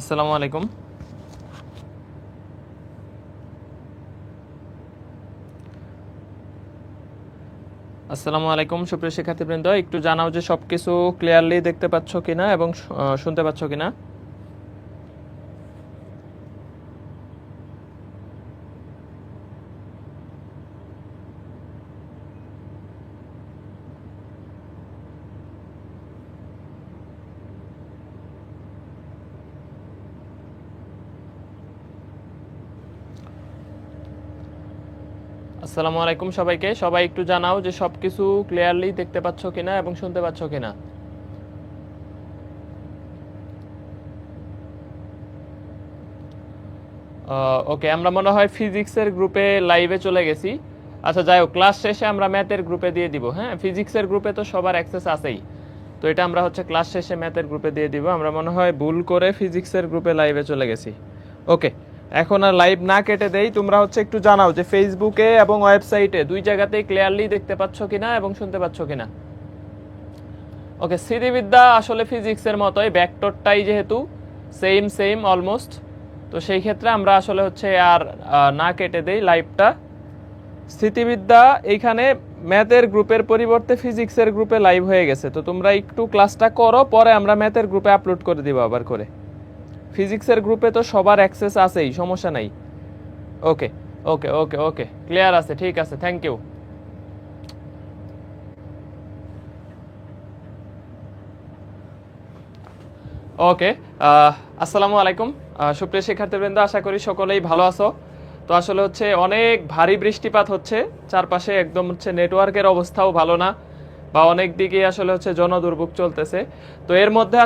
আসসালামু আলাইকুম। আসসালামু আলাইকুম সুপ্রিয় শিক্ষার্থীবৃন্দ, একটু জানাও যে সবকিছু ক্লিয়ারলি দেখতে পাচ্ছ কিনা এবং শুনতে পাচ্ছ কিনা। আসসালামু আলাইকুম সবাইকে। সবাই একটু জানাও যে সবকিছু ক্লিয়ারলি দেখতে পাচ্ছ কিনা এবং শুনতে পাচ্ছ কিনা। ওকে, আমরা মনে হয় ফিজিক্সের গ্রুপে লাইভে চলে গেছি। আচ্ছা যাই হোক, ক্লাস শেষে আমরা ম্যাথের গ্রুপে দিয়ে দিব। হ্যাঁ, ফিজিক্সের গ্রুপে তো সবার অ্যাক্সেস আছেই, তো এটা আমরা ক্লাস শেষে ম্যাথের গ্রুপে দিয়ে দিব। আমরা মনে হয় ভুল করে ফিজিক্সের গ্রুপে লাইভে চলে গেছি। ওকে, এখন আর লাইভ না কেটে দেই, তোমরা একটু জানাও যে ফেসবুকে এবং ওয়েবসাইটে দুই জায়গাতেই ক্লিয়ারলি দেখতে পাচ্ছ কিনা এবং শুনতে পাচ্ছ কিনা। ওকে, স্মৃতিবিদ্যা আসলে ফিজিক্সের মতোই, ভেক্টরটাই যেহেতু সেম অলমোস্ট, তো সেই ক্ষেত্রে আমরা আর না কেটে দেই লাইভটা। স্মৃতিবিদ্যা এইখানে ম্যাথের গ্রুপের পরিবর্তে ফিজিক্সের গ্রুপে লাইভ হয়ে গেছে, তো তোমরা একটু ক্লাসটা করো, পরে আমরা ম্যাথের গ্রুপে আপলোড করে দিব আবার করে। ফিজিক্সের গ্রুপে তো সবার অ্যাক্সেস আছেই, সমস্যা নাই। ওকে ওকে ওকে ওকে, ক্লিয়ার আছে, ঠিক আছে, থ্যাংক ইউ। ওকে, আসসালামু আলাইকুম সুপ্রিয় শিক্ষার্থীবৃন্দ, আশা করি সকলেই ভালো আছো। তো অনেক ভারী বৃষ্টিপাত হচ্ছে চারপাশে, একদম নেটওয়ার্কের অবস্থাও ভালো না, বা অনেক দিকে জনদুর্ভোগ চলতেছে। তো এর মধ্যে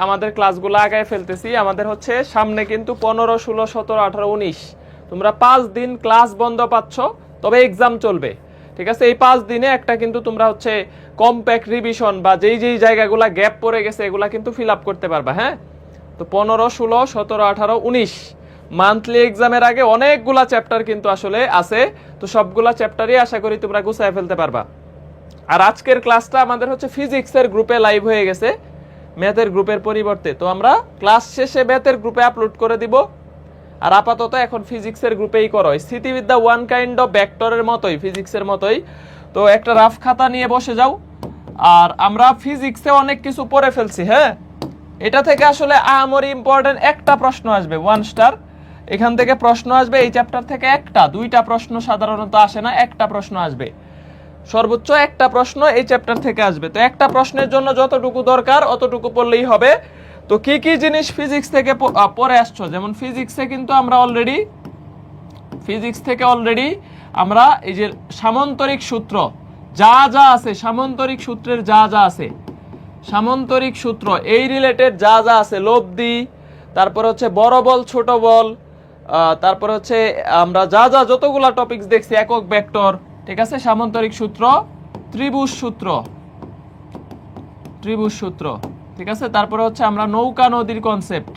আমাদের ক্লাসগুলো আগায় ফেলতেছি। আমাদের সামনে কিন্তু 15, 16, 17, 18, 19 তোমরা 5 দিন ক্লাস বন্ধ পাচ্ছ, তবে এক্সাম চলবে। ঠিক আছে, এই 5 দিনে একটা কিন্তু তোমরা কম্প্যাক্ট রিভিশন বা যেই জায়গাগুলো গ্যাপ পড়ে গেছে এগুলা কিন্তু ফিল আপ করতে পারবা। হ্যাঁ, তো 15, 16, 17, 18, 19 মান্থলি এক্সামের আগে অনেকগুলা চ্যাপ্টার কিন্তু আছে, তো সবগুলা চ্যাপ্টারই আশা করি তোমরা গুছায় ফেলতে পারবা। আর আজকের ক্লাসটা আমাদের ফিজিক্সের গ্রুপে লাইভ হয়ে গেছে ম্যাথের গ্রুপের পরিবর্তে, তো আমরা ক্লাস শেষে ম্যাথের গ্রুপে আপলোড করে দিব। আর আপাতত এখন ফিজিক্সের গ্রুপেই করো। স্থিতিবিদ্যা ওয়ান কাইন্ড অফ ভেক্টরের মতোই, ফিজিক্সের মতোই। তো একটা রাফ খাতা নিয়ে বসে যাও। আর আমরা ফিজিক্সে অনেক কিছু পড়ে ফেলছি। হ্যাঁ, এটা থেকে আহামরি ইম্পর্টেন্ট একটা প্রশ্ন আসবে, 1 স্টার। এখান থেকে প্রশ্ন আসবে, এই চ্যাপ্টার থেকে একটা, দুইটা প্রশ্ন সাধারণত আসে না, একটা প্রশ্ন আসবে, সর্বোচ্চ একটা প্রশ্ন এই চ্যাপ্টার থেকে আসবে। তো একটা প্রশ্নের জন্য যতটুকু দরকার অতটুকু পড়লেই হবে। তো কি কি জিনিস ফিজিক্স থেকে পড়ে আসছো, যেমন ফিজিক্সে কিন্তু আমরা অলরেডি আমরা এই যে সামান্তরিক সূত্র যা আছে, সামান্তরিক সূত্রের যা আছে, সামান্তরিক সূত্র এই রিলেটেড যা আছে, লব্ধি, তারপর বড় বল ছোট বল, তারপর আমরা যতগুলা টপিকস দেখছি, একক ভেক্টর, ঠিক আছে, সামান্তরিক সূত্র, ত্রিভুজ সূত্র, ঠিক আছে, তারপরে আমরা নৌকা নদীর কনসেপ্ট,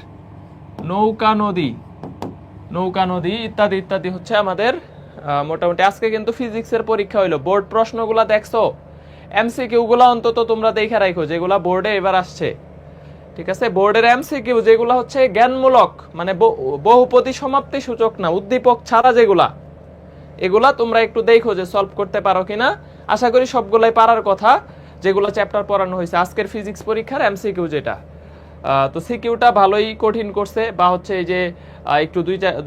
নৌকা নদী ইত্যাদি ইত্যাদি আমাদের মোটামুটি। আজকে কিন্তু ফিজিক্সের পরীক্ষা হইলো, বোর্ড প্রশ্নগুলা দেখছো, এমসিকিউ গুলা অন্তত তোমরা দেখে রাখো যেগুলা বোর্ডে এবার আসছে। ঠিক আছে, বোর্ডের এমসিকিউ যেগুলা জ্ঞানমূলক, মানে বহুপদী সমাপ্তি সূচক না, উদ্দীপক ছাড়া যেগুলা, এগুলা তোমরা একটু দেখো যে সলভ করতে পারো কিনা। আশা করি সবগুলাই পারার কথা, যেগুলো চ্যাপ্টার পড়ানো হয়েছে আজকের ফিজিক্স পরীক্ষার এমসিকিউ যেটা। তো সিকিউটা ভালোই কঠিন করছে, বা এই যে একটু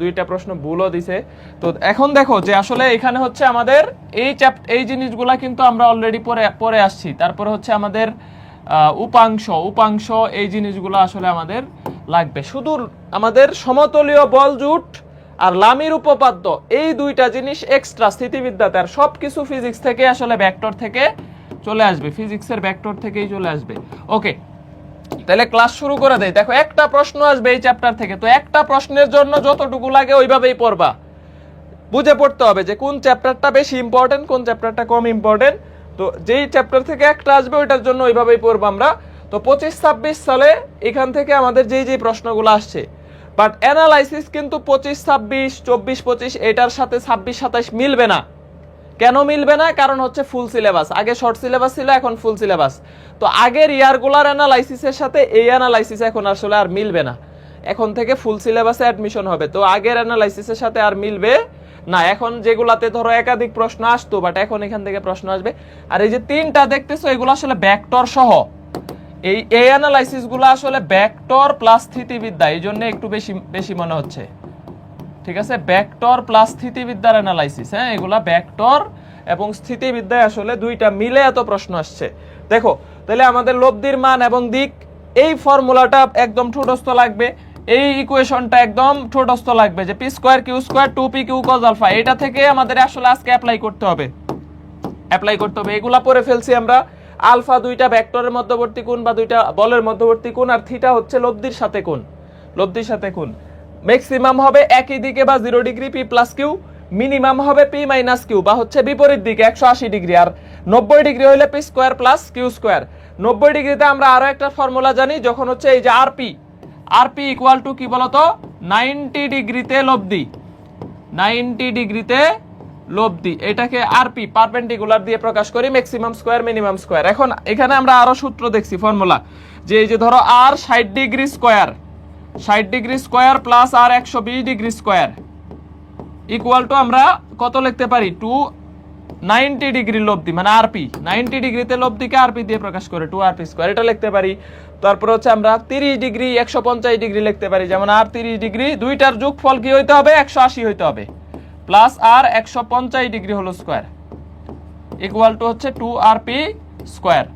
দুইটা প্রশ্ন ভুলও দিছে। তো এখন দেখো যে এখানে আমাদের এই জিনিসগুলা কিন্তু আমরা অলরেডি পরে আসছি। তারপরে আমাদের উপাংশ এই জিনিসগুলো আমাদের লাগবে। শুধু আমাদের সমতলীয় বল জুট আর লামির উপপাদ্য, এই দুইটা জিনিস এক্সট্রা স্থিতিবিদ্যাতে, আর সবকিছু ফিজিক্স থেকে ভেক্টর থেকে চলে আসবে, ফিজিক্সের ভেক্টর থেকেই চলে আসবে। ওকে, তাহলে ক্লাস শুরু করে দেই। দেখো, একটা প্রশ্ন আসবে এই চ্যাপ্টার থেকে, তো একটা প্রশ্নের জন্য যতটুকু লাগে ওইভাবেই পড়বা, বুঝে পড়তে হবে যে কোন চ্যাপ্টারটা বেশি ইম্পর্টেন্ট, কোন চ্যাপ্টারটা কম ইম্পর্টেন্ট। তো যেই চ্যাপ্টার থেকে একটা আসবে ওইটার জন্য ওইভাবেই পড়বো আমরা। তো 25-26 সালে এখান থেকে আমাদের যেই প্রশ্নগুলো আসছে, বাট অ্যানালাইসিস কিন্তু 25-26, 24-25 এটার সাথে 26-27 মিলবে না। কেন মিলবে না? কারণ ফুল সিলেবাস, আগে শর্ট সিলেবাস ছিল, এখন ফুল সিলেবাস। তো আগের ইয়ারগুলার অ্যানালাইসিসের সাথে এই অ্যানালাইসিস এখন আর মিলবে না। এখন থেকে ফুল সিলেবাসে অ্যাডমিশন হবে। তো আগের অ্যানালাইসিসের সাথে আর মিলবে না। এখন যেগুলাতে ধরো একাধিক প্রশ্ন আসতো, বাট এখন এখান থেকে প্রশ্ন আসবে। আর এই যে তিনটা দেখতেছো, এগুলো আসলে ভেক্টর সহ, এই অ্যানালাইসিস গুলো আসলে ভেক্টর প্লাস স্থিতিবিদ্যা, এই জন্য একটু বেশি বেশি মনে হচ্ছে। ঠিক আছে, ভেক্টর প্লাস স্থিতিবিদ্যার অ্যানালাইসিস, হ্যাঁ, এগুলা ভেক্টর এবং স্থিতিবিদ্যায় আসলে দুইটা মিলে এত প্রশ্ন আসছে। দেখো তাহলে আমাদের লব্ধির মান এবং দিক, এই ফর্মুলাটা একদম ঠোঁটস্থ লাগবে, এই ইকুয়েশনটা একদম ঠোঁটস্থ লাগবে যে p square Q square 2p q cos alpha, এটা থেকে আমাদের আসলে আজকে অ্যাপ্লাই করতে হবে। এগুলা পড়ে ফেলছি আমরা। আলফা দুইটা ভেক্টরের মধ্যবর্তী কোণ বা দুইটা বলের মধ্যবর্তী কোণ, আর থিটা হচ্ছে লব্ধির সাথে কোণ। ম্যাক্সিমাম হবে একই দিকে বা 0 degree p plus q, minimum হবে পি মাইনাস কিউ বা হচ্ছে বিপরীত দিকে 180 ডিগ্রি, আর 90 ডিগ্রি হইলে p square plus Q square. 90 ডিগ্রিতে আমরা আরো একটা ফর্মুলা জানি, যখন হচ্ছে এই যে আরপি ইকুয়াল টু কি বলতো, 90 ডিগ্রিতে লব্ধি, 90 ডিগ্রিতে লব্ধি, এটাকে আরপি পারপেন্ডিকুলার দিয়ে প্রকাশ করি, ম্যাক্সিমাম স্কয়ার মিনিমাম স্কয়ার। এখন এখানে আমরা আরো সূত্র দেখছি, ফর্মুলা, যে এই যে ধরো আর 60 ডিগ্রি স্কয়ার প্লাস আর 120 ডিগ্রি স্কয়ার ইকুয়াল টু আমরা কত লিখতে পারি, 290 ডিগ্রি লব্ধি, মানে আরপি 90 ডিগ্রিতে লব্ধিকে আরপি দিয়ে প্রকাশ করে 2rp স্কয়ার, এটা লিখতে পারি। তারপর হচ্ছে আমরা 30 ডিগ্রি 150 ডিগ্রি লিখতে পারি, যেমন আর 30 ডিগ্রি, দুইটার যোগফল কি হইতে হবে, 180 হইতে হবে, প্লাস আর 150 ডিগ্রি হলো স্কয়ার ইকুয়াল টু হচ্ছে 2rp স্কয়ার।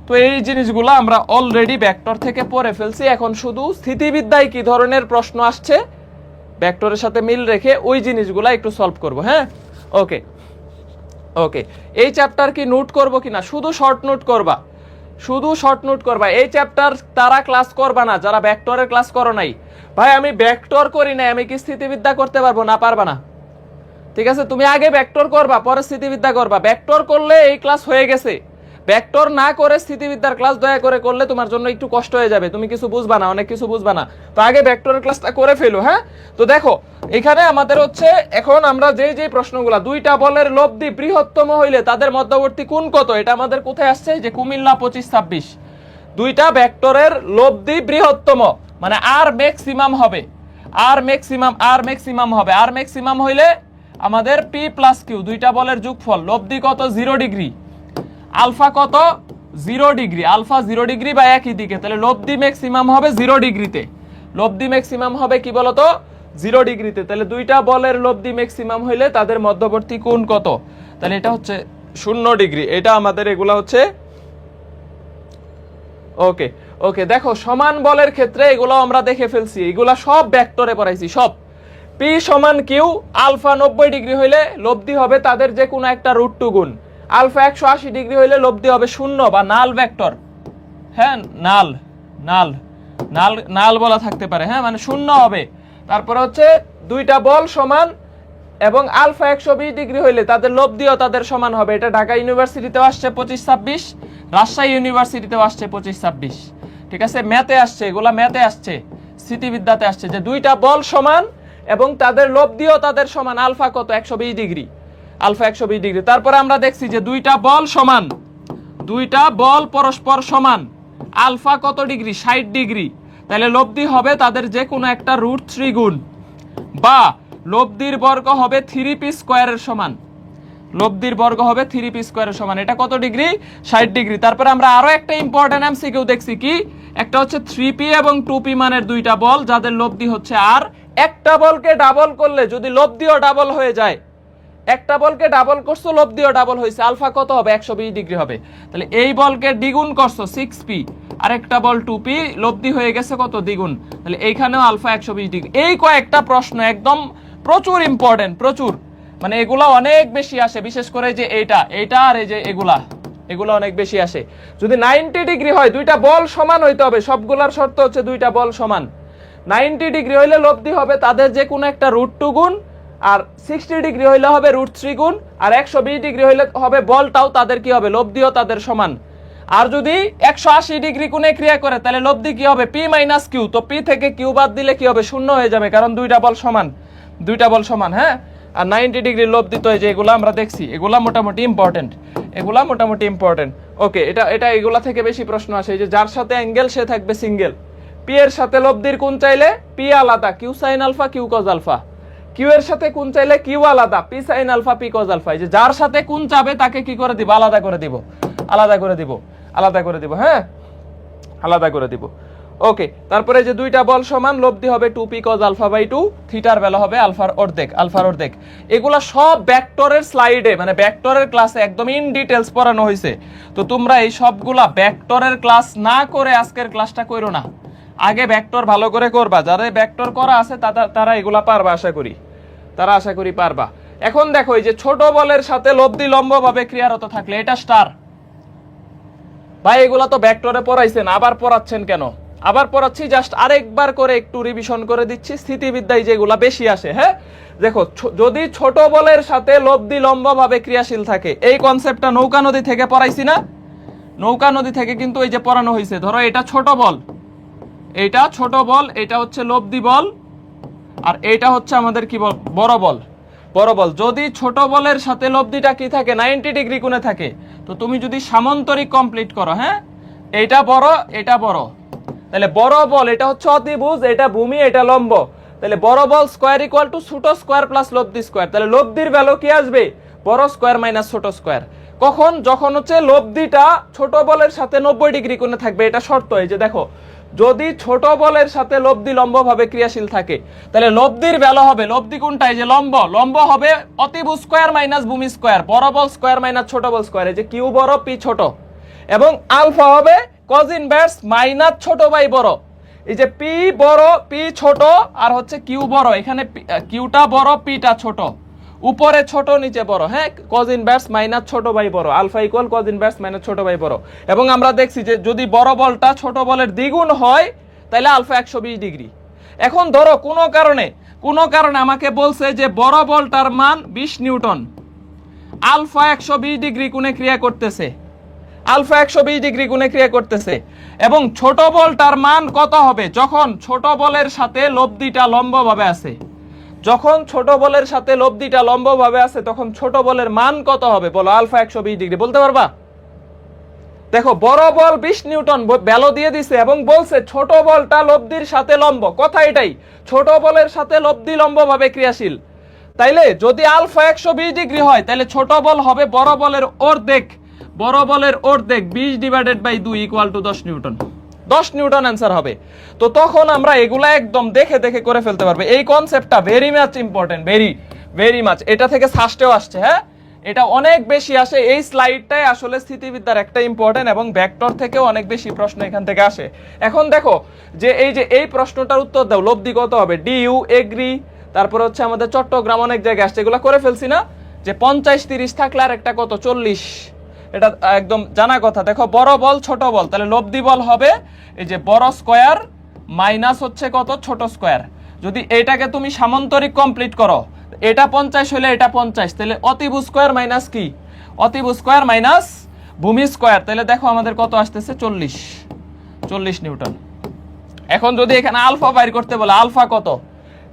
তো এই জিনিসগুলো আমরা অলরেডি ভেক্টর থেকে পড়ে ফেলছি। এখন শুধু স্থিতিবিদ্যায় কি ধরনের প্রশ্ন আসছে ভেক্টরের সাথে মিল রেখে ওই জিনিসগুলো একটু সলভ করব। হ্যাঁ, ওকে। এই চ্যাপ্টার কি নোট করব কিনা, শুধু শর্ট নোট করবা। এই চ্যাপ্টার তারা ক্লাস করবা না যারা ভেক্টরের ক্লাস করো নাই। ভাই আমি ভেক্টর করি নাই, আমি কি স্থিতিবিদ্যা করতে পারবো না? পারবা না। ঠিক আছে, তুমি আগে ভেক্টর করবা, পরে স্থিতিবিদ্যা করবা। ভেক্টর করলে এই ক্লাস হয়ে গেছে, ভেক্টর না করে স্থিতিবিদ্যার ক্লাস দয়া করে করলে তোমার জন্য একটু কষ্ট হয়ে যাবে, তুমি কিছু বুঝবা না, অনেক কিছু বুঝবা না। তো আগে ভেক্টরের ক্লাসটা করে ফেলো। হ্যাঁ, তো দেখো এখানে আমাদের হচ্ছে এখন আমরা যে প্রশ্নগুলা, দুইটা বলের লব্ধি বৃহত্তম হইলে তাদের মধ্যবর্তী কোণ কত, এটা আমাদের কোথায় আসছে, যে কুমিল্লা 25-26, দুইটা ভেক্টরের লব্ধি বৃহত্তম, মানে আর ম্যাক্সিমাম হইলে আমাদের পি প্লাস কিউ, দুইটা বলের যোগফল, লব্ধি কত, 0 ডিগ্রি, আলফা কত, 0 ডিগ্রি, আলফা 0 ডিগ্রি বা একই দিকে, তাহলে লব্ধি ম্যাক্সিমাম হবে 0 ডিগ্রিতে। লব্ধি ম্যাক্সিমাম হবে কি বলতো, 0 ডিগ্রিতে। তাহলে দুইটা বলের লব্ধি ম্যাক্সিমাম হইলে তাদের মধ্যবর্তী কোণ কত, তাহলে এটা হচ্ছে 0 ডিগ্রি। এটা আমাদের এগুলা হচ্ছে ওকে। দেখো সমান বলের ক্ষেত্রে এগুলো আমরা দেখে ফেলছি, এগুলা সব ভেক্টরে পড়াইছি, সব। পি সমান কিউ, আলফা 90 ডিগ্রি হইলে লব্ধি হবে তাদের যে কোনো একটা √2 গুণ, আলফা 180 ডিগ্রি হইলে লব্ধি হবে 0 বা নাল ভেক্টর। হ্যাঁ, নাল বলা থাকতে পারে, হ্যাঁ, মানে 0 হবে। তারপরে হচ্ছে দুইটা বল সমান এবং আলফা 120 ডিগ্রি হইলে তাদের লব্ধিও তাদের সমান হবে। এটা ঢাকা ইউনিভার্সিটিতেও আসছে 25-26, রাজশাহী ইউনিভার্সিটিতেও আসছে 25-26। ঠিক আছে, ম্যাথে আসছে, এগুলা ম্যাথে আসছে, স্থিতিবিদ্যাতে আসছে, যে দুইটা বল সমান এবং তাদের লব্ধিও তাদের সমান। আলফা কত, 120 ডিগ্রি, আলফা 120 ডিগ্রি। তারপরে আমরা দেখছি যে দুইটা বল সমান, দুইটা বল পরস্পর সমান, আলফা কত ডিগ্রি, 60 ডিগ্রি, তাহলে লব্ধি হবে তাদের যে কোনো একটা √3 গুণ, বা লব্ধির বর্গ হবে 3p স্কয়ারের সমান, লব্ধির বর্গ হবে 3p স্কয়ারের সমান। এটা কত ডিগ্রি, 60 ডিগ্রি। তারপরে আমরা আরো একটা ইম্পর্টেন্ট এমসিকিউ দেখছি, কি একটা হচ্ছে 3p এবং 2p মানের দুইটা বল যাদের লব্ধি হচ্ছে আর, একটা বলকে ডাবল করলে যদি লব্ধিও ডাবল হয়ে যায়, একটা বলকে ডাবল করছো লব্ধিও ডাবল হয়েছে, আলফা কত হবে, 120 ডিগ্রি হবে। তাহলে এই বলকে দ্বিগুণ করছো 6p, আর একটা বল 2p, লব্ধি হয়ে গেছে কত, দ্বিগুণ, তাহলে এইখানেও আলফা 120 ডিগ্রি। এই কয়েকটা প্রশ্ন একদম প্রচুর ইম্পর্টেন্ট, প্রচুর, মানে এগুলা অনেক বেশি আসে, বিশেষ করে যে এইটা আর এই যে এগুলা অনেক বেশি আসে। যদি 90 ডিগ্রি হয়, দুইটা বল সমান হইতে হবে, সবগুলার শর্ত হচ্ছে দুইটা বল সমান। 90 ডিগ্রি হইলে লব্ধি হবে তাদের যে কোনো একটা √2 গুণ, আর 60 ডিগ্রি হইলে হবে √3 গুণ, আর 120 ডিগ্রি হইলে হবে বলটাও তাদের কি হবে, লব্ধিও তাদের সমান। আর যদি 180 ডিগ্রি কোণে ক্রিয়া করে তাহলে লব্ধি কি হবে, পি মাইনাস কিউ। তো পি থেকে কিউ বাদ দিলে কি হবে, 0 হয়ে যাবে, কারণ দুইটা বল সমান। হ্যাঁ, আর 90 ডিগ্রি লব্ধি, তো এই যে এগুলো আমরা দেখছি, এগুলা মোটামুটি ইম্পর্টেন্ট। ওকে, এটা এগুলা থেকে বেশি প্রশ্ন আসে, এই যে যার সাথে অ্যাঙ্গেল সে থাকবে সিঙ্গেল, পি এর সাথে লব্ধির কোণ চাইলে পি আলাদা q sine alpha q cos alpha, q এর সাথে কোণ চাইলে কিউ আলাদা p sine alpha p cos alpha. এই যে যার সাথে কোণ চাবে তাকে কি করে দিব, আলাদা করে দিব, আলাদা করে দিব, আলাদা করে দিব, হ্যাঁ আলাদা করে দিব। ওকে, তারপরে যে দুইটা বল সমান, লব্ধি হবে 2p cos আলফা বাই 2, থিটার ভ্যালু হবে আলফার অর্ধেক, আলফার অর্ধেক। এগুলা সব ভেক্টরের স্লাইডে মানে ভেক্টরের ক্লাসে একদম ইন ডিটেইলস পড়ানো হয়েছে। তো তোমরা এই সবগুলা ভেক্টরের ক্লাস না করে আজকের ক্লাসটা কইরো না, আগে ভেক্টর ভালো করে করবা। যারা ভেক্টর করা আছে তারা এগুলা পারবা, আশা করি তারা আশা করি পারবা। এখন দেখো এই যে ছোট বলের সাথে লব্ধি লম্বভাবে ক্রিয়ারত থাকলে এটা স্টার। ভাই এগুলা তো ভেক্টরে পড়াইছেন, আবার পড়াচ্ছেন কেন? আবার পড়াচ্ছি জাস্ট আরেকবার করে একটু রিভিশন করে দিচ্ছি, স্থিতিবিদ্যায় যেগুলা বেশি আসে। হ্যাঁ দেখো, যদি ছোট বলের সাথে লব্ধি লম্বভাবে ক্রিয়াশীল থাকে, এই কনসেপ্টটা নৌকা নদী থেকে পড়াইছি না? নৌকা নদী থেকে কিন্তু এই যে পড়ানো হয়েছে। ধরো এটা ছোট বল, এটা ছোট বল, এটা হচ্ছে লব্ধি বল, আর এটা হচ্ছে আমাদের কি বল, বড় বল। বড় বল যদি ছোট বলের সাথে লব্ধিটা কি থাকে, 90 ডিগ্রি কোণে থাকে, তো তুমি যদি সামান্তরিক কমপ্লিট করো, হ্যাঁ এটা বড় এটা বড়, তাহলে বড় বল এটা হচ্ছে অতিভুজ, এটা ভূমি, এটা লম্ব, তাহলে বড় বল স্কয়ার ইকুয়াল টু ছোট স্কয়ার প্লাস লব্ধি স্কয়ার। তাহলে লব্ধির ভ্যালু কি আসবে, বড় স্কয়ার মাইনাস ছোট স্কয়ার। কখন? যখন হচ্ছে লব্ধিটা ছোট বলের সাথে 90 ডিগ্রি কোণে থাকবে, এটা শর্ত। এই যে দেখো, যদি ছোট বলের সাথে লব্ধি লম্বভাবে ক্রিয়াশীল থাকে, তাহলে লব্ধির ভ্যালু হবে, লব্ধি কোনটা, এই যে লম্ব, লম্ব হবে অতিভুজ স্কয়ার মাইনাস ভূমি স্কয়ার, বড় বল স্কয়ার মাইনাস ছোট বল স্কয়ার, এই যে কিউ বড় পি ছোট, এবং আলফা হবে কজ ইনভার্স মাইনাস ছোট বাই বড়। এই যে পি বড় পি ছোট আর হচ্ছে কিউ বড়, এখানে কিউটা বড় পিটা ছোট, উপরে ছোট নিচে বড়, হ্যাঁ কজ ইনভার্স মাইনাস ছোট বাই বড়, alpha equal cos inverse minus ছোট বাই বড়। এবং আমরা দেখছি যে যদি বড় বলটা ছোট বলের দ্বিগুণ হয় তাহলে আলফা 120 ডিগ্রি। এখন ধরো কোনো কারণে আমাকে বলছে যে বড় বলটার মান 20 নিউটন, আলফা 120 ডিগ্রি কোণে ক্রিয়া করতেছে, আলফা 120 ডিগ্রি কোণে ক্রিয়া করতেছে, এবং ছোট বলটার মান কত হবে, যখন ছোট বলের সাথে লব্ধিটা লম্বভাবে আছে, যখন ছোট বলের সাথে লব্ধিটা লম্বভাবে আছে তখন ছোট বলের মান কত হবে বলো, আলফা 120 ডিগ্রি, বলতে পারবা? দেখো বড় বল 20 নিউটন ভ্যালু দিয়ে দিছে এবং বলছে ছোট বলটা লব্ধির সাথে লম্ব, কথা এটাই, ছোট বলের সাথে লব্ধি লম্বভাবে ক্রিয়াশীল। তাইলে যদি আলফা 120 ডিগ্রি হয় তাহলে ছোট বল হবে বড় বলের অর্ধেক, বড় বলের অর্ধেক 20 divided by 2 equal to 10 newton, 10 newton answer হবে। তো তখন আমরা এগুলা একদম দেখে দেখে করে ফেলতে পারবে। এই কনসেপ্টটা very much important, very much. এটা থেকে সাস্টেও আসছে, হ্যাঁ এটা অনেক বেশি আসে। এই স্লাইডটাই আসলে স্থিতিবিদ্যার একটা ইম্পর্টেন্ট, এবং ভেক্টর থেকেও অনেক বেশি প্রশ্ন এখান থেকে আসে। এখন দেখো যে এই প্রশ্নটার উত্তর দাও, লব্ধি কত হবে, ডিইউ এগ্রি, তারপরে হচ্ছে আমাদের চট্টগ্রাম অনেক জায়গায় আসছে, এগুলো করে ফেলছি না, যে 50-30 থাকলে আর একটা কত 40, এটা একদম জানা কথা। দেখো বড় বল ছোট বল, তাহলে লব্ধি বল হবে এই যে বড় স্কয়ার মাইনাস হচ্ছে কত ছোট স্কয়ার। যদি এটাকে তুমি সামান্তরিক কমপ্লিট করো, এটা 50 হলে এটা 50, তাহলে অতিভুজ স্কয়ার মাইনাস কি, অতিভুজ স্কয়ার মাইনাস ভূমি স্কয়ার, তাহলে দেখো আমাদের কত আসতেছে 40 নিউটন। এখন যদি এখানে আলফা বাইর করতে বলে, আলফা কত,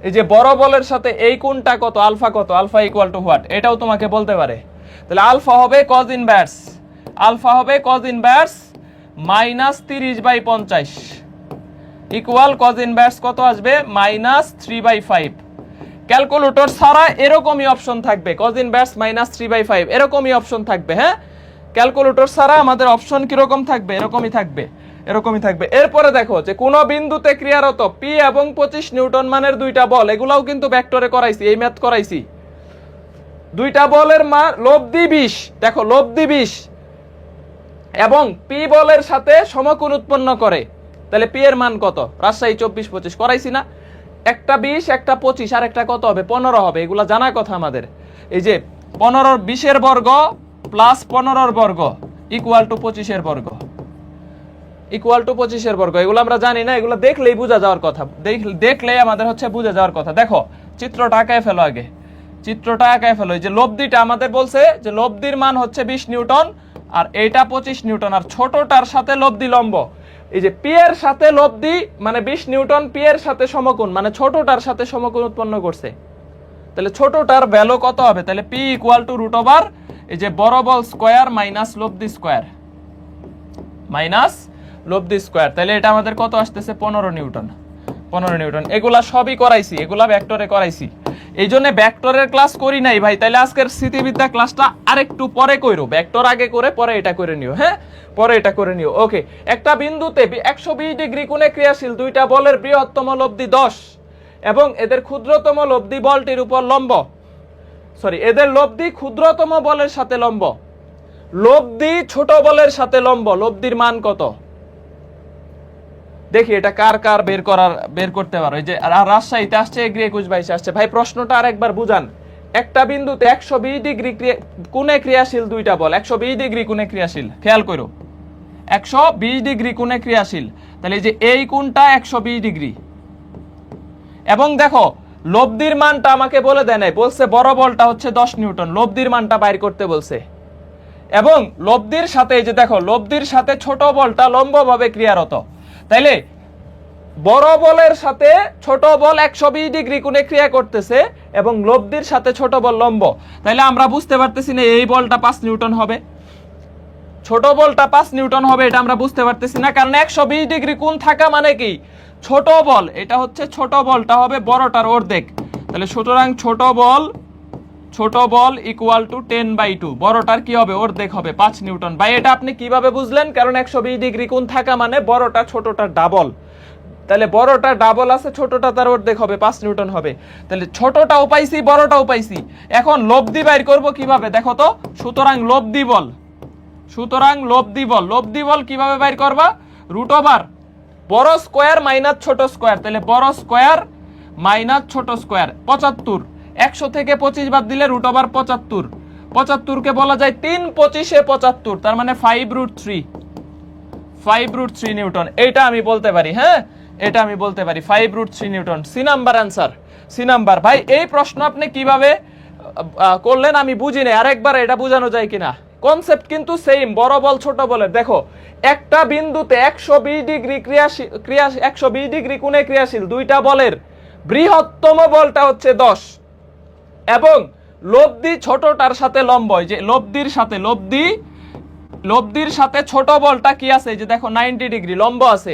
এই যে বড় বলের সাথে এই কোণটা কত, আলফা কত, আলফা ইকুয়াল টু হোয়াট, এটাও তোমাকে বলতে পারে। তাহলে আলফা হবে কজ ইনভার্স, আলফা হবে cause inverse minus 30/50 equal cos inverse কত আসবে, মাইনাস 3/5। ক্যালকুলেটর ছাড়া এরকমই অপশন থাকবে, কজ ইনভার্স মাইনাস 3/5 এরকমই অপশন থাকবে। হ্যাঁ ক্যালকুলেটর ছাড়া আমাদের অপশন কিরকম থাকবে, এরকমই থাকবে, এরকমই থাকবে। এরপরে দেখো যে কোন বিন্দুতে ক্রিয়ারত পি এবং 25 নিউটন মানের দুইটা বল, এগুলাও কিন্তু ভেক্টরে করাইছি, এই ম্যাথ করাইছি। দুইটা বলের মান লব্ধি 20, দেখো লব্ধি 20 এবং পি বলের সাথে সমকোণ উৎপন্ন করে, তাহলে পি এর মান কত, রাজশাহী 24-25 করাইছি না, একটা 20 একটা 25 আর একটা কত হবে 15 হবে, এগুলা জানা কথা আমাদের। এই যে 15 20 বর্গ প্লাস 15 বর্গ ইকুয়াল টু 25 বর্গ, ইকুয়াল টু 25 বর্গ, এগুলো আমরা জানি না, এগুলো দেখলেই বোঝা যাওয়ার কথা, দেখলেই আমাদের হচ্ছে বুঝে যাওয়ার কথা। দেখো চিত্রটা আঁকায় ফেলো, আগে চিত্রটা আঁকায় ফেলো। এই যে লব্ধিটা আমাদের বলছে যে লব্ধির মান হচ্ছে 20 নিউটন আর এইটা 25 নিউটন, আর ছোটটার সাথে লব্ধি লম্ব, এই যে পি এর সাথে লব্ধি মানে 20 নিউটন পি এর সাথে সমকোণ মানে ছোটটার সাথে সমকোণ উৎপন্ন করছে, তাহলে ছোটটার ভ্যালু কত হবে, তাহলে P equal to root over এই যে বড় বল স্কয়ার মাইনাস লব্ধি স্কয়ার, মাইনাস লব্ধি স্কোয়ার, তাহলে এটা আমাদের কত আসতেছে 15 নিউটন। 15 নিউটন। এগুলা সবই করাইছি, এগুলা ভেক্টরে করাইছি, এই জন্য ভেক্টরের ক্লাস করি নাই ভাই। তাহলে আজকের স্থিতিবিদ্যা ক্লাসটা আরেকটু পরে কইরো, ভেক্টর আগে করে পরে এটা করে নিও। হ্যাঁ, পরে এটা করে নিও। ওকে, একটা বিন্দুতে 120 ডিগ্রি কোণে ক্রিয়াশীল দুইটা বলের বৃহত্তম লব্ধি 10 এবং এদের ক্ষুদ্রতম লব্ধি বলটির উপর লম্ব, সরি এদের লব্ধি ক্ষুদ্রতম বলের সাথে লম্ব, লব্ধি ছোট বলের সাথে লম্ব, লব্ধির মান কত? দেখি এটা কার কার বের করতে পারো। এই যে রাজশাহীতে আসছে, এগ্রি 21-22 আসছে। ভাই প্রশ্নটা আরেকবার বুঝান। একটা বিন্দুতে 120 ডিগ্রি কোণে ক্রিয়াশীল দুইটা বল, 120 ডিগ্রি কোণে ক্রিয়াশীল, খেয়াল করো 120 ডিগ্রি কোণে ক্রিয়াশীল, তাহলে এই যে এই কোণটা 120 ডিগ্রি, এবং দেখো লব্ধির মানটা আমাকে বলে দেয় নাই, বলছে বড় বলটা হচ্ছে 10 নিউটন, লব্ধির মানটা বাইর করতে বলছে। এবং লব্ধির সাথে এই যে দেখো লব্ধির সাথে ছোট বলটা লম্বভাবে ক্রিয়ারত, তাইলে বড় বলের সাথে ছোট বল 120 ডিগ্রি কোণে ক্রিয়া করতেছে এবং লব্ধির সাথে ছোট বল লম্ব, তাইলে আমরা বুঝতে পারতেছি না এই বলটা 5 নিউটন হবে, ছোট বলটা 5 নিউটন হবে, এটা আমরা বুঝতে পারতেছি না, কারণ 120 ডিগ্রি কোণ থাকা মানে কি ছোট বল, এটা হচ্ছে ছোট বলটা হবে বড়টার অর্ধেক, তাহলে সুতরাং ছোট বল ইকুয়াল টু 10/2, বড়টার কি হবে অর্ধেক হবে 5 নিউটন। ভাই এটা আপনি কিভাবে বুঝলেন? কারণ 120 ডিগ্রি কোণ থাকা মানে বড়টা ছোটটার ডাবল, তাহলে বড়টা ডাবল আছে, ছোটটা তার অর্ধেক হবে 5 নিউটন হবে, তাহলে ছোটটাও পাইছি বড়টাও পাইছি। এখন লব্ধি বাইর করব কিভাবে দেখো তো, সুতরাং লব্ধি বল কিভাবে বাইর করবা? রুট ওভার বড় স্কোয়ার মাইনাস ছোট স্কোয়ার, তাহলে বড় স্কোয়ার মাইনাস ছোট স্কোয়ার 75, 100 থেকে 25 বাদ দিলে রুট ওভার 75, 75 কে বলা যায় 3 25 75, তার মানে 5√3 নিউটন, এইটা আমি বলতে পারি। হ্যাঁ, এটা আমি বলতে পারি 5√3 newton. C number answer, C number. ভাই এই প্রশ্ন আপনি কিভাবে করলেন আমি বুঝি না, আরেকবার এটা বোঝানো যায় কিনা। কনসেপ্ট কিন্তু সেম, বড় বল ছোট বলের। দেখো একটা বিন্দুতে 120 ডিগ্রি 120 ডিগ্রি কোণে ক্রিয়াশীল দুইটা বলের বৃহত্তম বলটা হচ্ছে 10 এবং লব্ধি ছোটটার সাথে লম্ব, যে লব্ধির সাথে ছোট বলটা কি আছে, যে দেখো 90 ডিগ্রি লম্ব আছে।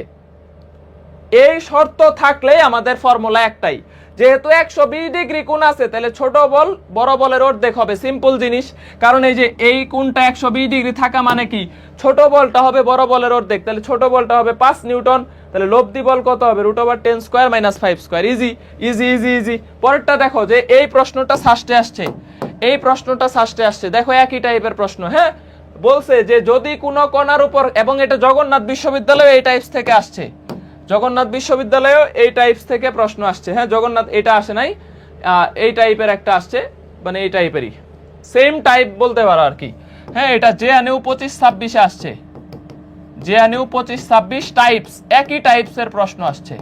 এই শর্ত থাকলে আমাদের ফর্মুলা একটাই, যেহেতু 120 ডিগ্রি কোণ আছে তাহলে ছোট বল বড় বলের অর্ধেক হবে, সিম্পল জিনিস। কারণ এই যে এই কোণটা 120 ডিগ্রি থাকা মানে কি ছোট বলটা হবে বড় বলের অর্ধেক, তাহলে ছোট বলটা হবে 5 নিউটন, তাহলে লব্ধি বল কত হবে √10 square minus 5 square. Easy easy easy easy. পরেরটা দেখো, যে এই প্রশ্নটা সাস্টে আসছে, দেখো একই টাইপের প্রশ্ন। হ্যাঁ, বলছে যে যদি কোনো কণার উপর, এবং এটা জগন্নাথ বিশ্ববিদ্যালয় এই টাইপস থেকে আসছে, জগন্নাথ বিশ্ববিদ্যালয়েও এই টাইপস থেকে প্রশ্ন আসছে। হ্যাঁ, জগন্নাথ এটা আসে নাই, এই টাইপের একটা আসছে, মানে এই টাইপেরই সেম টাইপ বলতে পারো আর কি। হ্যাঁ, এটা JNU 25-26 আসছে, JNU 25-26 টাইপস, একই টাইপসের প্রশ্ন আসছে।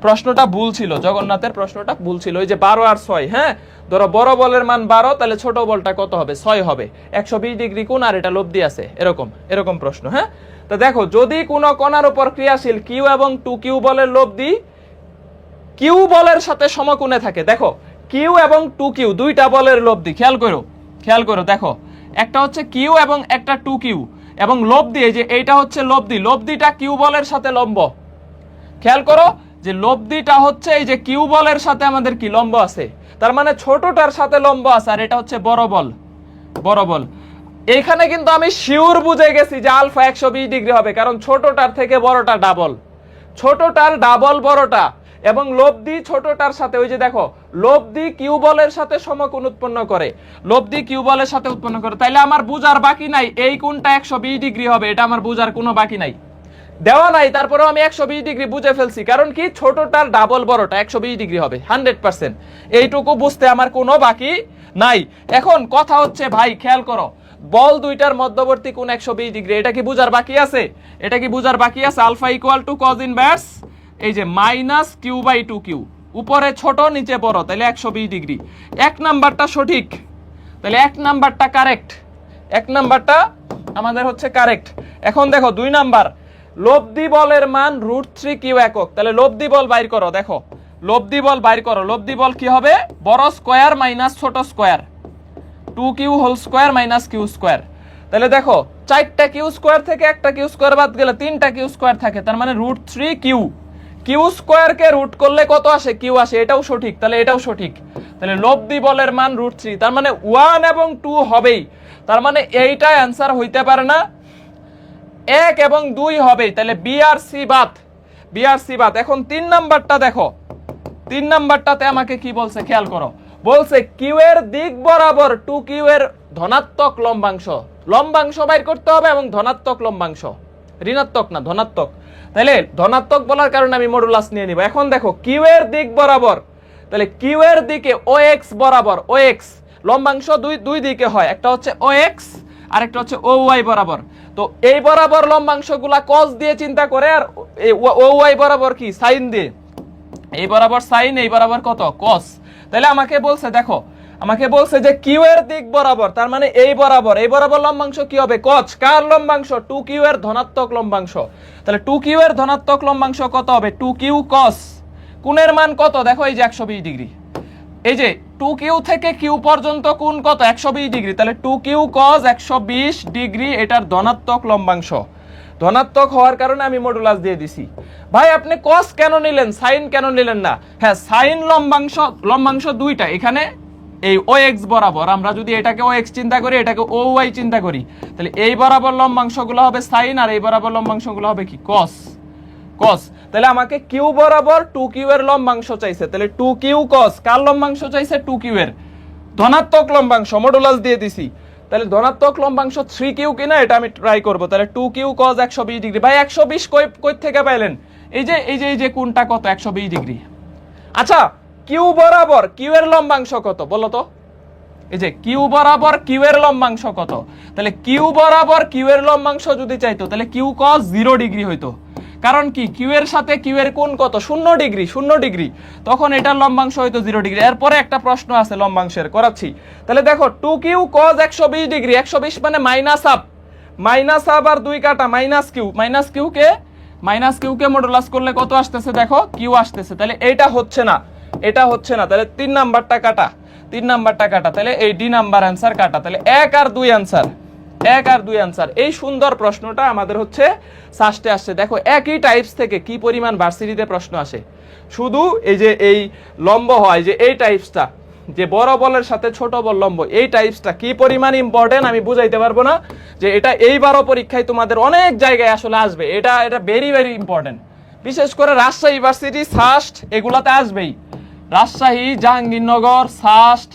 প্রশ্নটা ভুল ছিল, জগন্নাথের প্রশ্নটা ভুল ছিল, ওই যে 12 আর 6। হ্যাঁ, ধরো বড় বলের মান 12, তাহলে ছোট বলটা কত হবে 6 হবে, 120 ডিগ্রি কোণ আর এটা লব্ধি আছে, এরকম প্রশ্ন। হ্যাঁ, তো দেখো যদি কোনো কণার উপর ক্রিয়াশীল কিউ এবং 2Q বলের লব্ধি কিউ বলের সাথে সমকোণে থাকে, দেখো কিউ এবং 2Q দুইটা বলের লব্ধি, খেয়াল করো দেখো একটা হচ্ছে কিউ এবং একটা 2Q, এবং লব্ধি এই যে এইটা হচ্ছে লব্ধিটা কিউ বলের সাথে লম্ব। খেয়াল করো যে লব্ধিটা হচ্ছে এই যে কিউ বলের সাথে আমাদের কি লম্ব আছে, তার মানে ছোটটার সাথে লম্ব আছে, আর এটা হচ্ছে বড় বল। এইখানে কিন্তু আমি শিওর বুঝে গেছি যে আলফা 120 ডিগ্রি হবে, কারণ ছোটটার থেকে বড়টা ডাবল, ছোটটার ডাবল বড়টা, এবং লব্ধি ছোটটার সাথে ওই যে দেখো লব্ধি কিউ বলের সাথে সমকোণ উৎপন্ন করে, তাইলে আমার বুঝার বাকি নাই এই কোণটা 120 ডিগ্রি হবে, এটা আমার বুঝার কোনো বাকি নাই, দেওয়া নাই, তারপরেও আমি 120 ডিগ্রি বুঝে ফেলছি, কারণ কি ছোটটার ডাবল বড়টা 120 ডিগ্রি হবে 100%, এইটুকু বুঝতে আমার কোনো বাকি নাই। এখন কথা হচ্ছে ভাই খেয়াল করো, বল দুইটার মধ্যবর্তী কোণ 120 ডিগ্রি, এটা কি বুঝার বাকি আছে? Alpha equal to cos inverse এই যে মাইনাস Q/2Q, উপরে ছোট নিচে বড়, তাহলে 120 ডিগ্রি। এক নাম্বারটা সঠিক, তাহলে এক নাম্বারটা আমাদের হচ্ছে কারেক্ট। এখন দেখো 2 নাম্বার, লব্ধি বলের মান √3Q একক, তাহলে লব্ধি বল বাইর করো। দেখো লব্ধি বল কি হবে, বড় স্কয়ার মাইনাস ছোট square, 2Q whole square minus Q square. তাহলে দেখো 4টা কিউ স্কোয়ার থেকে একটা কিউ স্কোয়ার বাদ গেলে 3টা কিউ স্কোয়ার থাকে, তার মানে √3 কিউ। কিউ স্কোয়ারকে রুট করলে কত আসে? কিউ আসে, এটাও সঠিক, তাহলে এটাও সঠিক। তাহলে লব্ধি বলের মান √3, তার মানে 1 এবং 2 হবেই, তার মানে এইটা অ্যান্সার হইতে পারে না, 1 এবং 2 হবেই। তাহলে বি আর সি বাদ, বি আর সি বাদ। এখন 3 নাম্বারটা দেখো, 3 নাম্বারটাতে আমাকে কি বলছে খেয়াল করো, বলছে কিউ এর দিক বরাবর 2 কিউ এর ধনাত্মক লম্বাংশ, লম্বাংশ বাইর করতে হবে এবং ধনাত্মক লম্বাংশ, ঋণাত্মক না ধনাত্মক। তাহলে ধনাত্মক বলার কারণে আমি মডুলাস নিয়ে নিব। এখন দেখো কিউ এর দিক বরাবর, তাহলে কিউ এর দিকে ও এক্স বরাবর, ও এক্স লম্বাংশ দুই দিকে হয়, একটা হচ্ছে ও এক্স আর একটা হচ্ছে ও ওয়াই বরাবর। তো এই বরাবর লম্বাংশগুলা কস দিয়ে চিন্তা করে, আর ও ওয়াই বরাবর কি সাইন দিয়ে, এই বরাবর সাইন, এই বরাবর কত কস। তাহলে আমাকে বলছে দেখো, আমাকে বলছে যে কিউ এর দিক বরাবর, তার মানে এই বরাবর, এই বরাবর লম্বাংশ কি হবে? কস। কার লম্বাংশ? 2 কিউ এর ধনাত্মক লম্বাংশ। তাহলে 2 কিউ এর ধনাত্মক লম্বাংশ কত হবে? 2 কিউ কস। কোণের মান কত? দেখো এই যে 120 ডিগ্রি, এই যে 2 কিউ থেকে কিউ পর্যন্ত কোণ কত? 120 ডিগ্রি। তাহলে 2 কিউ কস 120 ডিগ্রি, এটার ধনাত্মক লম্বাংশ। ধনাত্মক হওয়ার কারণে আমি মডুলাস দিয়ে দিছি। ভাই আপনি কস কেন নিলেন, সাইন কেন নিলেন না? হ্যাঁ, সাইন লম্বাংশ, লম্বাংশ দুইটা, এখানে এই ও এক্স বরাবর, আমরা যদি এটাকে ও এক্স চিন্তা করি, এটাকে ও ওয়াই চিন্তা করি, তাহলে এই বরাবর লম্বাংশগুলো হবে সাইন আর এই বরাবর লম্বাংশগুলো হবে কি? কস। কস। তাহলে আমাকে কিউ বরাবর 2 কিউ এর লম্বাংশ চাইছে, তাহলে 2 কিউ কস। কার লম্বাংশ চাইছে? 2 কিউ এর ধনাত্মক লম্বাংশ, মডুলাস দিয়ে দিছি। তাহলে ধনাত্মক লম্বাংশ 3 কিউ কিনা এটা আমি ট্রাই করব। তাহলে 2 কিউ কস 120 ডিগ্রি। ভাই 120 কই থেকে পাইলেন? এই যে কোণটা কত? 120 ডিগ্রি। আচ্ছা, কিউ বরাবর কিউ এর লম্বাংশ কত বলো তো? এই যে কিউ বরাবর কিউ এর লম্বাংশ কত? তাহলে কিউ বরাবর কিউ এর লম্বাংশ যদি চাইতো, তাহলে কিউ কস 0 ডিগ্রি হইতো। কারণ কি? কিউ এর সাথে কিউ এর কোণ কত? 0 ডিগ্রি, 0 ডিগ্রি। তখন এটার লম্বাংশ হইতো 0 ডিগ্রি। এরপরে একটা প্রশ্ন আছে লম্বাংশের, করাচ্ছি। তাহলে দেখো 2 কিউ কস 120 ডিগ্রি, 120 মানে মাইনাস হাফ, মাইনাস হাফ আর 2 কাটা মাইনাস কিউ, মাইনাস কিউ কে মডুলাস করলে কত আসতেছে? দেখো কিউ আসতেছে। তাহলে এটা হচ্ছে না, এটা হচ্ছে না। তাহলে 3 নাম্বারটা কাটা, 3 নাম্বারটা কাটা। তাহলে এই ডি নাম্বার অ্যান্সার কাটা। তাহলে 1 আর 2 অ্যান্সার, 1 আর 2 অ্যান্সার। এই সুন্দর প্রশ্নটা আমাদের হচ্ছে সাস্টে আসছে। দেখো একই টাইপস থেকে কি পরিমাণ ভার্সিটিতে প্রশ্ন আসে। শুধু এই যে এই লম্ব হয় যে এই টাইপসটা, যে বড় বলের সাথে ছোট বল লম্ব, এই টাইপসটা কি পরিমাণ ইম্পর্টেন্ট আমি বুঝাইতে পারবো না। যে এটা এইবারও পরীক্ষায় তোমাদের অনেক জায়গায় আসলে আসবে, এটা ভেরি ভেরি ইম্পর্টেন্ট। বিশেষ করে রাজশাহী ইউনিভার্সিটি, সাস্ট, এগুলাতে আসবেই। রাজশাহী, জাহাঙ্গীরনগর, সাস্ট,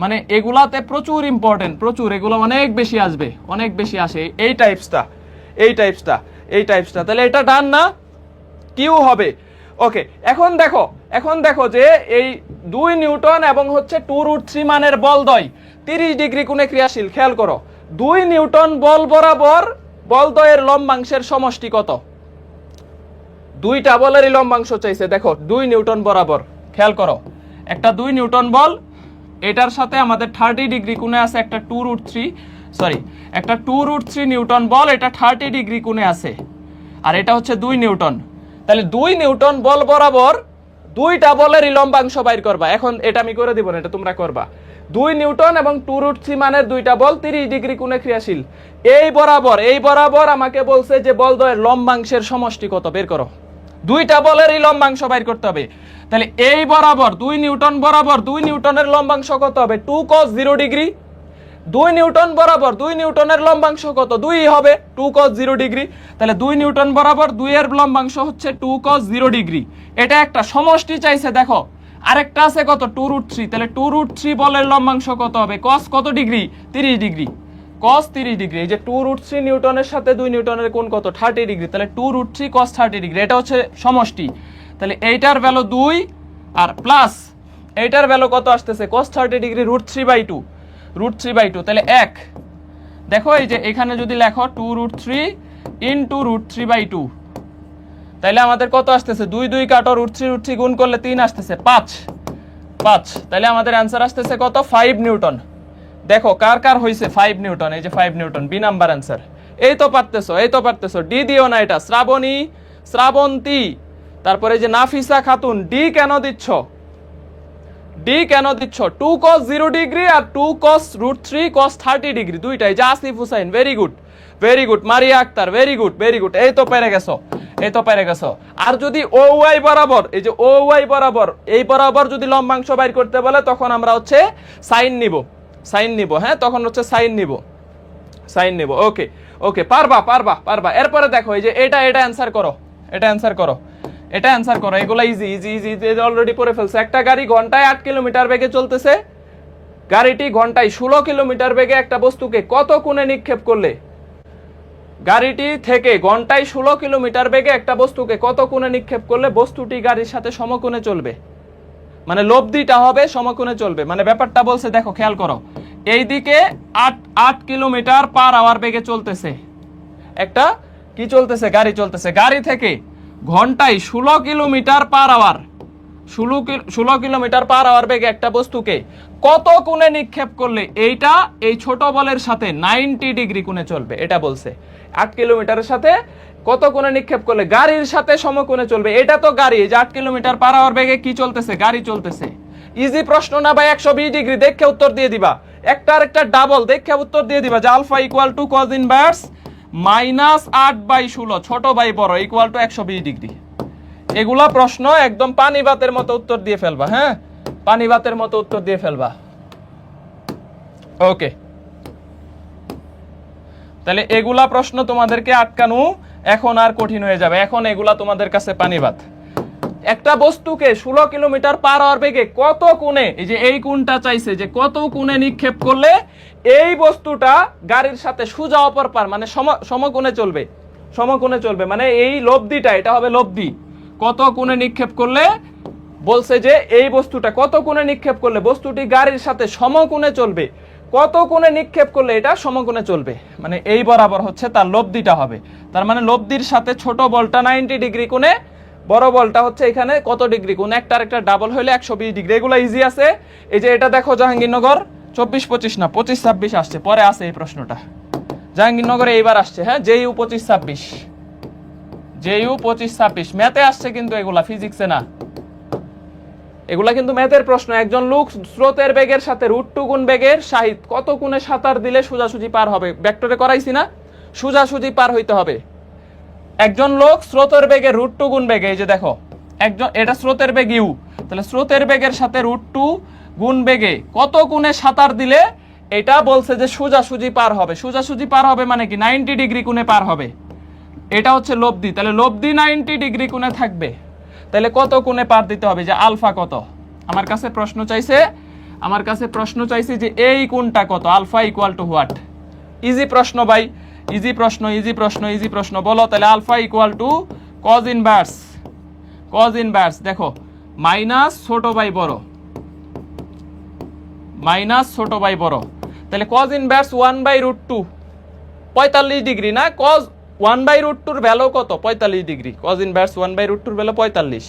মানে এগুলাতে প্রচুর ইম্পর্টেন্ট, প্রচুর, এগুলো অনেক বেশি আসবে, অনেক বেশি আসে এই টাইপসটা, এই টাইপসটা, এই টাইপসটা। তাহলে এটা ডান না? কিউ হবে। ওকে, এখন দেখো যে এই 2 নিউটন এবং হচ্ছে 2√3 মানের বলদ্বয় 30 ডিগ্রি কোণে ক্রিয়াশীল। খেয়াল করো, 2 নিউটন বল বরাবর বলদ্বয়ের লম্বাংশের সমষ্টি কত? দুইটা বলেরই লম্বাংশ চাইছে। দেখো 2 নিউটন বরাবর, খেয়াল করো, একটা 2 নিউটন বল, এটার সাথে আমাদের 30 ডিগ্রি কোণে আছে একটা 2√3 নিউটন বল, এটা 30 ডিগ্রি কোণে আছে, আর এটা হচ্ছে 2 নিউটন। তাহলে 2 নিউটন বল বরাবর দুইটা বলেরই লম্বাংশ বাইর করবা। এখন এটা আমি করে দিব না, এটা তোমরা করবা। 2 নিউটন এবং 2√3 মানের দুইটা বল 30 ডিগ্রি কোণে ক্রিয়াশীল। এই বরাবর আমাকে বলছে যে বলদ্বয়ের লম্বাংশের সমষ্টি কত বের করো। দুইটা বলেরই লম্বাংশ বাইর করতে হবে। তাহলে এই বরাবর 2 নিউটন বরাবর 2 নিউটনের লম্বাংশ কত হবে? 2 cos 0 ডিগ্রি। 2 নিউটন বরাবর 2 নিউটনের লম্বাংশ কত? 2 হবে, 2 cos 0 ডিগ্রি। তাহলে 2 নিউটন বরাবর 2 এর লম্বাংশ হচ্ছে 2 cos 0 ডিগ্রি। এটা একটা সমষ্টি চাইছে। দেখো আরেকটা আছে কত? 2√3। তাহলে 2√3 বলের লম্বাংশ কত হবে? cos কত ডিগ্রি? 30 degree, cos 30 degree. এই যে 2√3 নিউটনের সাথে 2 নিউটনের কোণ কত? 30 ডিগ্রি। তাহলে 2√3 cos 30 ডিগ্রি, এটা হচ্ছে সমষ্টি। তাহলে এইটার ভ্যালু 2 আর প্লাস এইটার ভ্যালু কত আসতেছে? cos 30 degree √3/2, √3/2। তাহলে 1, দেখো এই যে এখানে যদি লেখো 2√3 ইন্টু √3/2, তাহলে আমাদের কত আসতেছে? 2 2 কাটো, √3 গুণ করলে 3 আসতেছে, 5। তাহলে আমাদের অ্যান্সার আসতেছে কত? 5 নিউটন। দেখো কার কার হইছে 5 নিউটন? এই যে 5 নিউটন, বি নাম্বার অ্যান্সার। এই তো পারতেছো, ডি দিও না, এটা শ্রাবণী, শ্রাবন্তী, তারপরে যে নাফিসা খাতুন, ডি কেন দিচ্ছ? ডি কেন দিচ্ছ? 2 cos 0 ডিগ্রি আর 2 cos √3 cos 30 ডিগ্রি দুইটাই। যে Asif Hussain, very good very good. Mariya Akter, very good very good. এই তো পেরে গেছো, এই তো পেরে গেছো। আর যদি ও ওয়াই বরাবর, এই যে ও ওয়াই বরাবর, এই বরাবর যদি লম্বাংশ বাইর করতে বলে তখন আমরা হচ্ছে সাইন নিব, সাইন নিব। হ্যাঁ, তখন হচ্ছে সাইন নিব, সাইন নিব। ওকে ওকে, পারবা পারবা পারবা। এরপরে দেখো এই যে এটা অ্যান্সার করো, এটা অ্যান্সার করো, এটা অ্যান্সার করো। এগুলা ইজি ইজি ইজি, অলরেডি পড়ে ফেলছে। একটা গাড়ি ঘন্টায় 8 কিলোমিটার বেগে চলতেছে। গাড়িটি ঘন্টায় 16 কিলোমিটার বেগে একটা বস্তুকে কত কোণে নিক্ষেপ করলে, গাড়িটি থেকে ঘন্টায় 16 কিলোমিটার বেগে একটা বস্তুকে কত কোণে নিক্ষেপ করলে বস্তুটি গাড়ির সাথে সমকোণে চলবে, মানে লব্ধিটা হবে সমকোণে চলবে। মানে ব্যাপারটা বলছে, দেখো খেয়াল করো, এইদিকে 8 কিলোমিটার পার আওয়ার বেগে চলতেছে একটা কি চলতেছে, গাড়ি চলতেছে। গাড়ি থেকে ঘন্টায় 16 kilometre per hour, 16 kilometre per hour বেগে একটা বস্তুকে কত কোণে নিক্ষেপ করলে এইটা এই ছোট বলের সাথে 90 ডিগ্রি কোণে চলবে। এটা বলছে 8 কিলোমিটারের সাথে কত কোণে নিক্ষেপ করলে গাড়ির সাথে সমকোণে চলবে। এটা তো গাড়ি, যে 8 কিলোমিটার পার আওয়ার বেগে কি চলতেছে, গাড়ি চলতেছে। ইজি প্রশ্ন না ভাই? 120 ডিগ্রি দেখে উত্তর দিয়ে দিবা, একটা আরেকটা ডাবল দেখে উত্তর দিয়ে দিবা যে alpha equal to cos inverse -8/16 ছোট বাই বড় ইকুয়াল টু 120 ডিগ্রি। এগুলা প্রশ্ন একদম পানি ভাতের মতো উত্তর দিয়ে ফেলবা। হ্যাঁ, পানি ভাতের মতো উত্তর দিয়ে ফেলবা। ওকে, তাহলে এগুলা প্রশ্ন তোমাদেরকে আটকানো এখন আর কঠিন হয়ে যাবে। এখন এগুলা তোমাদের কাছে পানি ভাত। একটা বস্তুকে 16 কিলোমিটার পার আওয়ার বেগে কত কোণে, এই যে এই কোণটা চাইছে যে কত কোণে নিক্ষেপ করলে এই বস্তুটা গাড়ির সাথে সোজা অপর পার মানে সমকোণে চলবে, সমকোণে চলবে। মানে এই লব্ধিটা, এটা হবে লব্ধি। কত কোণে নিক্ষেপ করলে বলছে যে এই বস্তুটা কত কোণে নিক্ষেপ করলে বস্তুটি গাড়ির সাথে সমকোণে চলবে, কত কোণে নিক্ষেপ করলে এটা সমকোণে চলবে, মানে এই বরাবর হচ্ছে তার লব্ধিটা হবে। তার মানে লব্ধির সাথে ছোট বলটা 90 ডিগ্রি কোণে, বড় বলটা হচ্ছে এখানে কত ডিগ্রি কোণ, একটা আরেকটা ডাবল হইলে 120 ডিগ্রি। এগুলো ইজি আছে। এই যে এটা দেখো জাহাঙ্গীরনগর 24-25 না 25-26 আসছে, পরে আসে এই প্রশ্নটা জাহাঙ্গীরনগরে এইবার আসছে। হ্যাঁ, জেইউ 25-26, জেইউ 25-26 ম্যাথে আসছে, কিন্তু এগুলা ফিজিক্সে না। এগুলা কিন্তু ম্যাথের প্রশ্ন। একজন লোক স্রোতের বেগের সাথে √2 গুণ বেগের সাহিত কত কোণে সাঁতার দিলে সোজাসুজি পার হবে। ভেক্টরে করাইছি না, সোজাসুজি পার হইতে হবে। একজন লোক স্রোতের বেগে √2 গুণ বেগে, এই যে দেখো একজন, এটা স্রোতের বেগ ইউ, তাহলে স্রোতের বেগের সাথে √2 গুণ বেগে কত কোণে সাঁতার দিলে এটা বলছে যে সোজাসুজি পার হবে। সোজাসুজি পার হবে মানে কি 90 ডিগ্রি কোণে পার হবে। এটা হচ্ছে লব্ধি, তাহলে লব্ধি 90 ডিগ্রি কোণে থাকবে। তাহলে কত কোণে পার দিতে হবে, যে আলফা কত। আমার কাছে প্রশ্ন চাইছে, আমার কাছে প্রশ্ন চাইছে যে এই কোণটা কত, alpha equal to what. Easy প্রশ্ন ভাই, ইজি প্রশ্ন ইজি প্রশ্ন ইজি প্রশ্ন। বলো তাহলে alpha equal to cos inverse, cos inverse দেখো মাইনাস ছোট বাই বড়, মাইনাস ছোট বাই বড়। তাহলে cos ইনভার্স 1/√2 45 ডিগ্রি না, cos 1/√2 ভ্যালু কত, 45 ডিগ্রি। cos ইনভার্স 1/√2 ভ্যালু 45,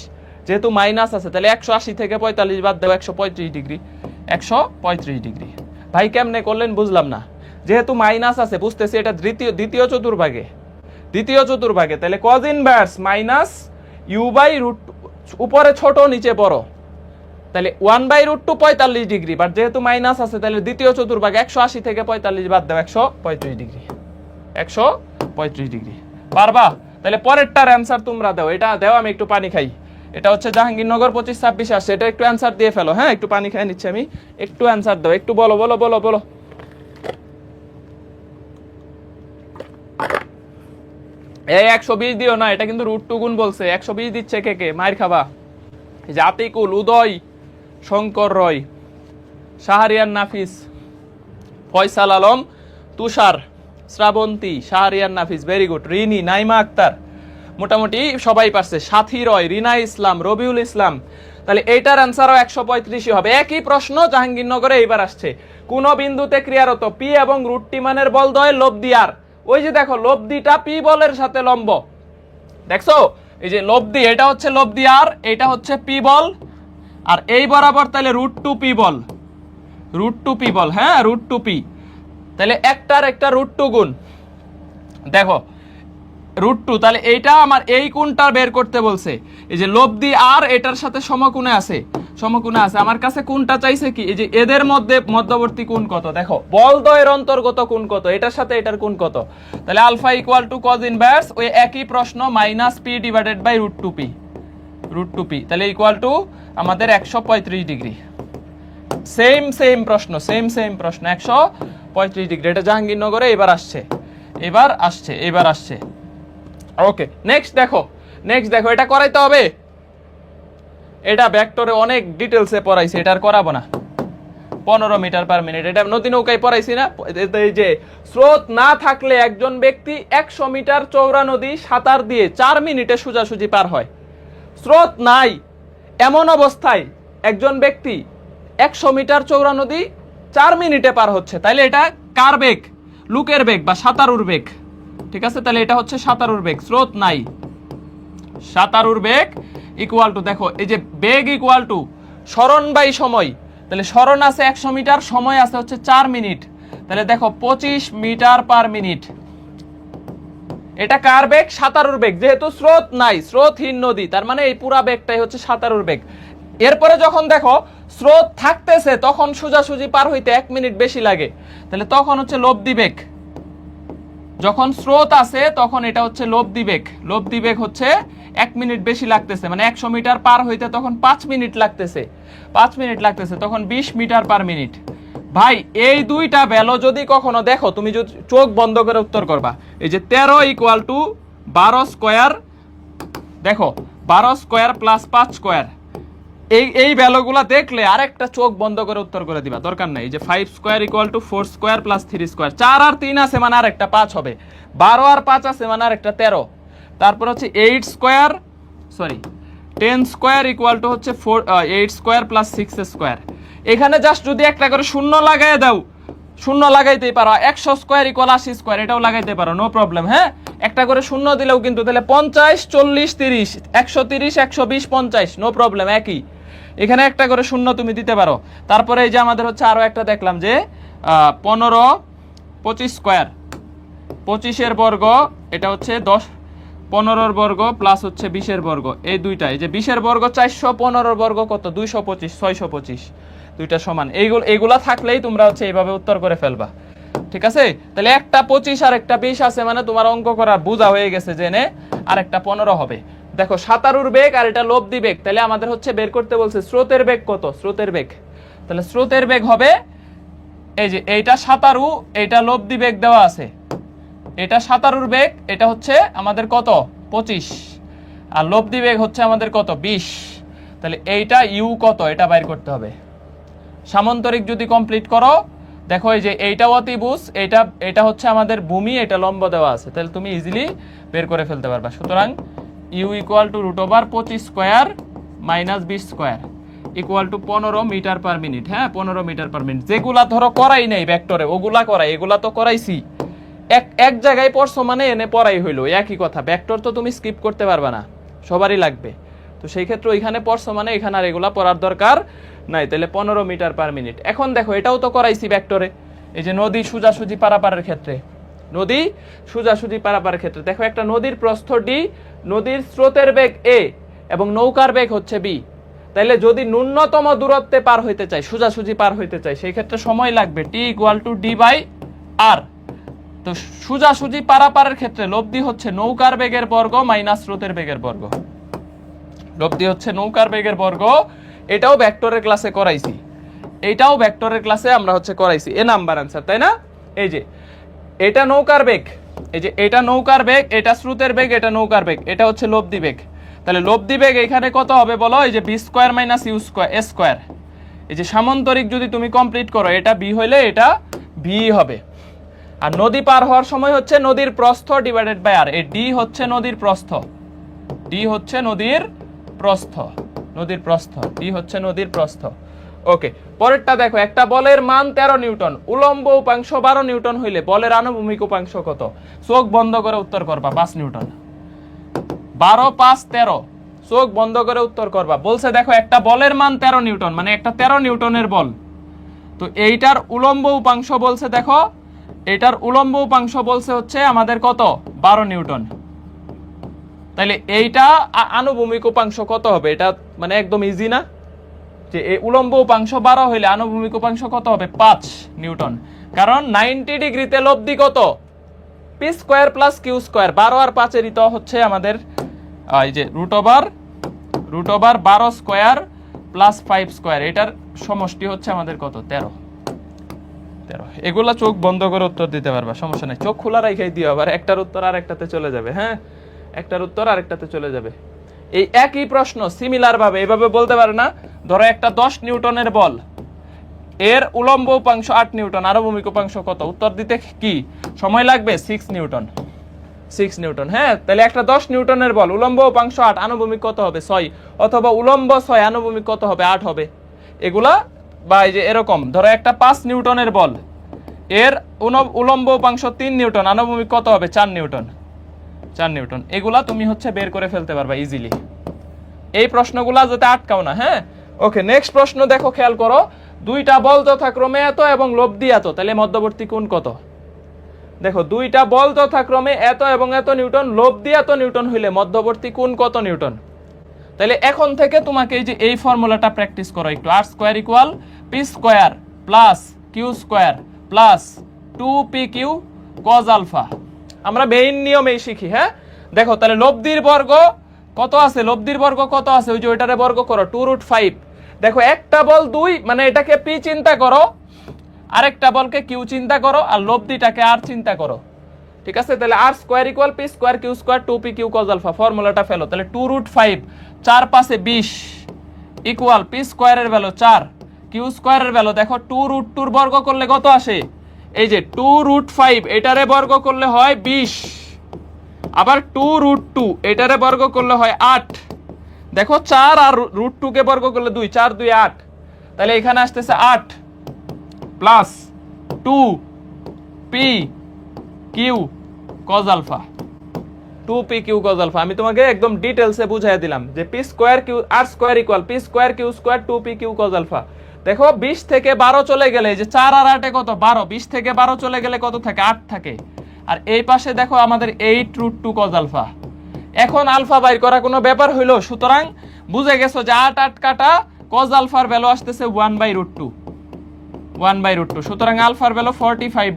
যেহেতু মাইনাস আছে তাহলে 180 থেকে 45 বাদ দেব, 135 ডিগ্রি, 135 ডিগ্রি। ভাই কেমনে করলেন বুঝলাম না, যেহেতু মাইনাস আছে বুঝতেছি এটা দ্বিতীয় চতুর্ভাগে, দ্বিতীয় চতুর্ভাগে। তাহলে cos ইনভার্স মাইনাস u/√2 উপরে ছোট নিচে বড়, তাহলে 1/√2 45 ডিগ্রি, বাট যেহেতু মাইনাস আছে তাহলে দ্বিতীয় চতুর্ভাগে 180 থেকে 45 বাদ দেব, 135 ডিগ্রি, 135 ডিগ্রি। পারবা? তাহলে পরেরটার অ্যান্সার তোমরা দাও, এটা দাও, আমি একটু পানি খাই। এটা হচ্ছে জাহাঙ্গীরনগর 25-26 আসছে, এটা একটু অ্যান্সার দিয়ে ফেলো। হ্যাঁ, একটু পানি খাই নিচ্ছি আমি, একটু অ্যান্সার দাও, একটু বলো বলো বলো বলো। এই 120 দিও না, এটা কিন্তু √2 গুণ বলছে। 120 দিচ্ছে কে কে, মায়ের খাবা। জাতিকুল, উদয়, শঙ্কর রয়, শাহরিয়ার নাফিস, ফয়সাল আলম, তুষার, শ্রাবন্তী, শাহরিয়ার নাফিস, ভেরি গুড। রিনি, নাইমা আক্তার, মোটামুটি সবাই পারছে। সাথী রয়, রিনা ইসলাম, রবিউল ইসলাম। তাহলে এইটার অ্যান্সারও 135 হবে। একই প্রশ্ন জাহাঙ্গীরনগরে এইবার আসছে। কোন বিন্দুতে ক্রিয়ারত পি এবং √t মানের বলদ্বয় লব্ধি আর, ওই যে দেখো লব্ধিটা পি বলের সাথে লম্ব, দেখছো এই যে লব্ধি, এটা হচ্ছে লব্ধি আর, এটা হচ্ছে পি বল, আর এই বরাবর তাহলে √2p বল, √2p বল। হ্যাঁ, √2p, তাহলে একটার একটা √2 গুণ, দেখো √2, তাহলে এইটা আমার এই কোণটা বের করতে বলছে। এই যে লব্ধি আর এটার সাথে সমকোণে আছে, সমকোণে আছে। আমার কাছে কোনটা চাইছে কি, এই যে এদের মধ্যে মধ্যবর্তী কোণ কত, দেখো বলদ্বয়ের অন্তর্গত কোণ কত, এটার সাথে এটার কোণ কত, তাহলে alpha equal to cos inverse ওই একই প্রশ্ন minus P divided by √2p, তাহলে ইকুয়াল টু আমাদের 135 ডিগ্রি। সেম প্রশ্ন 135 ডিগ্রি। এটা জাহাঙ্গীরনগরে এবার আসছে। ওকে, নেক্সট দেখো এটা করাইতে হবে। এটা ভেক্টরে অনেক ডিটেলসে পড়াইছি, এটা আর করাবো না। 15 মিটার পার মিনিট, এটা নদী নৌকায় পড়াইছি না। এই যে স্রোত না থাকলে একজন ব্যক্তি 100 মিটার চওড়া নদী সাঁতার দিয়ে 4 মিনিটে সোজাসুজি পার হয়। স্রোত নাই এমন অবস্থায় একজন ব্যক্তি 100 মিটার চওড়া নদী 4 মিনিটে পার হচ্ছে, তাইলে এটা কার বেগ? লুকের বেগ বা সাঁতারুর বেগ। ঠিক আছে, তাহলে এটা হচ্ছে সাঁতারুর বেগ। স্রোত নাই, সাঁতারুর বেগ ইকুয়াল টু, দেখো এই যে বেগ ইকুয়াল টু সরণ বাই সময়, তাহলে সরণ আছে 100 মিটার, সময় আছে হচ্ছে 4 মিনিট, তাহলে দেখো 25 মিটার পার মিনিট। এটা কার বেগ? সাঁতারুর বেগ। যেহেতু স্রোত নাই, স্রোতহীন নদী, তার মানে এই পুরা বেগটাই হচ্ছে সাঁতারুর বেগ। এরপরে যখন দেখো স্রোত থাকতেছে তখন সোজাসুজি পার হইতে 1 মিনিট বেশি লাগে, তাহলে তখন হচ্ছে লব্ধি বেগ। যখন স্রোত আছে তখন এটা হচ্ছে লব্ধি বেগ হচ্ছে 1 মিনিট বেশি লাগতেছে, মানে 100 মিটার পার হইতে তখন 5 মিনিট লাগতেছে, তখন 20 মিটার পার মিনিট। ভাই এই দুইটা ভ্যালু যদি কখনো দেখো, তুমি যদি চোখ বন্ধ করে উত্তর করবা, এই যে 13 ইকুয়াল টু 12 স্কয়ার, দেখো 12 স্কয়ার প্লাস 5 স্কয়ার, এই ভ্যালুগুলা দেখলে আরেকটা চোখ বন্ধ করে উত্তর করে দিবা, দরকার নাই। এই যে 5 square equal to 4 square plus 3 square, 4 আর 3 আছে মানে আরেকটা 5 হবে, 12 আর 5 আছে মানে আরেকটা 13, তারপর হচ্ছে 10 স্কয়ার ইকুয়াল টু হচ্ছে 8 স্কয়ার প্লাস 6 স্কয়ার। এখানে জাস্ট যদি একটা করে শূন্য লাগাই দাও, শূন্য লাগাইতেই পারো। 100 স্কয়ার ইকুয়াল 80 স্কয়ার, এটাও লাগাইতে পারো, নো প্রবলেম। হ্যাঁ, একটা করে শূন্য দিলেও কিন্তু, তাহলে 50 40 30 130 120 50, নো প্রবলেম, একই। এখানে একটা করে শূন্য তুমি দিতে পারো। তারপরে এই যে আমাদের হচ্ছে আরো একটা দেখলাম যে 15 25 স্কয়ার, 25 এর বর্গ, এটা হচ্ছে 15 বর্গ প্লাস হচ্ছে 20 বর্গ, এই দুইটা, এই যে 20 বর্গ 400, 15 বর্গ কত 225, 625, দুইটা সমান। এইগুলা থাকলেই তোমরা হচ্ছে এইভাবে উত্তর করে ফেলবা। ঠিক আছে, তাহলে একটা 25 আর একটা 20 আছে মানে তোমার অঙ্ক করার বোঝা হয়ে গেছে, জেনে আর একটা 15 হবে। দেখো সাঁতারুর বেগ আর এটা লব্ধি বেগ, তাহলে আমাদের হচ্ছে বের করতে বলছে স্রোতের বেগ কত, স্রোতের বেগ। তাহলে স্রোতের বেগ হবে, এই যে এইটা সাঁতারু, এইটা লব্ধি বেগ দেওয়া আছে, এটা সাঁতারুর বেগ, এটা হচ্ছে আমাদের কত 25, আর লব্ধি বেগ হচ্ছে আমাদের কত 20, তাহলে এইটা ইউ কত এটা বাইর করতে হবে। সামান্তরিক যদি কমপ্লিট করো, দেখো এই যে এইটা অতিভুজ, এটা হচ্ছে আমাদের ভূমি, এটা লম্ব দেওয়া আছে, তাহলে তুমি ইজিলি বের করে ফেলতে পারবা। সুতরাং U equal to √25 square minus 20 square equal to 15 metre per minute. হ্যাঁ, 15 মিটার পার মিনিট। যেগুলা ধরো করাই নাই ভেক্টরে, ওগুলা করাই, এগুলা তো করাইছি, এক জায়গায় পড়ছো মানে এনে পড়াই হইলো, একই কথা। ভেক্টর তো তুমি স্কিপ করতে পারবা না, সবারই লাগবে, তো সেই ক্ষেত্রে ওইখানে পড়ছো মানে এখানে আর এগুলা পড়ার দরকার নাই। তাহলে 15 মিটার পার মিনিট। এখন দেখো এটাও তো করাইছি ভেক্টরে, এই যে নদী সোজাসুজি পারাপারের ক্ষেত্রে, দেখো একটা নদীর প্রস্থ ডি, নদীর স্রোতের বেগ এ এবং নৌকার বেগ হচ্ছে বি। তাইলে যদি ন্যূনতম দূরত্বে পার হইতে চাই, সোজাসুজি পার হইতে চাই, সেই ক্ষেত্রে সময় লাগবে T equal to D by আর। তো সোজাসুজি পারাপারের ক্ষেত্রে লব্ধি হচ্ছে নৌকার বেগের বর্গ মাইনাস স্রোতের বেগের বর্গ, লব্ধি হচ্ছে নৌকার বেগের বর্গ। এটাও ভেক্টরের ক্লাসে করাইছি, আমরা হচ্ছে করাইছি, এ নাম্বার आंसर, তাই না? এই যে এটা নৌকার বেগ, এই যে এটা নৌকার বেগ, এটা স্রোতের বেগ, এটা নৌকার বেগ, এটা হচ্ছে লব্ধি বেগ। তাহলে লব্ধি বেগ এখানে কত হবে বলো? এই যে B square minus U square A square. এই যে সামান্তরিক যদি তুমি কমপ্লিট করো, এটা বি হইলে এটা ভি হবে। আর নদী পার হওয়ার সময় হচ্ছে নদীর প্রস্থ ডিভাইডেড বাই আর। এই ডি হচ্ছে নদীর প্রস্থ, ডি হচ্ছে নদীর প্রস্থ। ওকে, পরেরটা দেখো, একটা বলের মান 13 নিউটন, উলম্ব উপাংশ 12 নিউটন হইলে বলের আনুভূমিক উপাংশ কত? চোখ বন্ধ করে উত্তর করবা, 5 নিউটন। 12 5 13, চোখ বন্ধ করে উত্তর করবা। বলছে দেখো একটা বলের মান 13 নিউটন, মানে একটা 13 নিউটনের বল। তো এইটার উলম্ব উপাংশ বলছে, দেখো এটার উলম্ব উপাংশ বলছে হচ্ছে আমাদের কত? 12 নিউটন। তাহলে এইটা আনুভূমিক উপাংশ কত হবে? এটা মানে একদম ইজি না? যে এই উলম্ব উপাংশ 12 হইলে আনুভূমিক উপাংশ কত হবে 5 নিউটন, কারণ 90 ডিগ্রিতে লব্ধি কত P square plus Q square, 12 আর 5 এরই তো হচ্ছে আমাদের এই যে root over 12 square plus 5 square, এটার সমষ্টি হচ্ছে আমাদের কত 13। এগুলা চোখ বন্ধ করে উত্তর দিতে পারবা, সমস্যা নাই, চোখ খোলা রাখাই দিও, আবার একটার উত্তর আর একটাতে চলে যাবে। হ্যাঁ, একটার উত্তর আরেকটাতে চলে যাবে। এই একই প্রশ্ন সিমিলার ভাবে এভাবে বলতে পারে না, ধরো একটা 10 নিউটনের বল, এর উলম্ব উপাংশ 8 নিউটন, আনুভূমিক উপাংশ কত, উত্তর দিতে কি সময় লাগবে 6 নিউটন। হ্যাঁ, তাহলে একটা 10 নিউটনের বল, উলম্ব উপাংশ 8, আনুভূমিক কত হবে 6, অথবা উলম্ব 6, আনুভূমিক কত হবে 8 হবে। এগুলা বা এই যে এরকম ধরো একটা 5 নিউটনের বল, এর উলম্ব উপাংশ 3 নিউটন, আনুভূমিক কত হবে 4 নিউটন। এগুলা তুমি হচ্ছে বের করে ফেলতে পারবা ইজিলি। এই প্রশ্নগুলা যাতে আটকাও না। হ্যাঁ, ওকে, নেক্সট প্রশ্ন দেখো, খেয়াল করো, দুইটা বল যথাক্রমে এত এবং লব্ধি এত, তাহলে মধ্যবর্তী কোণ কত? দেখো, দুইটা বল যথাক্রমে এত এবং এত নিউটন, লব্ধি এত নিউটন হইলে মধ্যবর্তী কোণ কত নিউটন? তাহলে এখন থেকে তোমাকে এই যে এই ফর্মুলাটা প্র্যাকটিস করো একটু, R square equal P square plus Q square plus 2pq cos alpha. আমরা মেইন নিয়মেই শিখি। হ্যাঁ, দেখো তাহলে লব্ধির বর্গ কত আছে, ওই যে ওইটারে বর্গ করো 2√5। দেখো একটা বল 2, মানে এটাকে পি চিন্তা করো, আরেকটা বলকে কিউ চিন্তা করো, আর লব্ধিটাকে আর চিন্তা করো। ঠিক আছে, তাহলে R square equal P square Q square 2pq cos alpha, ফর্মুলাটা ফেলো। তাহলে 2√5 4 5 20 ইকুয়াল পি স্কয়ারের ভ্যালু 4, কিউ স্কয়ারের ভ্যালু দেখো 2√2 বর্গ করলে কত আসে, এই যে 2√5 এটারে বর্গ করলে হয় 20, আবার 2√2 এটারে বর্গ করলে হয় 8। দেখো 4 আর √2 কে বর্গ করলে 2, 4 2 8, তাহলে এখানে আসতেছে 8 plus 2p q cos alpha, 2pq cos alpha. আমি তোমাকে একদম ডিটেইলসে বুঝাই দিলাম যে p square q r square equal p square q square 2pq cos alpha. দেখো 20 থেকে 12 চলে গেলে, যে 4 আর 8 এ কত 12, 20 থেকে 12 চলে গেলে কত থাকে 8 থাকে, আর এই পাশে দেখো আমাদের 8√2 cos আলফা। এখন আলফা বাইর করা কোনো ব্যাপার হইলো, সুতরাং বুঝে গেছো যে 8 8 কাটা cos আলফার ভ্যালু আসতেছে 1/√2, সুতরাং আলফার ভ্যালু 45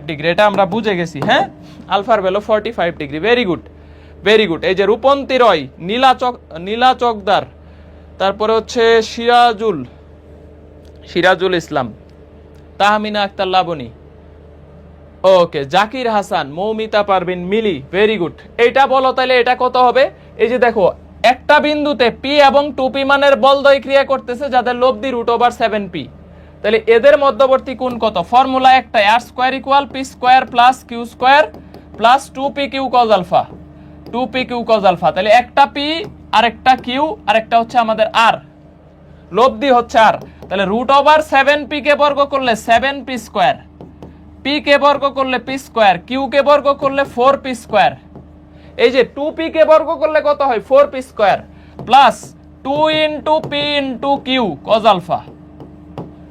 ডিগ্রি, এটা আমরা বুঝে গেছি। হ্যাঁ, আলফার ভ্যালু 45 ডিগ্রি। Very good. এই যে রূপন্তী রয়, নীলা চকদার, তারপরে হচ্ছে সিরাজুল ইসলাম, তাহমিনা আক্তার লাবণী, ওকে, জাকির হাসান, মৌমিতা পারভিন, মিলি, ভেরি গুড। এইটা বলো তাহলে এটা কত হবে? এই যে দেখো, একটা বিন্দুতে পি এবং 2p মানের বলদ্বয় ক্রিয়া করতেছে যাদের লব্ধি √7p, তাহলে এদের মধ্যবর্তী কোণ কত? ফর্মুলা একটাই, R square equal P square plus Q square plus 2pq cos alpha, তাহলে একটা পি আর একটা কিউ আর একটা হচ্ছে আমাদের আর, লব্ধি হচ্ছে আর, তাহলে √7p কে বর্গ করলে 7p স্কয়ার, পি কে বর্গ করলে পি স্কয়ার, কিউ কে বর্গ করলে 4p স্কয়ার, এই যে 2p কে বর্গ করলে কত হয় 4p square, plus 2 into P into Q cos alpha.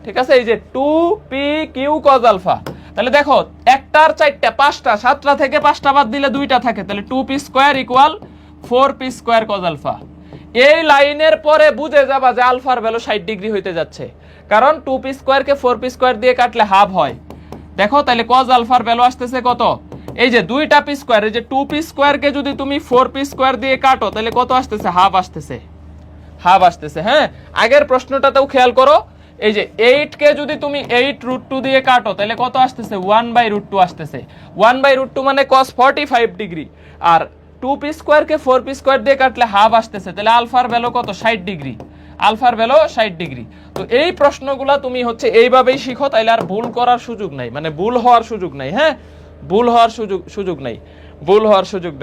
ঠিক আছে, এই যে 2pq cos আলফা। তাহলে দেখো, একটার 4টা 5টা, 7টা থেকে 5টা বাদ দিলে 2টা থাকে, তাহলে 2p square equal 4p square cos alpha. এই লাইনের পরে বুঝে যাবা যে আলফার ভ্যালু 60 ডিগ্রি হইতে যাচ্ছে, কারণ 2p স্কয়ার কে 4p স্কয়ার দিয়ে কাটলে হাফ হয়। দেখো তাহলে cos আলফার ভ্যালু আসতেছে কত, এই যে 2টা p স্কয়ার, এই যে 2p স্কয়ার কে যদি তুমি 4p স্কয়ার দিয়ে কাটো তাহলে কত আসতেছে, হাফ আসতেছে। হ্যাঁ, আগের প্রশ্নটাতেও খেয়াল করো, এই যে 8 কে যদি তুমি 8√2 দিয়ে কাটো তাহলে কত আসতেছে, 1/√2 আসতেছে। 1/√2 মানে cos 45 ডিগ্রি, আর 2p স্কয়ার কে 4p স্কয়ার দিয়ে কাটলে হাফ আসতেছে, তাহলে আলফার ভ্যালু কত, 60 ডিগ্রি। তো এই প্রশ্নগুলা তুমি হচ্ছে এইভাবেই শিখো, তাইলে আর ভুল করার সুযোগ নাই, মানে ভুল হওয়ার সুযোগ নাই। হ্যাঁ, ভুল হওয়ার সুযোগ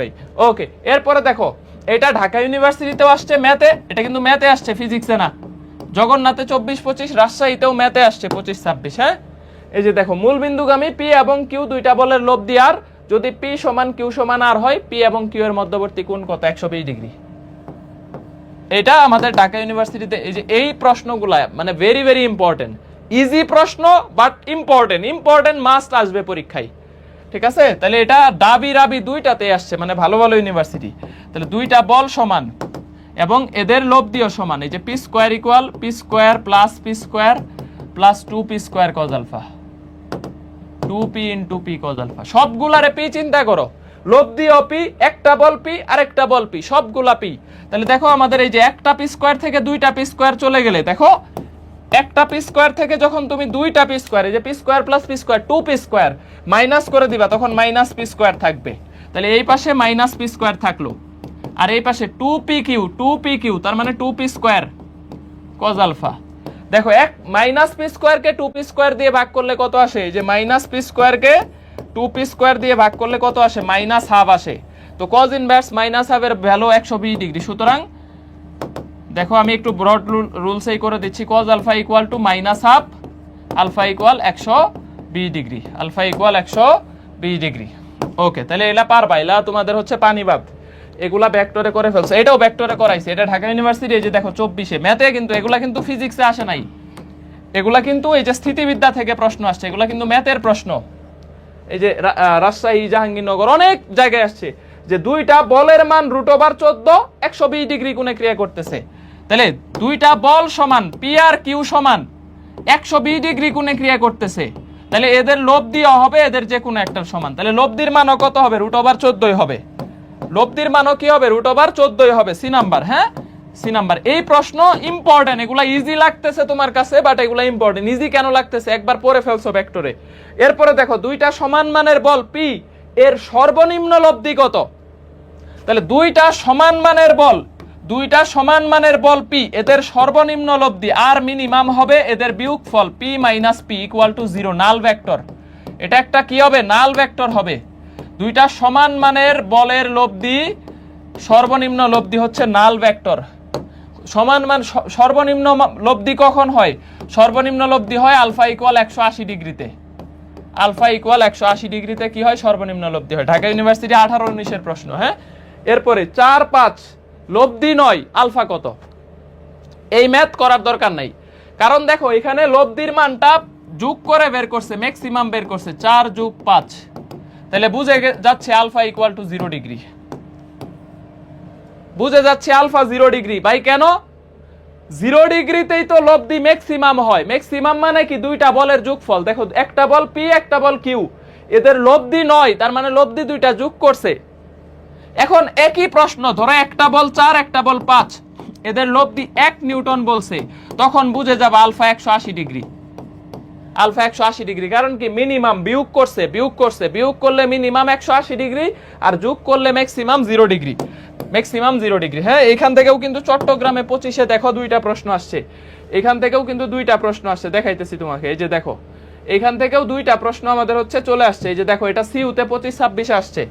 নাই। ওকে, এরপরে দেখো, এটা ঢাকা ইউনিভার্সিটিতেও আসছে ম্যাথে, এটা কিন্তু ম্যাথে আসছে, ফিজিক্সে না। জগন্নাথে 24-25, রাজশাহীতেও ম্যাথে আসছে 25-26। হ্যাঁ, এই যে দেখো, মূল বিন্দুগামী পি এবং কিউ দুইটা বলের লব্ধি আর, যদি পি সমান কিউ সমান আর হয়, পি এবং কিউ এর মধ্যবর্তী কোণ কত, 120 ডিগ্রি। এটা আমাদের ঢাকা ইউনিভার্সিটিতে এই যে এই প্রশ্নগুলা মানে ভেরি ইম্পর্টেন্ট, ইজি প্রশ্ন বাট ইম্পর্টেন্ট মাস্ট আসবে পরীক্ষায়। ঠিক আছে, তাহলে এটা দাবি রাবি দুইটাতে আসছে, মানে ভালো ইউনিভার্সিটি। তাহলে দুইটা বল সমান, এবং এদের লব্ধিও সমান। এই যে P square equal P square plus 2p square cos alpha, 2p into p cos alpha. সবগুলারে পি চিন্তা করো, লব্ধিও পি, একটা বল পি আর একটা বল পি, সবগুলা পি। তাহলে দেখো আমাদের এই যে একটা পি স্কোয়ার থেকে দুইটা পি স্কোয়ার চলে গেলে, দেখো একটা পি স্কোয়ার থেকে যখন তুমি দুইটা পি স্কোয়ার, এই যে P square plus P square 2p square minus করে দিবা, তখন মাইনাস পি স্কোয়ার থাকবে। তাহলে এই পাশে মাইনাস পি স্কোয়ার থাকলো, আর এই পাশে 2p কিউ, তার মানে 2p স্কোয়ার কজ আলফা। দেখো এক মাইনাস পি স্কোয়ারকে 2p স্কোয়ার দিয়ে ভাগ করলে কত আসে? যে মাইনাস পি স্কোয়ারকে 2p স্কোয়ার দিয়ে ভাগ করলে কত আসে? মাইনাস হাফ আসে। তো কজ ইনভার্স মাইনাস হাফের ভ্যালু 120 ডিগ্রি। সুতরাং দেখো আমি একটু ব্রড রুলসেই করে দিচ্ছি, cos alpha equal to minus half, alpha equal 120 degree, alpha equal 120 degree. Okay, তাহলে এলা পারবা, এলা তোমাদের হচ্ছে পানিবাদ, এগুলা ভেক্টরে করে ফেলছে। এটাও ভেক্টরে করাইছে, এটা ঢাকা ইউনিভার্সিটি, এই যে দেখো 24-এ ম্যাথে, কিন্তু এগুলা কিন্তু ফিজিক্সে আসে নাই, এগুলা কিন্তু এই যে স্থিতিবিদ্যা থেকে প্রশ্ন আসছে, এগুলা কিন্তু ম্যাথের প্রশ্ন। এই যে রাজশাহী, জাহাঙ্গীরনগর, অনেক জায়গায় আসছে যে দুইটা বলের মান √14 120 ডিগ্রি কোণে ক্রিয়া করতেছে। তাহলে দুইটা বল সমান, পি আর কিউ সমান 120 ডিগ্রি কোণে ক্রিয়া করতেছে, তাহলে এদের লব্ধিও হবে এদের যে কোনো একটার সমান। তাহলে লব্ধির মানও কত হবে? √14 হবে। লব্ধির মানও কি হবে? √14 হবে। সি নাম্বার, হ্যাঁ সি নাম্বার। এই প্রশ্ন ইম্পর্টেন্ট, এগুলা ইজি লাগতেছে তোমার কাছে, বাট এগুলা ইম্পর্টেন্ট। ইজি কেন লাগতেছে? একবার পড়ে ফেলছো ভেক্টরে। এরপরে দেখো দুইটা সমান মানের বল পি, এর সর্বনিম্ন লব্ধি কত? তাহলে দুইটা সমান মানের বল, দুইটা সমান মানের বল পি, এদের সর্বনিম্ন লব্ধি আর মিনিমাম হবে এদের বিয়োগফল P minus P equal to 0, null vector. এটা একটা কি হবে? নাল ভেক্টর হবে। দুইটা সমান মানের বলের লব্ধি, সর্বনিম্ন লব্ধি হচ্ছে নাল ভেক্টর। সমান মান সর্বনিম্ন লব্ধি কখন হয়? সর্বনিম্ন লব্ধি হয় আলফা ইকুয়াল 180 ডিগ্রিতে। আলফা ইকুয়াল 180 ডিগ্রিতে কি হয়? সর্বনিম্ন লব্ধি হয়। ঢাকা ইউনিভার্সিটি 18-19-এর প্রশ্ন। হ্যাঁ, এরপরে 4-5 লব্ধি 9, আলফা কত? এই ম্যাথ করার দরকার নাই, কারণ দেখো এখানে লব্ধির মানটা যোগ করে বের করছে, ম্যাক্সিমাম বের করছে 4 + 5, তাহলে বুঝে যাচ্ছে আলফা ইকুয়াল টু 0 ডিগ্রি। বুঝে যাচ্ছে আলফা 0 ডিগ্রি। ভাই কেন? 0 ডিগ্রিতেই তো লব্ধি ম্যাক্সিমাম হয়। ম্যাক্সিমাম মানে কি? দুইটা বলের যোগফল। দেখো একটা বল পি, একটা বল কিউ, এদের লব্ধি 9, তার মানে লব্ধি দুইটা যোগ করছে। এখন একই প্রশ্ন, ধরো একটা বল 4, একটা বল 5, এদের লব্ধি 1 নিউটন বলছে, তখন বুঝে যাবে আলফা 180 ডিগ্রি। আলফা 180 ডিগ্রি, কারণ কি? মিনিমাম বিয়োগ করছে, বিয়োগ করলে মিনিমাম 180 ডিগ্রি, আর যোগ করলে ম্যাক্সিমাম 0 ডিগ্রি, ম্যাক্সিমাম 0 ডিগ্রি। হ্যাঁ, এখান থেকেও কিন্তু চট্টগ্রামে 25-এ দেখো দুইটা প্রশ্ন আসছে, এখান থেকেও কিন্তু দুইটা প্রশ্ন আসছে, দেখাইতেছি তোমাকে। এই যে দেখো এখান থেকেও দুইটা প্রশ্ন আমাদের হচ্ছে চলে আসছে। এই যে দেখো এটা সিইউতে 25-26 আসছে,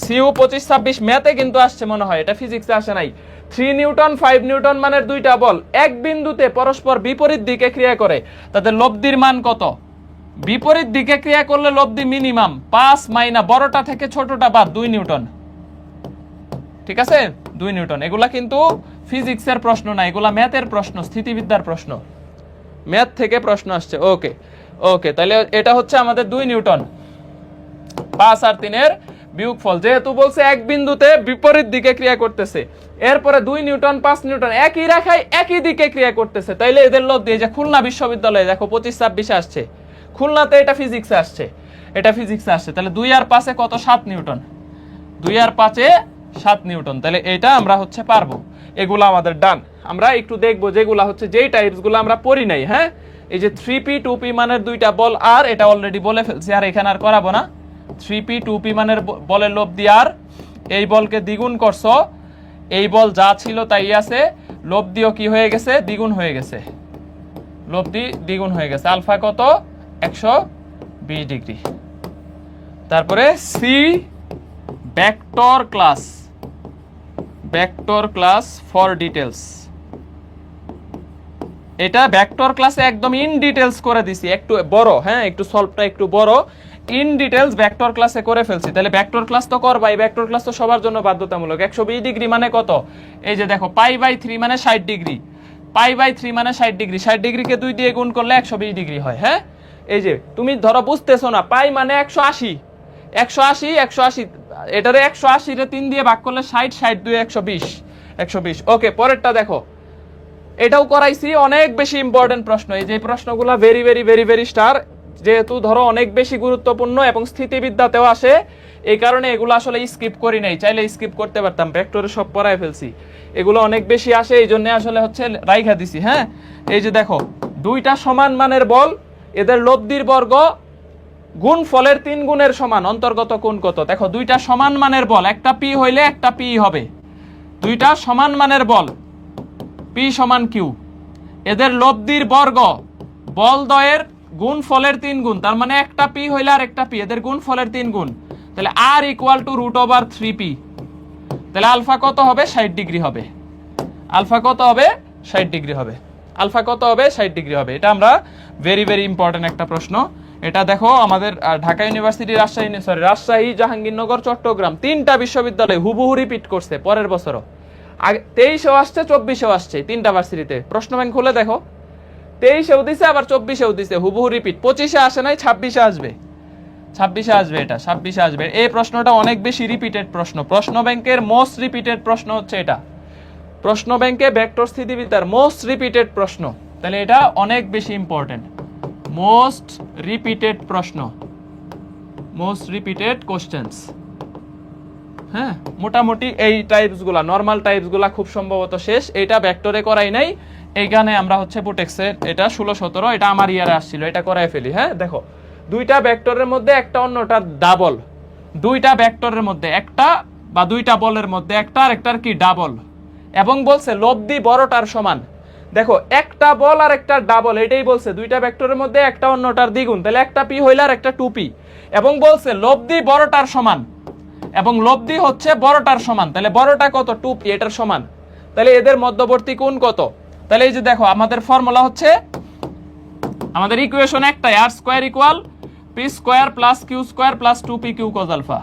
সিইউ 25-26 ম্যাথে কিন্তু আসছে মনে হয়, এটা ফিজিক্সে আসে নাই। 3 নিউটন 5 নিউটন মানের দুইটা বল এক বিন্দুতে পরস্পর বিপরীত দিকে ক্রিয়া করে, তাদের লব্ধির মান কত? বিপরীত দিকে ক্রিয়া করলে লব্ধি মিনিমাম 5 মাইনাস বড়টা থেকে ছোটটা বাদ 2 নিউটন। ঠিক আছে, 2 নিউটন। এগুলা কিন্তু ফিজিক্সের প্রশ্ন না, এগুলা ম্যাথের প্রশ্ন, স্থিতিবিদ্যার প্রশ্ন, ম্যাথ থেকে প্রশ্ন আসছে। ওকে ওকে, তাহলে এটা হচ্ছে আমাদের 2 নিউটন, 5 আর 3 এর বিয়োগফল। যেহেতু বলছে এক বিন্দুতে বিপরীত দিকে ক্রিয়া করতেছে, এরপরে 2 নিউটন 5 নিউটন একই রেখায় একই দিকে ক্রিয়া করতেছে, তাইলে এদের লব্ধি, এই যে খুলনা বিশ্ববিদ্যালয়ে দেখো 25-26 আসছে, খুলনাতে এটা ফিজিক্সে আসছে, এটা ফিজিক্সে আসছে। তাহলে 2 আর 5-এ কত? 7 নিউটন, 2 আর 5-এ 7 নিউটন। তাহলে এটা আমরা হচ্ছে পারবো, এগুলো আমাদের ডান। আমরা একটু দেখবো যেগুলা হচ্ছে যেই টাইপসগুলো আমরা পড়ি নাই। হ্যাঁ, এই যে 3p 2p মানের দুইটা বল, আর এটা অলরেডি বলে ফেলছি, আর এখানে আর করাবো না। 3p 2p মানের বলের লব্ধি আর, এই বলকে দ্বিগুণ করছো, এই বল যা ছিল তাই আছে, লব্ধিও কি হয়ে গেছে? দ্বিগুণ হয়ে গেছে, লব্ধি দ্বিগুণ হয়ে গেছে। আলফা কত? 120 ডিগ্রি। তারপরে see vector class, vector class for details. এটা ভেক্টর ক্লাসে একদম ইন ডিটেলস করে দিছি, একটু বড়। হ্যাঁ, একটু সলভটা একটু বড়, ইন ডিটেলস ভেক্টর ক্লাসে করে ফেলছি। তাহলে ভেক্টর ক্লাস তো করবাই, ভেক্টর ক্লাস তো সবার জন্য বাধ্যতামূলক। 120 ডিগ্রি মানে কত? এই যে দেখো π/3 মানে 60 ডিগ্রি, π/3 মানে 60 ডিগ্রি, 60 ডিগ্রিকে 2 দিয়ে গুণ করলে 120 ডিগ্রি হয়। হ্যাঁ, এই যে তুমি ধরো বুঝতেছো না, পাই মানে 180, 180 180, এটারে 180 রে 3 দিয়ে ভাগ করলে 60, 60 2 120, 120। ওকে, পরেরটা দেখো, এটাও করাইছি, অনেক বেশি ইম্পর্টেন্ট প্রশ্ন। এই যে প্রশ্নগুলো very very very very star, যেহেতু ধরো অনেক বেশি গুরুত্বপূর্ণ এবং স্থিতিবিদ্যাতেও আসে, এই কারণে এগুলো আসলে স্কিপ করি নাই, চাইলে স্কিপ করতে পারতাম, ভেক্টরে সব পড়ায় ফেলছি। এগুলো অনেক বেশি আসে, এই জন্য আসলে হচ্ছে রাইখা দিছি। হ্যাঁ, এই যে দেখো, দুইটা সমান মানের বল, এদের লব্ধির বর্গ গুণ ফলের 3 গুণের সমান, অন্তর্গত কোণ কত? দেখো, দুইটা সমান মানের বল, একটা পি হইলে একটা পি হবে, দুইটা সমান মানের বল পি সমান কিউ, এদের লব্ধির বর্গ বল দ্বয়ের গুণ ফলের 3 গুণ, তার মানে একটা পি হইলে আর একটা পি, এদের গুণ ফলের 3 গুণ, তাহলে আর ইকুয়াল টু √3p। তাহলে আলফা কত হবে? 60 ডিগ্রি হবে। আলফা কত হবে? 60 ডিগ্রি হবে। আলফা কত হবে? 60 ডিগ্রি হবে। এটা আমরা ভেরি ভেরি ইম্পর্টেন্ট একটা প্রশ্ন। এটা দেখো, আমাদের ঢাকা ইউনিভার্সিটি, রাজশাহী, জাহাঙ্গীরনগর, চট্টগ্রাম, 3টা বিশ্ববিদ্যালয় হুবহু রিপিট করছে পরের বছরও। আগে 23-এও আসছে, 24-এও আসছে, 3টা ভার্সিটিতে। প্রশ্ন ব্যাংক খুলে দেখো, 23-এও দিছে, আবার 24-এও দিছে, হুবহু রিপিট। 25-এ আসে নাই, 26-এ আসবে, 26-এ আসবে, এটা 26-এ আসবে। এই প্রশ্নটা অনেক বেশি রিপিটেড প্রশ্ন, প্রশ্ন ব্যাংকের মোস্ট রিপিটেড প্রশ্ন হচ্ছে এটা, প্রশ্ন ব্যাংকে ভেক্টর স্থিতিবিদ্যার মোস্ট রিপিটেড প্রশ্ন। তাহলে এটা অনেক বেশি ইম্পর্টেন্ট, মোস্ট রিপিটেড প্রশ্ন, মোস্ট রিপিটেড কোশ্চেন্স। হ্যাঁ, মোটামুটি এই টাইপসগুলা, নরমাল টাইপসগুলা খুব সম্ভবত শেষ। এটা ভেক্টরে করাই নাই, এইখানে আমরা হচ্ছে বুটেক্সের এটা 16-17, এটা আমার ইয়ারে আসছিল, এটা করাই ফেলি। হ্যাঁ, দেখো, দুইটা ভেক্টরের মধ্যে একটা অন্যটা ডাবল, দুইটা ভেক্টরের মধ্যে একটা বা দুইটা বলের মধ্যে একটা আর একটার কি ডাবল, এবং বলছে লব্ধি বড়টার সমান। দেখো, একটা বল আর একটা ডাবল, এটাই বলছে, দুইটা ভেক্টরের মধ্যে একটা অন্যটার দ্বিগুণ, তাহলে একটা পি হইলে আর একটা 2p, এবং বলছে লব্ধি বড়টার সমান, এবং লব্ধি হচ্ছে বড়টার সমান, তাহলে বড়টা কত? 2p, এটার সমান। তাহলে এদের মধ্যবর্তী কোণ কত? তাহলে এই যে দেখো, আমাদের ফর্মুলা হচ্ছে, আমাদের ইকুয়েশন একটাই, r square equal p square plus q square plus 2pq cos alpha,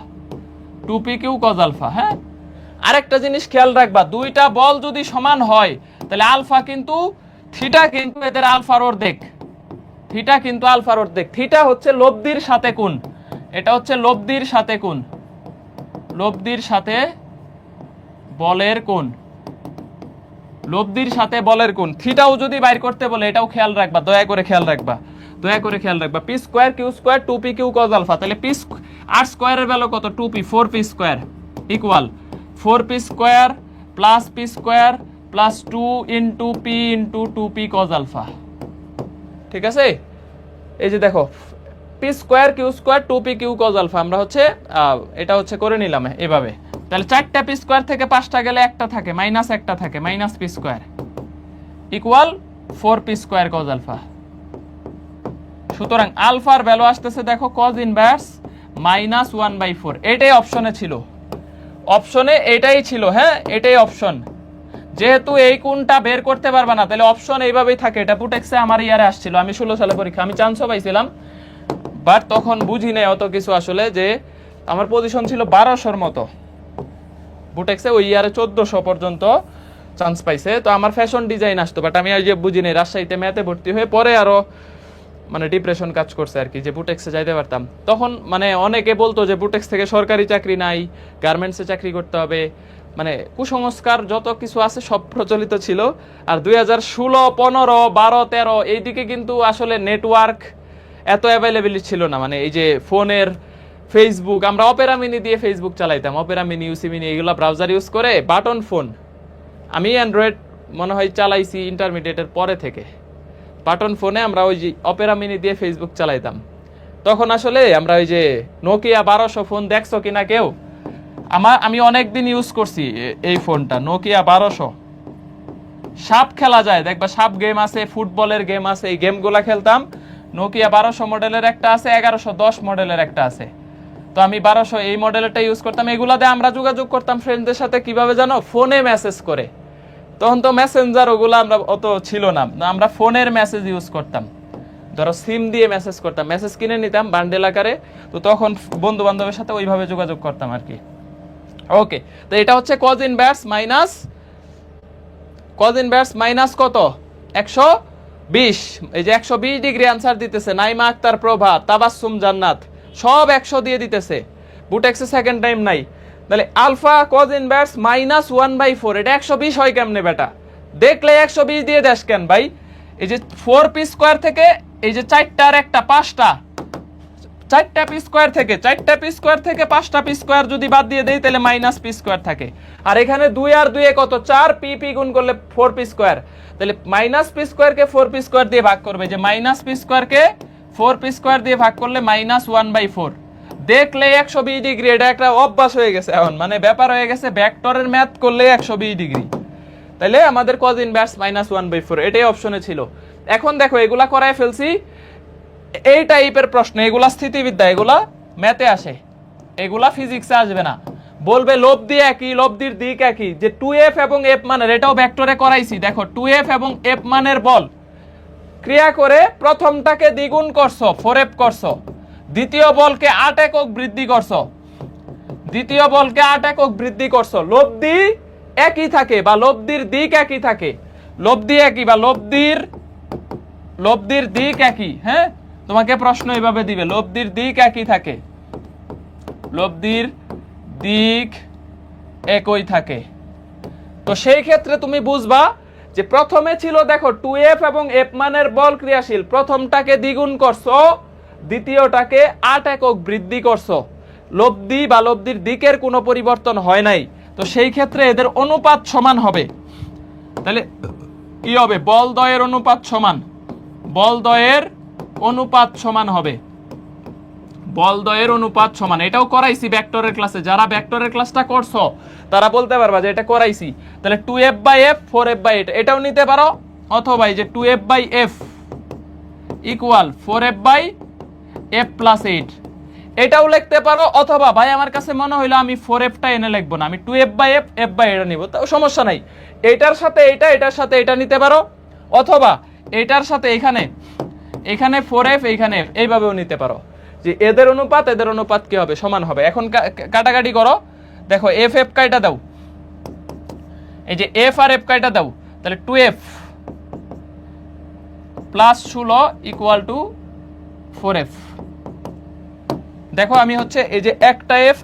2pq cos alpha. হ্যাঁ, আরেকটা জিনিস খেয়াল রাখবা, দুইটা বল যদি সমান হয়, তাহলে আলফা কিন্তু, থিটা কিন্তু এদের আলফার অর্ধেক, থিটা কিন্তু আলফার অর্ধেক। থিটা হচ্ছে লব্ধির সাথে কোণ, এটা হচ্ছে লব্ধির সাথে কোণ, লব্ধির সাথে বলের কোণ, লব্ধির সাথে বলের কোণ। থিটাও যদি বাইর করতে বলে, এটাও খেয়াল রাখবা, দয়া করে খেয়াল রাখবা, দয়া করে খেয়াল রাখবা। P square Q square 2pq cos alpha, তাহলে পি আর স্কয়ারের ভ্যালু কত? 2p, 4p square equal 4p square plus p square plus 2 into p into 2p cos alpha. ঠিক আছে, এই যে দেখো, P square Q square 2pq cos alpha, আমরা হচ্ছে এটা হচ্ছে করে নিলাম এভাবে। তাহলে 4টা পি স্কয়ার থেকে 5টা গেলে একটা থাকে, মাইনাস একটা থাকে, minus P square equal 4p square cos alpha. সুতরাং আলফার ভ্যালু আসতেছে দেখো, cos ইনভার্স -1/4, এটাই অপশনে ছিল, অপশনে এটাই ছিল। হ্যাঁ, এটাই অপশন। যেহেতু এই কোণটা বের করতে পারবে না, তাহলে অপশন এইভাবেই থাকে। এটা বুটেক্সে আমার ইয়ারে আসছিল, আমি 16 সালে পরীক্ষা, আমি চান্সও পাইছিলাম, বাট তখন বুঝি নাই অত কিছু আসলে, যে আমার পজিশন ছিল 1200-র মতো, বুটেক্সে ওই ইয়ারে 1400 পর্যন্ত চান্স পাইছে। তো আমার ফ্যাশন ডিজাইন আসতো, বাট আমি যে বুঝি নাই, রাজশাহীতে ম্যাথে ভর্তি হয়ে পরে আরো মানে ডিপ্রেশন কাজ করছে আর কি, যে বুটেক্সে যাইতে পারতাম। তখন মানে অনেকে বলতো যে বুটেক্স থেকে সরকারি চাকরি নাই, গার্মেন্টসে চাকরি করতে হবে, মানে কুসংস্কার যত কিছু আছে সব প্রচলিত ছিল। আর 2016, 15, 12, 13 এই দিকে কিন্তু আসলে নেটওয়ার্ক এত অ্যাভেলেবিলিটি ছিল না, মানে এই যে ফোনের ফেসবুক, আমরা অপেরা মিনি দিয়ে ফেসবুক চালাইতাম, অপেরা মিনি, ইউসি মিনি, এগুলো ব্রাউজার ইউজ করে, বাটন ফোন। আমি অ্যান্ড্রয়েড মনে হয় চালাইছি ইন্টারমিডিয়েটের পরে থেকে, বাটন ফোনে আমরা ওই যে অপেরা মিনি দিয়ে ফেসবুক চালাইতাম। তখন আসলে আমরা ওই যে নোকিয়া 1200 ফোন, দেখছো কিনা কেউ? আমি অনেকদিন ইউজ করছি এই ফোনটা, নোকিয়া 1200। সাপ খেলা যায়, দেখবা সাপ গেম আছে, ফুটবলের গেম আছে, এই গেমগুলা খেলতাম। নোকিয়া 1200 মডেলের একটা আছে, 1110 মডেলের একটা আছে। তো আমি 1200 এই মডেলেরটা ইউজ করতাম। এগুলাতে আমরা যোগাযোগ করতাম ফ্রেন্ডদের সাথে, কিভাবে জানো? ফোনে মেসেজ করে। তখন তো মেসেঞ্জার ওগুলো আমরা অত ছিল না, আমরা ফোনের মেসেজ ইউজ করতাম, ধরো সিম দিয়ে মেসেজ করতাম, মেসেজ কিনে নিতাম বান্ডেল আকারে। তো তখন বন্ধু বান্ধবের সাথে ওইভাবে যোগাযোগ করতাম আর কি। ওকে, তো এটা হচ্ছে cos ইনভার্স মাইনাস কত? 120। এই যে 120 ডিগ্রি আনসার দিতেছে নাইমা আক্তার প্রভা, তাবাসসুম জান্নাত, সব 100 দিয়ে দিতেছে। বুটেক্সে সেকেন্ড টাইম নাই, তাহলে আলফা কজ ইনভার্স -1/4, এটা 120 হয় কেমনে বেটা? দেখলে 120 দিয়ে দেশ কেন ভাই? এই যে 4p স্কয়ার থেকে এই যে 4টা আর একটা 5টা, 4টা পি স্কয়ার থেকে 5টা পি স্কয়ার যদি বাদ দিয়ে দেই তাহলে -p স্কয়ার থাকে। আর এখানে 2 আর 2 কত? 4, p গুণ করলে 4p স্কয়ার। তাহলে -p স্কয়ার কে 4p স্কয়ার দিয়ে ভাগ করবে, যে -p স্কয়ার কে 4p স্কয়ার দিয়ে ভাগ করলে -1/4। দেখলে 120 ডিগ্রি, এটা একটা অভ্যাস হয়ে গেছে এখন, মানে ব্যাপার হয়ে গেছে, ভেক্টরের ম্যাথ করলে 120 ডিগ্রি। তাহলে আমাদের cos ইনভার্স -1/4 এটাই অপশনে ছিল। এখন দেখো এগুলা করায় ফেলছি, এই টাইপের প্রশ্ন, এগুলা স্থিতিবিদ্যা, এগুলা ম্যাথে আসে, এগুলা ফিজিক্সে আসবে না। বলবে লব্ধি একই, লব্ধির দিক একই, যে 2f এবং f মানের, এটাও ভেক্টরে করাইছি। দেখো 2f এবং f মানের বল ক্রিয়া করে প্রথমটাকে দ্বিগুণ করছো, 4f করছো, দ্বিতীয় বলকে 8 একক বৃদ্ধি করছো, লব্ধি একই থাকে বা লব্ধির দিক একই থাকে, লব্ধি একই বা লব্ধির দিক একই। হ্যাঁ, তোমাকে প্রশ্ন এইভাবে দিবে, লব্ধির দিক একই থাকে, লব্ধির দিক একই থাকে। তো সেই ক্ষেত্রে তুমি বুঝবা যে প্রথমে ছিল দেখো 2f এবং f মানের বল ক্রিয়াশীল, প্রথমটাকে দ্বিগুণ করছো, দ্বিতীয়টাকে 8 একক বৃদ্ধি করছো, লব্ধি বা লব্ধির দিকের কোনো পরিবর্তন হয় নাই। তো সেই ক্ষেত্রে এদের অনুপাত সমান হবে। তাহলে কি হবে? বলদ্বয়ের অনুপাত সমান, বলদ্বয়ের অনুপাত সমান হবে, বলদ্বয়ের অনুপাত সমান। এটাও করাইছি ভেক্টরের ক্লাসে, যারা ভেক্টরের ক্লাসটা করছো তারা বলতে পারবা যে এটা করাইছি। তাহলে 2f/f 4f/8 এটাও নিতে পারো, অথবা এই যে 2f/f ইকুয়াল 4f/f + 8 এটাও লিখতে পারো। অথবা ভাই আমার কাছে মনে হইলো আমি 4fটা এনে লিখবো না, আমি 2f/f f/8 নিব, তাও সমস্যা নাই। এটার সাথে এটা, এটার সাথে এটা নিতে পারো, অথবা এটার সাথে এখানে 4f এখানে f, এইভাবেও নিতে পারো, যে এদের অনুপাত কি হবে? সমান হবে। এখন কাটাকাটি করো, দেখো f কাটা দাও, এই যে f আর f কাটা দাও, তাহলে 2f + 16 = 4f। দেখো আমি হচ্ছে এই যে একটা f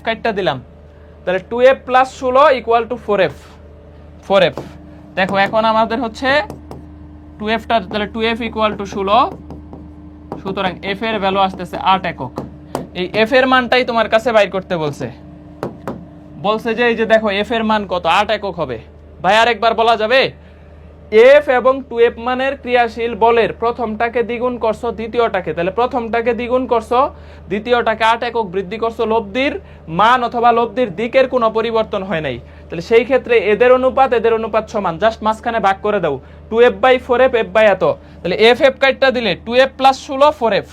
কাটটা দিলাম, তাহলে 2f + 16 = 4f। দেখো এখন আমাদের হচ্ছে 2fটা, তাহলে 2f = 16, সুতরাং f এর ভ্যালু আসতেছে 8 একক। এই f এর মানটাই তোমার কাছে বাইর করতে বলছে যে এই যে দেখো f এর মান কত? 8 একক হবে। ভাই আরেকবার বলা যাবে, f এবং 2f মানের ক্রিয়াশীল বলের প্রথমটাকে দ্বিগুণ করছো, দ্বিতীয়টাকে, তাহলে প্রথমটাকে দ্বিগুণ করছো, দ্বিতীয়টাকে 8 একক বৃদ্ধি করছো, লব্ধির মান অথবা লব্ধির দিকের কোনো পরিবর্তন হয় নাই। তাহলে সেই ক্ষেত্রে এদের অনুপাত সমান, জাস্ট মাঝখানে ভাগ করে দাও, 2f/4f f এত, তাহলে f কাটটা দিলে 2f + 16 4f,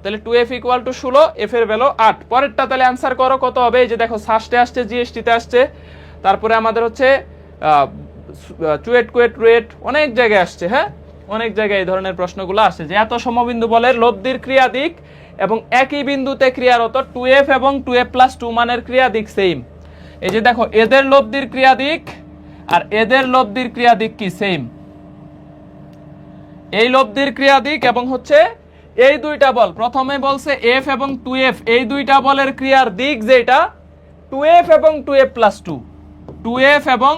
তাহলে 2f = 16, f এর ভ্যালু 8। পরেরটা তাহলে आंसर করো, কত হবে? এই যে দেখো সাস্টে আসছে, জিএসটিতে আসছে, তারপরে আমাদের হচ্ছে চুয়েট অনেক জায়গায় আসছে। হ্যাঁ, অনেক জায়গায় এই ধরনের প্রশ্নগুলো আসছে, যে এত সমবিন্দু বলের লব্ধির ক্রিয়া দিক এবং একই বিন্দুতে ক্রিয়ারত 2f এবং 2f + 2 মানের ক্রিয়া দিক সেম। এই যে দেখো এদের লব্ধির ক্রিয়া দিক আর এদের লব্ধির ক্রিয়া দিক কি? সেম। এই লব্ধির ক্রিয়া দিক এবং হচ্ছে এই দুইটা বল, প্রথমে বলছে f এবং 2f, এই দুইটা বলের ক্রিয়ার দিক যেটা 2f এবং 2f + 2, 2f এবং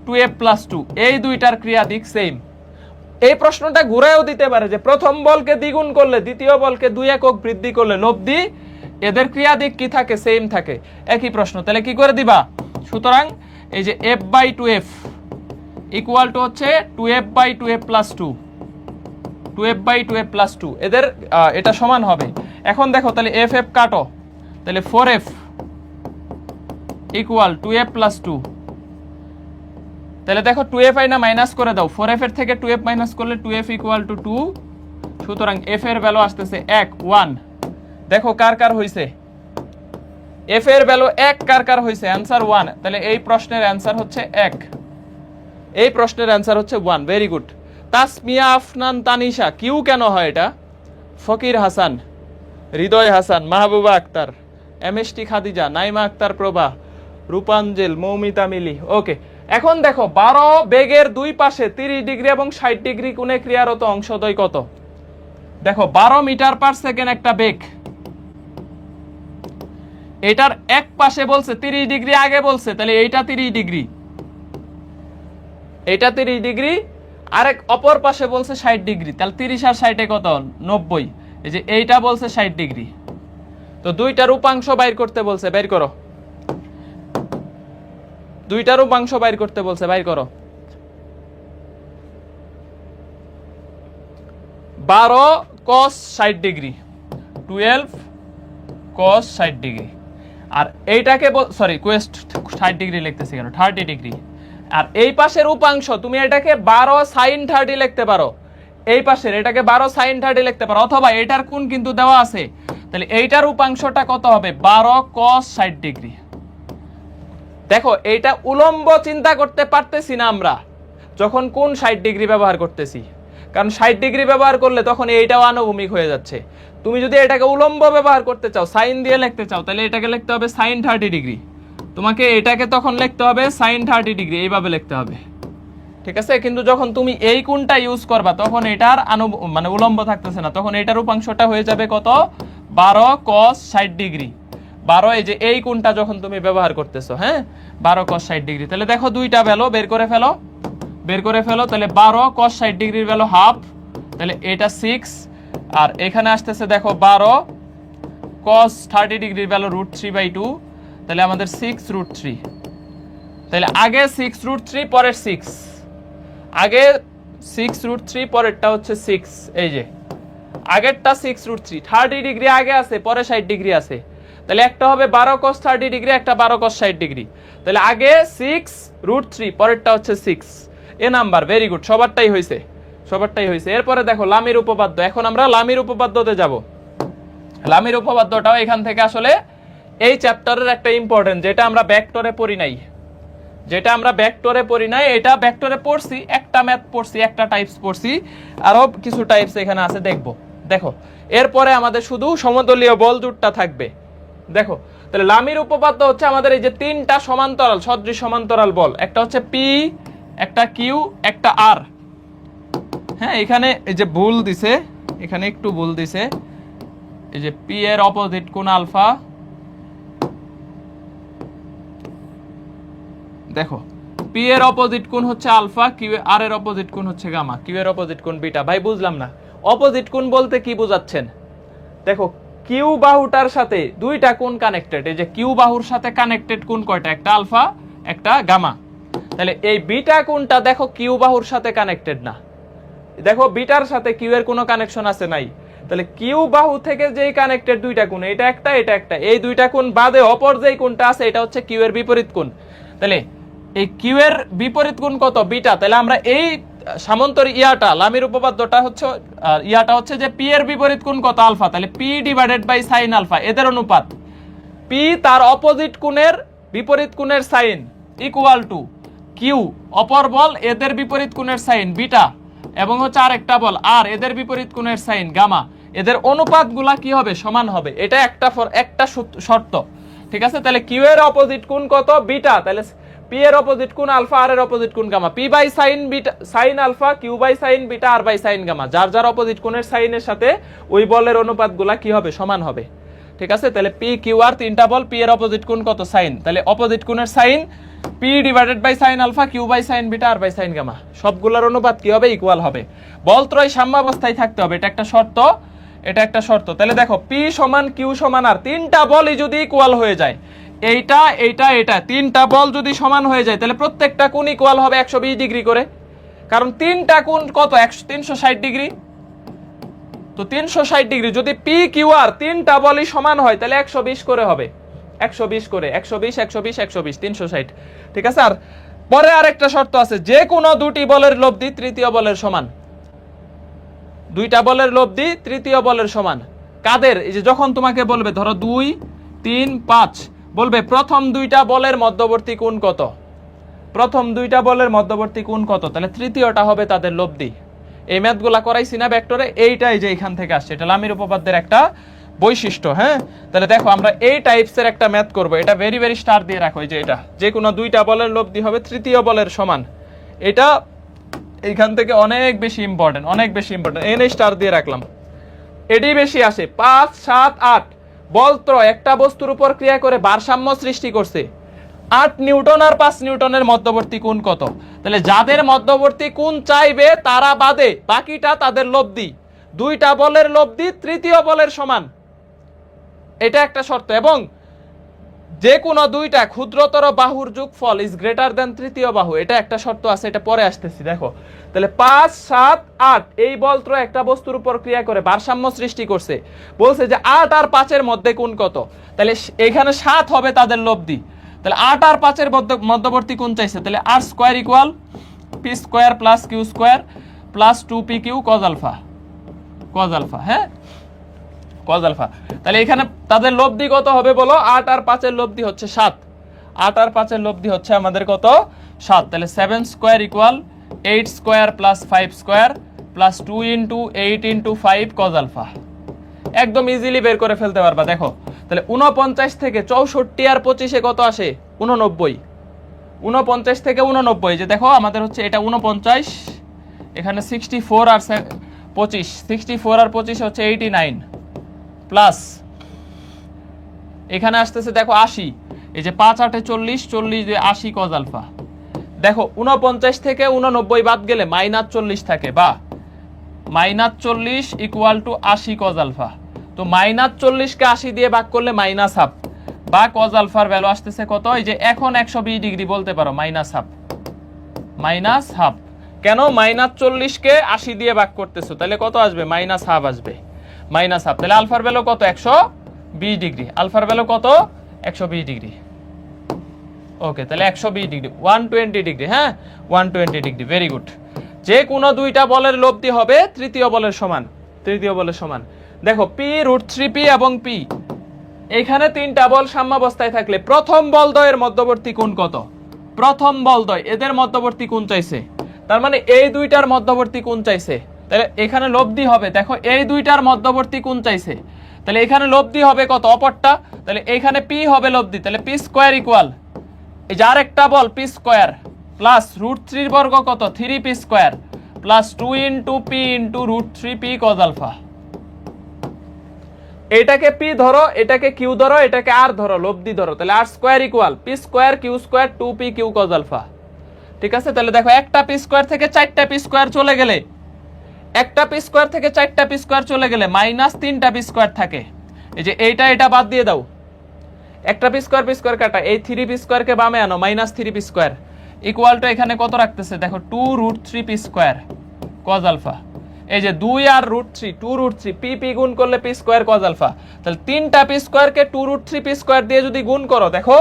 2f + 2 এই দুইটার ক্রিয়া দিক সেম। এই প্রশ্নটা ঘুরায়ও দিতে পারে যে প্রথম বলকে দ্বিগুণ করলে দ্বিতীয় বলকে 2 একক বৃদ্ধি করলে লব্ধি এদের ক্রিয়া দিক কি থাকে? সেম থাকে। একই প্রশ্ন, তাহলে কি করে দিবা? সুতরাং এই যে f/2f = হচ্ছে 2f/2f + 2, 2f/2f + 2 এদের এটা সমান হবে। এখন দেখো তাহলে f কাটো, তাহলে 4f = 2f + 2, তাহলে দেখো 2f আইনা মাইনাস করে দাও, 4f এর থেকে 2f মাইনাস করলে 2f = 2, সুতরাং f এর ভ্যালু আসতেছে 1। দেখো কার কার হইছে? f এর ভ্যালু 1 কার হইছে? आंसर 1। তাহলে এই প্রশ্নের आंसर হচ্ছে 1, এই প্রশ্নের आंसर হচ্ছে 1। Very good. Tasmia Afnan Tanisha, Q কেন হয় এটা? ফকির হাসান, হৃদয় হাসান, মাহবুবা আক্তার, এমএসটি খাদিজা, নাইমা আক্তার প্রভা, রূপাঞ্জল, মৌমিতা মিলি। ওকে, এখন দেখো 12 বেগের দুই পাশে 30 ডিগ্রি এবং 60 ডিগ্রি কোণে ক্রিয়ারত অংশদ্বয় কত? দেখো 12 মিটার/সেকেন্ড একটা বেগ, এটার এক পাশে বলছে 30 ডিগ্রি আগে বলছে, তাহলে এইটা 30 ডিগ্রি, এটা 30 ডিগ্রি, আরেক অপর পাশে বলছে 60 ডিগ্রি, তাহলে 30 আর 60 কত 90। এই যে এইটা বলছে 60 ডিগ্রি, তো দুইটার উপাংশ বাইর করতে বলছে, বাইর করো। দুইটার উপাংশ বাইর করতে বলছে, বাইর করো। 12 cos 60 ডিগ্রি, 12 cos 60 ডিগ্রি। আর এইটাকে সরি কোয়েস্ট 60 ডিগ্রি লিখতেছি কেন, 30 ডিগ্রি। আর এই পাশের উপাংশ তুমি এটাকে 12 sin 30 লিখতে পারো, এই পাশের এটাকে 12 sin 30 লিখতে পারো, অথবা এটার কোণ কিন্তু দেওয়া আছে, তাহলে এইটার উপাংশটা কত হবে 12 cos 60 ডিগ্রি। দেখো এইটা উলম্ব চিন্তা করতে পারতেছি না আমরা যখন কোণ 60 ডিগ্রি ব্যবহার করতেছি, কারণ 60 ডিগ্রি ব্যবহার করলে তখন এইটাও আনুভূমিক হয়ে যাচ্ছে। তুমি যদি এটাকে উলম্ব ব্যবহার করতে চাও, সাইন দিয়ে লিখতে চাও, তাহলে এটাকে লিখতে হবে sin 30 ডিগ্রি, তোমাকে এটাকে তখন লিখতে হবে sin 30 ডিগ্রি, এইভাবে লিখতে হবে, ঠিক আছে। কিন্তু যখন তুমি এই কোণটা ইউজ করবা তখন এটার মানে উলম্ব থাকতেছে না, তখন এটার উপাংশটা হয়ে যাবে কত 12 cos 60 ডিগ্রি। 12 এই যে এই কোণটা যখন তুমি ব্যবহার করতেছো, হ্যাঁ 12 cos 60 ডিগ্রি, তাহলে দেখো দুইটা ভ্যালু বের করে ফেলো, বের করে ফেলো। তাহলে 12 cos 60 ডিগ্রির ভ্যালু হাফ, তাহলে এটা 6, আর এখানে আসতেছে দেখো 12 cos 30 ডিগ্রির ভ্যালু √3/2, তাহলে আমাদের 6√3। তাহলে আগে 6√3 পরের 6, আগে 6√3 পরেরটা হচ্ছে 6, এই যে আগেরটা 6√3, 30 ডিগ্রি আগে আছে পরে 60 ডিগ্রি আছে, তাহলে একটা হবে 12 cos 30 ডিগ্রি, একটা 12 cos 60 ডিগ্রি, তাহলে আগে 6√3 পরেরটা হচ্ছে 6। এ নাম্বার ভেরি গুড, সবারটাই হয়েছে, সবারটাই হয়েছে। এরপরে দেখো লামির উপপাদ্য, এখন আমরা লামির উপপাদ্যতে যাব। লামির উপপাদ্যটাও এখান থেকে আসলে এই চ্যাপ্টারের একটা ইম্পর্টেন্ট, যেটা আমরা ভেক্টরে পড়ি নাই, যেটা আমরা ভেক্টরে পড়ি নাই, এটা ভেক্টরে পড়ছি, একটা ম্যাথ পড়ছি, একটা টাইপস পড়ছি, আরো কিছু টাইপস এখানে আছে দেখবো। দেখো এরপরে আমাদের শুধু সমতলীয় বল জোটটা থাকবে। দেখো তাহলে লামির উপপাদ্য হচ্ছে আমাদের এই যে তিনটা সমান্তরাল সদৃশ সমান্তরাল বল, একটা হচ্ছে পি, একটা কিউ, একটা আর। হ্যাঁ এখানে এই যে ভুল দিছে, এখানে একটু ভুল দিছে, এই যে পি এর অপোজিট কোণ আলফা, দেখো পি এর অপোজিট কোণ হচ্ছে আলফা, কিউ আর এর অপোজিট কোণ হচ্ছে গামা, কিউ এর অপোজিট কোণ বিটা। ভাই বুঝলাম না অপোজিট কোণ বলতে কি বোঝাচ্ছেন? দেখো কিউ বাহুটার সাথে দুইটা কোণ কানেক্টেড, এই যে কিউ বাহুর সাথে কানেক্টেড কোণ কয়টা, একটা আলফা একটা গামা। তাহলে এই বিটা কোণটা দেখো কিউ বাহুর সাথে কানেক্টেড না, দেখো বিটার সাথে কিউ এর কোনো কানেকশন আছে নাই, তাহলে কিউ বাহু থেকে যেই কানেক্টেড দুইটা কোণ, এটা একটা এটা একটা, এই দুইটা কোণ বাদে অপর যেই কোণটা আছে এটা হচ্ছে কিউ এর বিপরীত কোণ। তাহলে এই কিউ এর বিপরীত কোণ কত বিটা, তাহলে আমরা এই সামান্তর ইয়াটা লামির উপপাদ্যটা হচ্ছে ইয়াটা হচ্ছে যে পি এর বিপরীত কোণ কত আলফা, তাহলে P divided by sine alpha, এদের অনুপাত পি তার অপোজিট কোণের বিপরীত কোণের সাইন ইকুয়াল টু কিউ অপর বল এদের বিপরীত কোণের সাইন বিটা, এবং হচ্ছে আরেকটা বল আর এদের বিপরীত কোণের সাইন গামা, এদের অনুপাতগুলা কি হবে সমান হবে, এটা একটা শর্ত, ঠিক আছে। তাহলে কিউ এর অপোজিট কোণ কত বিটা, তাহলে পি এর অপোজিট কোণ আলফা, আর এর অপোজিট কোণ gamma, P by sine beta sine alpha, Q by sine beta, R by sine gamma, যার যার অপোজিট কোণের সাইনের সাথে ওই বলের অনুপাতগুলা কি হবে সমান হবে, ঠিক আছে। তাহলে পি কিউ আর তিনটা বল, পি এর অপোজিট কোণ কত সাইন, তাহলে অপোজিট কোণের sine P divided by sine alpha, Q by sine beta, R by sine gamma, সবগুলোর অনুপাত কি হবে ইকুয়াল হবে। বলত্রয় সাম্যাবস্থায় থাকতে হবে, এটা একটা শর্ত, এটা একটা শর্ত। তাহলে দেখো পি সমান কিউ সমান আর, তিনটা বলই যদি ইকুয়াল হয়ে যায়, এইটা এইটা এটা তিনটা বল যদি সমান হয়ে যায়, তাহলে প্রত্যেকটা কোণ ইকুয়াল হবে 120 ডিগ্রি করে, কারণ তিনটা কোণ কত 360 ডিগ্রি, তো 360 ডিগ্রি যদি পি কিউ আর তিনটা বলই সমান হয় তাহলে 120 করে হবে, 120 করে 120 120 120 360, ঠিক আছে। আর পরে আরেকটা শর্ত আছে, যে কোনো দুটি বলের লব্ধি তৃতীয় বলের সমান, দুইটা বলের লব্ধি তৃতীয় বলের সমান। কাদের? এই যে যখন তোমাকে বলবে ধরো 2 3 5, বলবে প্রথম দুইটা বলের মধ্যবর্তী কোণ কত, প্রথম দুইটা বলের মধ্যবর্তী কোণ কত, তাহলে তৃতীয়টা হবে তাদের লব্ধি। এই ম্যাথগুলা করাইছি না ভেক্টরে, এইটাই যে এখান থেকে আসছে, এটা লামির উপপাদ্যের একটা বৈশিষ্ট্য। হ্যাঁ তাহলে দেখো আমরা এই টাইপসের একটা ম্যাথ করব, এটা ভেরি ভেরি স্টার দিয়ে রাখো, এই যে এটা যে কোনো দুইটা বলের লব্ধি হবে তৃতীয় বলের সমান, এটা এইখান থেকে অনেক বেশি ইম্পর্টেন্ট, অনেক বেশি ইম্পর্টেন্ট, এনে স্টার দিয়ে রাখলাম। এডি বেশি আসে 5 7 8, বলত্র একটা বস্তুর উপর ক্রিয়া করে ভারসাম্য সৃষ্টি করছে। 8 নিউটন আর 5 নিউটনের মধ্যবর্তী কোণ কত? তাহলে যাদের মধ্যবর্তী কোণ চাইবে তারা বাদে বাকিটা তাদের লব্ধি। দুইটা বলের লব্ধি তৃতীয় বলের সমান, এটা একটা শর্ত। এবং যে কোনো দুইটা ক্ষুদ্রতর বাহুর যোগফল ইজ গ্রেটার দেন তৃতীয় বাহু, এটা একটা শর্ত আছে, এটা পরে আসতেছি। দেখো তাহলে 5, 7, 8 এই বলত্র একটা বস্তুর উপর ক্রিয়া করে ভারসাম্য সৃষ্টি করছে। বলছে যে 8 আর 5 এর মধ্যে কোণ কত? তাহলে এখানে 7 হবে তাদের লব্ধি। তাহলে 8 আর 5 এর মধ্যবর্তী কোণ চাইছে। তাহলে r square equal p square plus q square plus 2pq cos alpha. হ্যাঁ, cos আলফা। তাহলে এখানে তাদের লব্ধি কত হবে বলো? 8 আর 5 এর লব্ধি হচ্ছে 7। 8 আর 5 এর লব্ধি হচ্ছে আমাদের কত? 7। তাহলে 7 square equal 8 square plus 5 square plus 2 into 8 into 5 cos alpha. একদম ইজিলি বের করে ফেলতে পারবা। দেখো তাহলে 49 থেকে 64 আর 25 এ কত আসে? 89। 49 থেকে 89, যে দেখো আমাদের হচ্ছে এটা 49, এখানে 64 আর 25, 64 আর 25 হচ্ছে 89 প্লাস এখানে আসতেছে দেখো 80, এই যে 5 8 40, 40 যে 80 cos আলফা। দেখো 49 থেকে 89 বাদ গেলে -40 থাকে, বা -40 ইকুয়াল টু 80 cos আলফা। তো -40 কে 80 দিয়ে ভাগ করলে -হাফ, বা cos আলফার ভ্যালু আসতেছে কত? এই যে এখন 120 ডিগ্রি বলতে পারো, -হাফ। কেন? -40 কে 80 দিয়ে ভাগ করতেছো, তাহলে কত আসবে? -হাফ আসবে, -হাফ। তাহলে আলফার ভ্যালু কত? 120 ডিগ্রি। আলফার ভ্যালু কত? 120 ডিগ্রি। ওকে, তাহলে 120 ডিগ্রি, 120 ডিগ্রি। হ্যাঁ, 120 ডিগ্রি, ভেরি গুড। যে কোনো দুইটা বলের লব্ধি হবে তৃতীয় বলের সমান। দেখো p √3p এবং p, এখানে তিনটা বল সাম্যাবস্থায় থাকলে প্রথম বলদ্বয়ের মধ্যবর্তী কোণ কত? প্রথম বলদ্বয় এদের মধ্যবর্তী কোণ চাইছে, তার মানে এই দুইটার মধ্যবর্তী কোণ চাইছে। তাহলে এখানে লব্ধি হবে, দেখো এই দুইটার মধ্যবর্তী কোণ চাইছে, তাহলে এখানে লব্ধি হবে কত? অপরটা। তাহলে এখানে p হবে লব্ধি, তাহলে p স্কয়ার ইকুয়াল এই যে আরেকটা বল p স্কয়ার প্লাস √3 বর্গ কত? 3p square plus 2 into p into √3p cos alpha. এটাকে p ধরো, এটাকে q ধরো, এটাকে r ধরো, লব্ধি ধরো। তাহলে r square equal p square q square 2pq cos alpha. ঠিক আছে, তাহলে দেখো একটা p স্কয়ার থেকে 4টা p স্কয়ার চলে গেলে, একটা p স্কয়ার থেকে 4টা p স্কয়ার চলে গেলে -3টা p স্কয়ার থাকে। এই যে এটা বাদ দিয়ে দাও, একটা p স্কয়ার কাটা, এই 3p স্কয়ার কে বামে আনো, -3p স্কয়ার ইকুয়াল টু এখানে কত রাখতেছে? দেখো 2√3p স্কয়ার cos আলফা। এই যে 2 আর √3, 2√3 p গুণ করলে p স্কয়ার cos আলফা। তাহলে তিনটা p স্কয়ার কে 2√3p স্কয়ার দিয়ে যদি গুণ করো, দেখো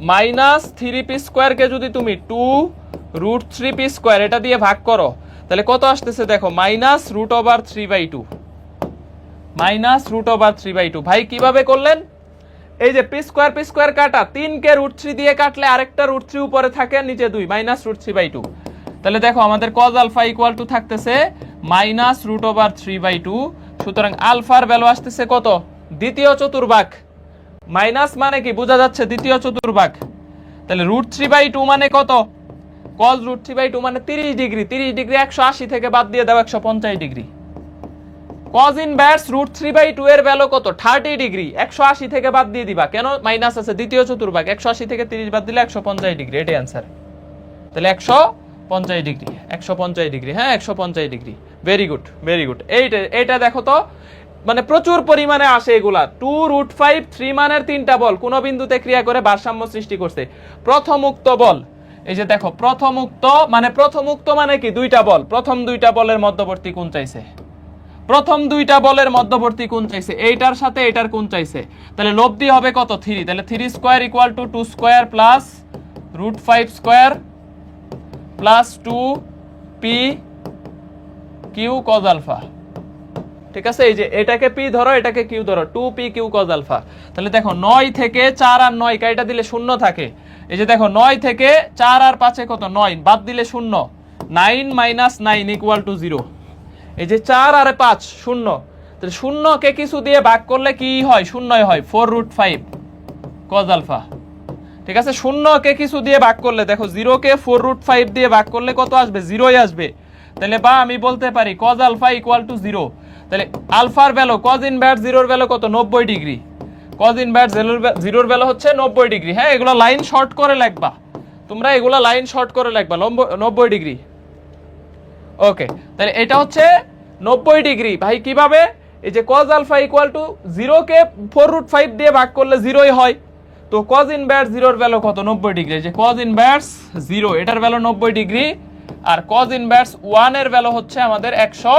-3p স্কয়ার কে যদি তুমি 2√3p স্কয়ার এটা দিয়ে ভাগ করো, তাহলে কত আসতেছে? দেখো -√3/2, -√3/2। ভাই কিভাবে করলেন? এই যে p স্কয়ার কাটা, 3 কে √3 দিয়ে কাটলে আরেকটা √3 উপরে থাকে, নিচে 2, -√3/2। তাহলে দেখো আমাদের cos আলফা ইকুয়াল টু থাকতেছে -√3/2। সুতরাং আলফার ভ্যালু আসতেছে কত? দ্বিতীয় চতুর্ভাগ। মাইনাস মানে কি বোঝা যাচ্ছে? দ্বিতীয় চতুর্ভাগ। তাহলে √3/2 মানে কত? cos √3/2 মানে 30 ডিগ্রি। 30 ডিগ্রি 180 থেকে বাদ দিয়ে দাও 150 ডিগ্রি। cos ইনভার্স √3/2 এর ভ্যালু কত? 30 ডিগ্রি। 180 থেকে বাদ দিয়ে দিবা, কেন? মাইনাস আছে, দ্বিতীয় চতুর্ভাগ। 180 থেকে 30 বাদ দিলে 150 ডিগ্রি, এটাই आंसर। তাহলে 150 ডিগ্রি, 150 ডিগ্রি। হ্যাঁ, 150 ডিগ্রি, ভেরি গুড। এইটা দেখো তো, মানে প্রচুর পরিমাণে আসে এগুলা। 2√5 3 মানের তিনটা বল কোন বিন্দুতে ক্রিয়া করে ভারসাম্য সৃষ্টি করছে। প্রথম উক্ত বল, এই যে দেখো প্রথম উক্ত মানে কি? দুইটা বল, প্রথম দুইটা বলের মধ্যবর্তী কোণ চাইছে। এইটার সাথে এটার কোণ চাইছে। তাহলে লব্ধি হবে কত? 3। তাহলে 3 square equal to 2 square plus √5 square plus 2p q cos alpha. ঠিক আছে, এই যে এটাকে p ধরো, এটাকে q ধরো, 2pq cos আলফা। তাহলে দেখো 9 থেকে 4 আর 9 কাইটা দিলে 0 থাকে। এই যে দেখো 9 থেকে 4 আর 5 কত? 9 বাদ দিলে 0, 9 - 9 ইকুয়াল টু 0। এই যে 4 আর 5 0, তাহলে 0 কে কিছু দিয়ে ভাগ করলে কি হয়? 0 হয়, 4√5 cos আলফা। ঠিক আছে, 0 কে কিছু দিয়ে ভাগ করলে, দেখো 0 কে 4√5 দিয়ে ভাগ করলে কত আসবে? 0ই আসবে। তাহলে বা আমি বলতে পারি cos আলফা ইকুয়াল টু 0। তাহলে আলফার ভ্যালু cos ইনভার্স 0 এর ভ্যালু কত? 90 ডিগ্রি। কজ ইনভার্স জিরোর ভ্যালু হচ্ছে 90 ডিগ্রি। হ্যাঁ, এগুলো লাইন শর্ট করে লিখবা তোমরা, এগুলো লাইন শর্ট করে লিখবা 90 ডিগ্রি। ওকে, তাহলে এটা হচ্ছে 90 ডিগ্রি। ভাই কিভাবে? এই যে cos আলফা ইকুয়াল টু 0 কে 4√5 দিয়ে ভাগ করলে 0ই হয়। তো cos ইনভার্স 0 এর ভ্যালু কত? 90 ডিগ্রি। এই যে cos ইনভার্স 0 এটার ভ্যালু 90 ডিগ্রি, আর cos ইনভার্স 1 এর ভ্যালু হচ্ছে আমাদের 100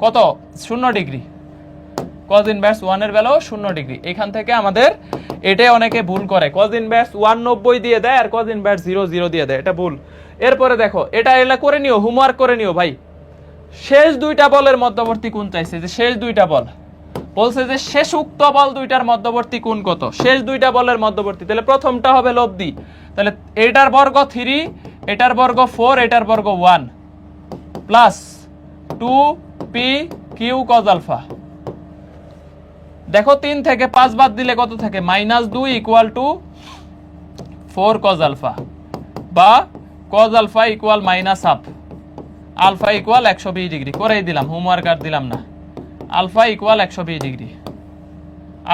কত 0 ডিগ্রি। cos ইনভার্স 1 এর ভ্যালু 0 ডিগ্রি। এখান থেকে আমাদের এটাই অনেকে ভুল করে, cos ইনভার্স 1 90 দিয়ে দেয় আর cos ইনভার্স 0 0 দিয়ে দেয়, এটা ভুল। এরপরে দেখো এটা এলা করে নিও, হোমওয়ার্ক করে নিও ভাই। শেষ দুইটা বলের মধ্যবর্তী কোণ চাইছে, যে শেষ দুইটা বল বলছে যে শেষ উক্ত বল দুইটার মধ্যবর্তী কোণ কত, শেষ দুইটা বলের মধ্যবর্তী। তাহলে প্রথমটা হবে লব্ধি, তাহলে এটার বর্গ 3, এটার বর্গ 4, এটার বর্গ 1 plus 2p q cos alpha. দেখো 3 থেকে 5 বাদ দিলে কত থাকে? -2 ইকুয়াল টু 4 cos আলফা, বা cos alpha equal -1/2, alpha equal 120 degree করেই দিলাম, হোমওয়ার্ক আর দিলাম না। Alpha equal 120 degree,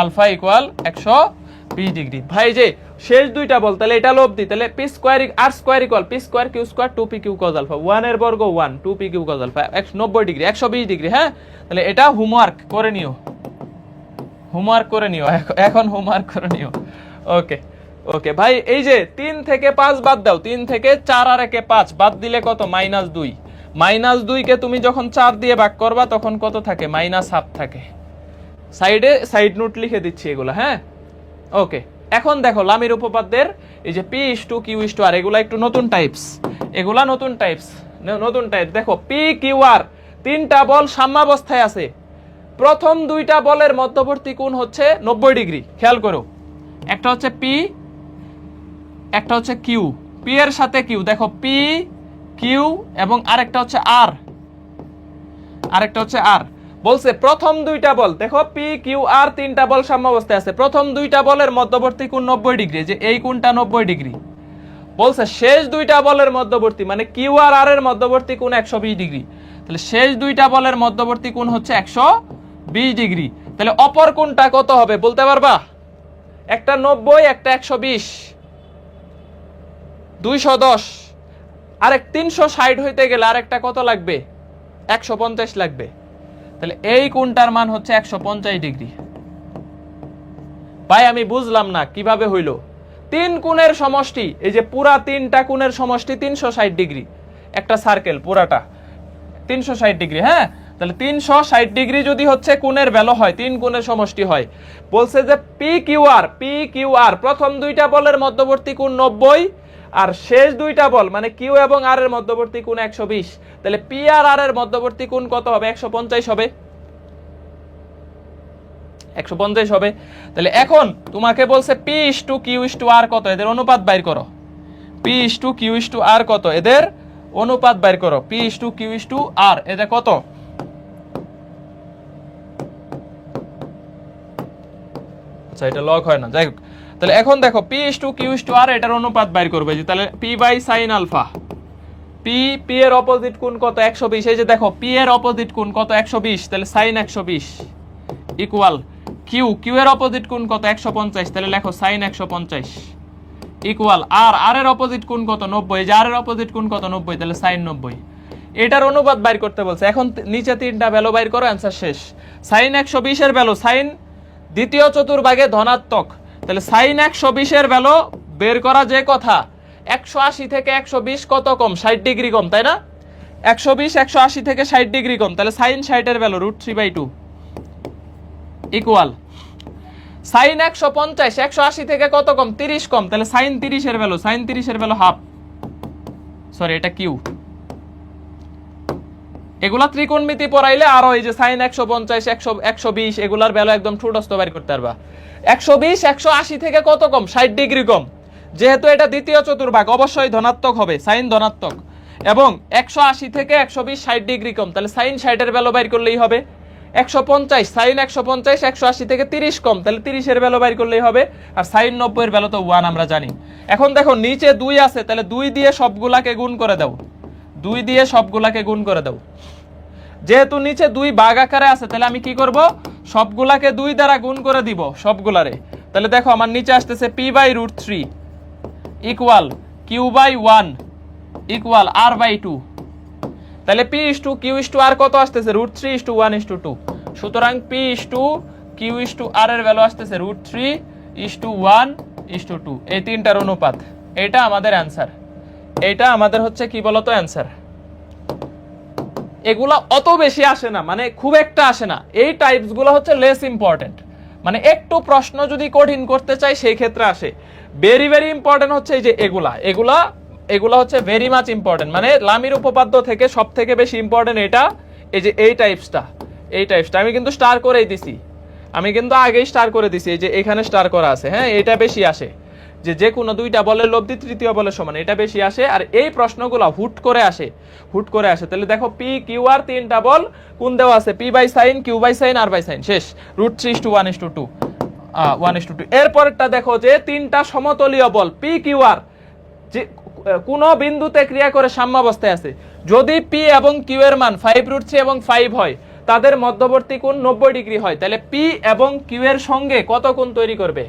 alpha equal 120 degree. ভাই যে শেষ দুইটা বল, তাহলে এটা লব্ধি, তাহলে P square R square equal P square Q square 2p q cos alpha, 1 এর বর্গ 1 2p q cos alpha 90 degree 120 degree. হ্যাঁ, তাহলে এটা হোমওয়ার্ক করে নিও, হোমওয়ার্ক করে নিও, এখন হোমওয়ার্ক করে নিও। ওকে ওকে ভাই, এই যে 3 থেকে 5 বাদ দাও, 3 থেকে 4 আর 1 5 বাদ দিলে কত? -2। -2 কে তুমি যখন 4 দিয়ে ভাগ করবা তখন কত থাকে? -1/2 থাকে। সাইডে সাইড নোট লিখে দিচ্ছি এগুলা। হ্যাঁ, ওকে। এখন দেখো লামির উপপাদ্যের এই যে p/q/r, এগুলা একটু নতুন টাইপস, এগুলা নতুন টাইপস, নতুন টাইপ। দেখো p/q/r তিনটা বল সাম্যাবস্থায় আছে, প্রথম দুইটা বলের মধ্যবর্তী কোণ হচ্ছে 90 ডিগ্রি। খেয়াল করো, একটা হচ্ছে p, একটা হচ্ছে q, p এর সাথে q, দেখো p q, এবং আরেকটা হচ্ছে r, আরেকটা হচ্ছে r। বলছে প্রথম দুইটা বল, দেখো p q r তিনটা বল সাম্যাবস্থায় আছে, প্রথম দুইটা বলের মধ্যবর্তী কোণ 90 ডিগ্রি, যে এই কোণটা 90 ডিগ্রি। বলছে শেষ দুইটা বলের মধ্যবর্তী মানে q আর r এর মধ্যবর্তী কোণ 120 ডিগ্রি। তাহলে শেষ দুইটা বলের মধ্যবর্তী কোণ হচ্ছে 120 ডিগ্রি। তাহলে অপর কোণটা কত হবে বলতে পারবা? একটা 90, একটা 120, 210, আরেক 360 হইতে গেলে আরেকটা কত লাগবে? 150 লাগবে। তাহলে এই কোণটার মান হচ্ছে 150 ডিগ্রি। ভাই আমি বুঝলাম না কিভাবে হইলো, তিন কোণের সমষ্টি, এই যে পুরা তিনটা কোণের সমষ্টি 360 ডিগ্রি, একটা সার্কেল পুরাটা 360 ডিগ্রি। হ্যাঁ, তাহলে 360 ডিগ্রি যদি হচ্ছে কোণের ভ্যালু হয়, তিন কোণের সমষ্টি হয়। বলছে যে p/q/r প্রথম দুইটা বলের মধ্যবর্তী কোণ 90, আর শেষ দুইটা বল মানে কিউ এবং আর এর মধ্যবর্তী কোণ 120। তাহলে পি আর আর এর মধ্যবর্তী কোণ কত হবে? 150 হবে, 150 হবে। তাহলে এখন তোমাকে বলছে p/q/r কত, এদের অনুপাত বাইর করো। p/q/r কত, এদের অনুপাত বাইর করো। p/q/r এটা কত? আচ্ছা এটা লগ হয় না, যাই হোক। তাহলে এখন দেখো p/q/r এটার অনুপাত বাইর করবে, যে তাহলে p/sin আলফা, p এর অপোজিট কোণ কত? 120। এই যে দেখো p এর অপোজিট কোণ কত? 120, তাহলে sin 120 ইকুয়াল q এর অপোজিট কোণ কত? 150, তাহলে লেখো sin 150 ইকুয়াল r এর অপোজিট কোণ কত? 90, এই যে r এর অপোজিট কোণ কত? 90, তাহলে sin 90। এটার অনুপাত বাইর করতে বলছে। এখন নিচে তিনটা ভ্যালু বাইর করো, অ্যানসার শেষ। sin 120 এর ভ্যালু, sin দ্বিতীয় চতুর্ভাগে ধনাত্মক, তাহলে sin 120 এর ভ্যালু বের করা যে কথা, 180 থেকে 120 কত কম? 60 ডিগ্রি কম, তাই না? 120 180 থেকে 60 ডিগ্রি কম, তাহলে sin 60 এর ভ্যালু √3/2 ইকুয়াল sin 150 180 থেকে কত কম? 30 কম, তাহলে sin 30 এর ভ্যালু, sin 30 এর ভ্যালু হাফ, সরি এটা কিউ। এগুলা ত্রিকোণমিতি পড়াইলে আরো এই যে sin 150 120 এগুলার ভ্যালু একদম ঠুটস্থ বের করতে পারবা। 120 180 থেকে কত কম? 60 ডিগ্রি কম। যেহেতু এটা দ্বিতীয় চতুর্ভাগ অবশ্যই ধনাত্মক হবে, sin ধনাত্মক, এবং 180 থেকে 120 60 ডিগ্রি কম, তাহলে sin 60 এর ভ্যালু বের করলেই হবে। 150 sin 150 180 থেকে 30 কম, তাহলে 30 এর ভ্যালু বের করলেই হবে। আর sin 90 এর ভ্যালু তো 1 আমরা জানি। এখন দেখো নিচে 2 আছে, তাহলে 2 দিয়ে সবগুলাকে গুণ করে দাও, 2 দিয়ে সবগুলাকে গুণ করে দাও। যেহেতু নিচে 2 ভাগ আকারে আছে, তাহলে আমি কি করব? সবগুলাকে 2 দ্বারা গুণ করে দিব সবগুলারে। তাহলে দেখো আমার নিচে আসতেছে p/√3 equal q/1 equal r/2। তাহলে p/q/r কত আসতেছে √3:1:2। সুতরাং p/q/r এর ভ্যালু আসতেছে √3:1:2। এই তিনটার অনুপাত, এটা আমাদের অ্যান্সার। এটা আমাদের হচ্ছে কি বলতো অ্যান্সার। এগুলা অত বেশি আসে না, মানে খুব একটা আসে না। এই টাইপস গুলো হচ্ছে লেস ইম্পর্টেন্ট, মানে একটু প্রশ্ন যদি কঠিন করতে চাই সেই ক্ষেত্রে আসে। ভেরি ভেরি ইম্পর্টেন্ট হচ্ছে এই যে এগুলা হচ্ছে ভেরি মাচ ইম্পর্টেন্ট, মানে লামির উপপাদ্য থেকে সব থেকে বেশি ইম্পর্টেন্ট এটা। এই যে এই টাইপসটা আমি কিন্তু স্টার করেই দিছি, আমি কিন্তু আগেই স্টার করে দিছি। এই যে এখানে স্টার করা আছে, হ্যাঁ, এটা বেশি আসে, যে কোনো দুইটা বলের লব্ধি তৃতীয় বলের সমান, এটা বেশি আসে। আর এই প্রশ্নগুলো হুট করে আসে। তাহলে দেখো পি কিউ আর তিনটা বল কোন দেওয়া আছে, p/sin, q/sin, r/sin, শেষ √3:1:2 1:2। এরপরটা দেখো যে তিনটা সমতলীয় বল পি কিউ আর যে কোন বিন্দুতে ক্রিয়া করে সাম্যাবস্থায় আছে। যদি পি এবং কিউ এর মান 5√3 এবং 5 হয়, তাদের মধ্যবর্তী কোণ 90 ডিগ্রি হয়, তাহলে পি এবং কিউ এর সঙ্গে কত কোণ তৈরি করবে?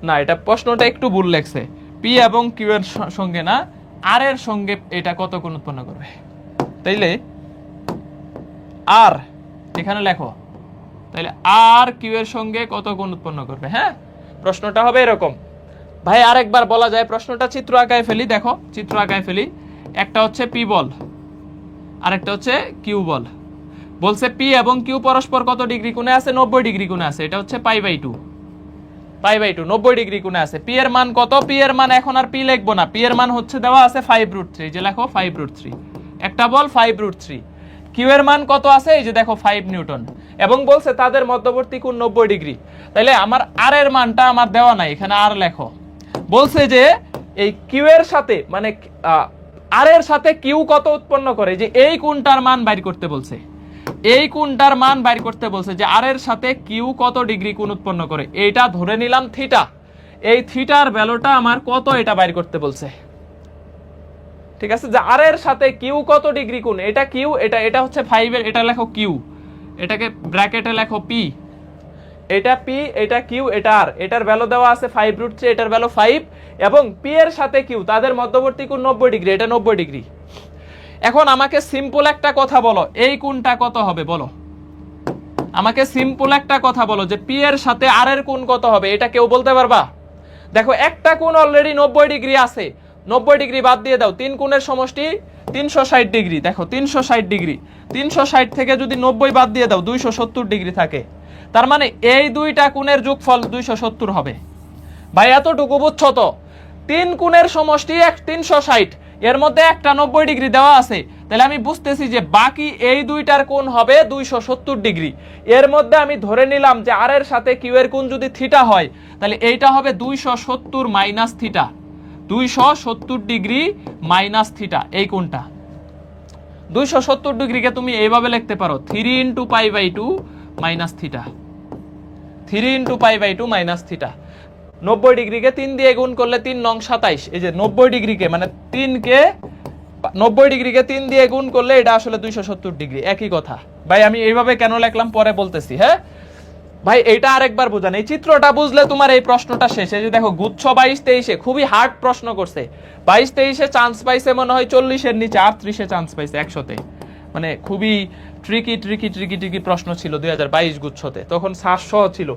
না, এটা প্রশ্নটা একটু ভুল লেখছে। পি এবং কিউ এর সঙ্গে না, আর এর সঙ্গে এটা কত কোণ উৎপন্ন করবে। তাইলে আর এখানে লেখো, তাইলে আর কিউ এর সঙ্গে কত কোণ উৎপন্ন করবে। হ্যাঁ, প্রশ্নটা হবে এরকম। ভাই আরেকবার বলা যায়, প্রশ্নটা চিত্র আঁকায় ফেলি। দেখো চিত্র আঁকায় ফেলি। একটা হচ্ছে পি বল, আরেকটা হচ্ছে কিউ বল। বলছে পি এবং কিউ পরস্পর কত ডিগ্রি কোণে আছে? 90 ডিগ্রি কোণে আছে। এটা হচ্ছে π/2 90 ডিগ্রি কোণে আছে। পি এর মান কত? পি এর মান এখন আর পি লিখবো না, পি এর মান হচ্ছে দেওয়া আছে 5√3, যে লেখো 5√3। একটা বল 5√3। কিউ এর মান কত আছে? এই যে দেখো 5 নিউটন। এবং বলছে তাদের মধ্যবর্তী কোণ 90 ডিগ্রি। তাইলে আমার আর এর মানটা আমার দেওয়া নাই, এখানে আর লেখো। বলছে যে এই কিউ এর সাথে, মানে আর এর সাথে কিউ কত উৎপন্ন করে, যে এই কোণটার মান বাইর করতে বলছে। এই কোণটার মান বাইর করতে বলছে, যে আর এর সাথে কিউ কত ডিগ্রি কোণ উৎপন্ন করে। এইটা ধরে নিলাম থিটা। এই থিটার ভ্যালুটা আমার কত, এটা বাইর করতে বলছে। ঠিক আছে, যে আর এর সাথে কিউ কত ডিগ্রি কোণ, এটা কিউ, এটা হচ্ছে 5 এর, এটা লেখো কিউ, এটাকে ব্র্যাকেটে লেখো পি। এটা পি, এটা কিউ, এটা আর। এটার ভ্যালু দেওয়া আছে 5√3, এটার ভ্যালু 5। এবং পি এর সাথে কিউ তাদের মধ্যবর্তী কোণ 90 ডিগ্রি, এটা 90 ডিগ্রি। এখন আমাকে সিম্পল একটা কথা বলো, এই কোণটা কত হবে বলো। আমাকে সিম্পল একটা কথা বলো, যে পি এর সাথে আর এর কোণ কত হবে, এটা কেউ বলতে পারবা? দেখো একটা কোণ অলরেডি 90 ডিগ্রি আছে, 90 ডিগ্রি বাদ দিয়ে দাও, তিন কোণের সমষ্টি 360 ডিগ্রি। দেখো 360 ডিগ্রি, 360 থেকে যদি 90 বাদ দিয়ে দাও 270 ডিগ্রি থাকে। তার মানে এই দুইটা কোণের যোগফল 270 হবে। ভাই এতটুকু বুঝছো তো? তিন কোণের সমষ্টি 360, এর মধ্যে একটা 90 ডিগ্রি দেওয়া আছে, তাহলে আমি বুঝতেছি যে বাকি এই দুইটার কোণ হবে 270 ডিগ্রি। এর মধ্যে আমি ধরে নিলাম যে আর এর সাথে কিউ এর কোণ যদি থিটা হয়, তাহলে এইটা হবে 270 minus theta, 270 degree minus theta. এই কোণটা 270 ডিগ্রিকে তুমি এইভাবে লিখতে পারো 3 × π/2 মাইনাস থিটা, 3 × π/2 মাইনাস থিটা। 90 ডিগ্রিকে 3 দিয়ে গুণ করলে 3 নং 27। এই যে 90 ডিগ্রিকে, মানে 90 ডিগ্রিকে 3 দিয়ে গুণ করলে এটা আসলে 270 ডিগ্রি, একই কথা। ভাই আমি এইভাবে কেন লিখলাম পরে বলতেছি। হ্যাঁ ভাই, এটা আরেকবার বোঝান। এই চিত্রটা বুঝলে তোমার এই প্রশ্নটা শেষ। এই যে দেখো গুচ্ছ 22-23 খুবই হার্ড প্রশ্ন করছে। 22-23 চান্স পাইছে মনে হয় 40 এর নিচে, আর 30 চান্স পাইছে 100-তে। মানে খুবই ট্রিকি প্রশ্ন ছিল 2022 গুচ্ছতে, তখন 700 ছিল।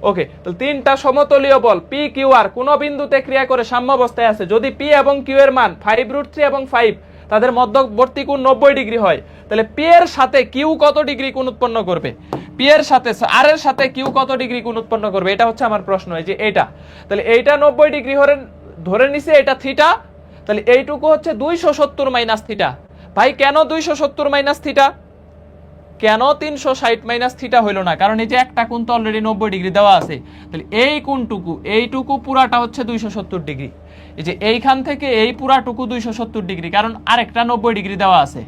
ওকে, তো তিনটা সমতলীয় বল পি কিউ আর কোন বিন্দুতে ক্রিয়া করে সাম্যাবস্থায় আছে। যদি পি এবং কিউ এর মান 5√3 এবং 5, তাদের মধ্যবর্তী কোণ 90 ডিগ্রি হয়, তাহলে পি এর সাথে কিউ কত ডিগ্রি কোণ উৎপন্ন করবে? পি এর সাথে আর এর সাথে কিউ কত ডিগ্রি কোণ উৎপন্ন করবে, এটা হচ্ছে আমার প্রশ্ন। এই যে এটা, তাহলে এইটা 90 ডিগ্রি ধরে নিছে, এটা থিটা, তাহলে এইটুকু হচ্ছে 270 মাইনাস থিটা। ভাই কেন 270 মাইনাস থিটা, কেন 360 মাইনাস থিটা হইল না? কারণ এই যে একটা কোণ তো অলরেডি 90 ডিগ্রি দেওয়া আছে, তাহলে এই কোণটুকু, এইটুকু পুরাটা হচ্ছে 270 ডিগ্রি। এই যে এইখান থেকে এই পুরাটুকু 270 ডিগ্রি, কারণ আরেকটা 90 ডিগ্রি দেওয়া আছে।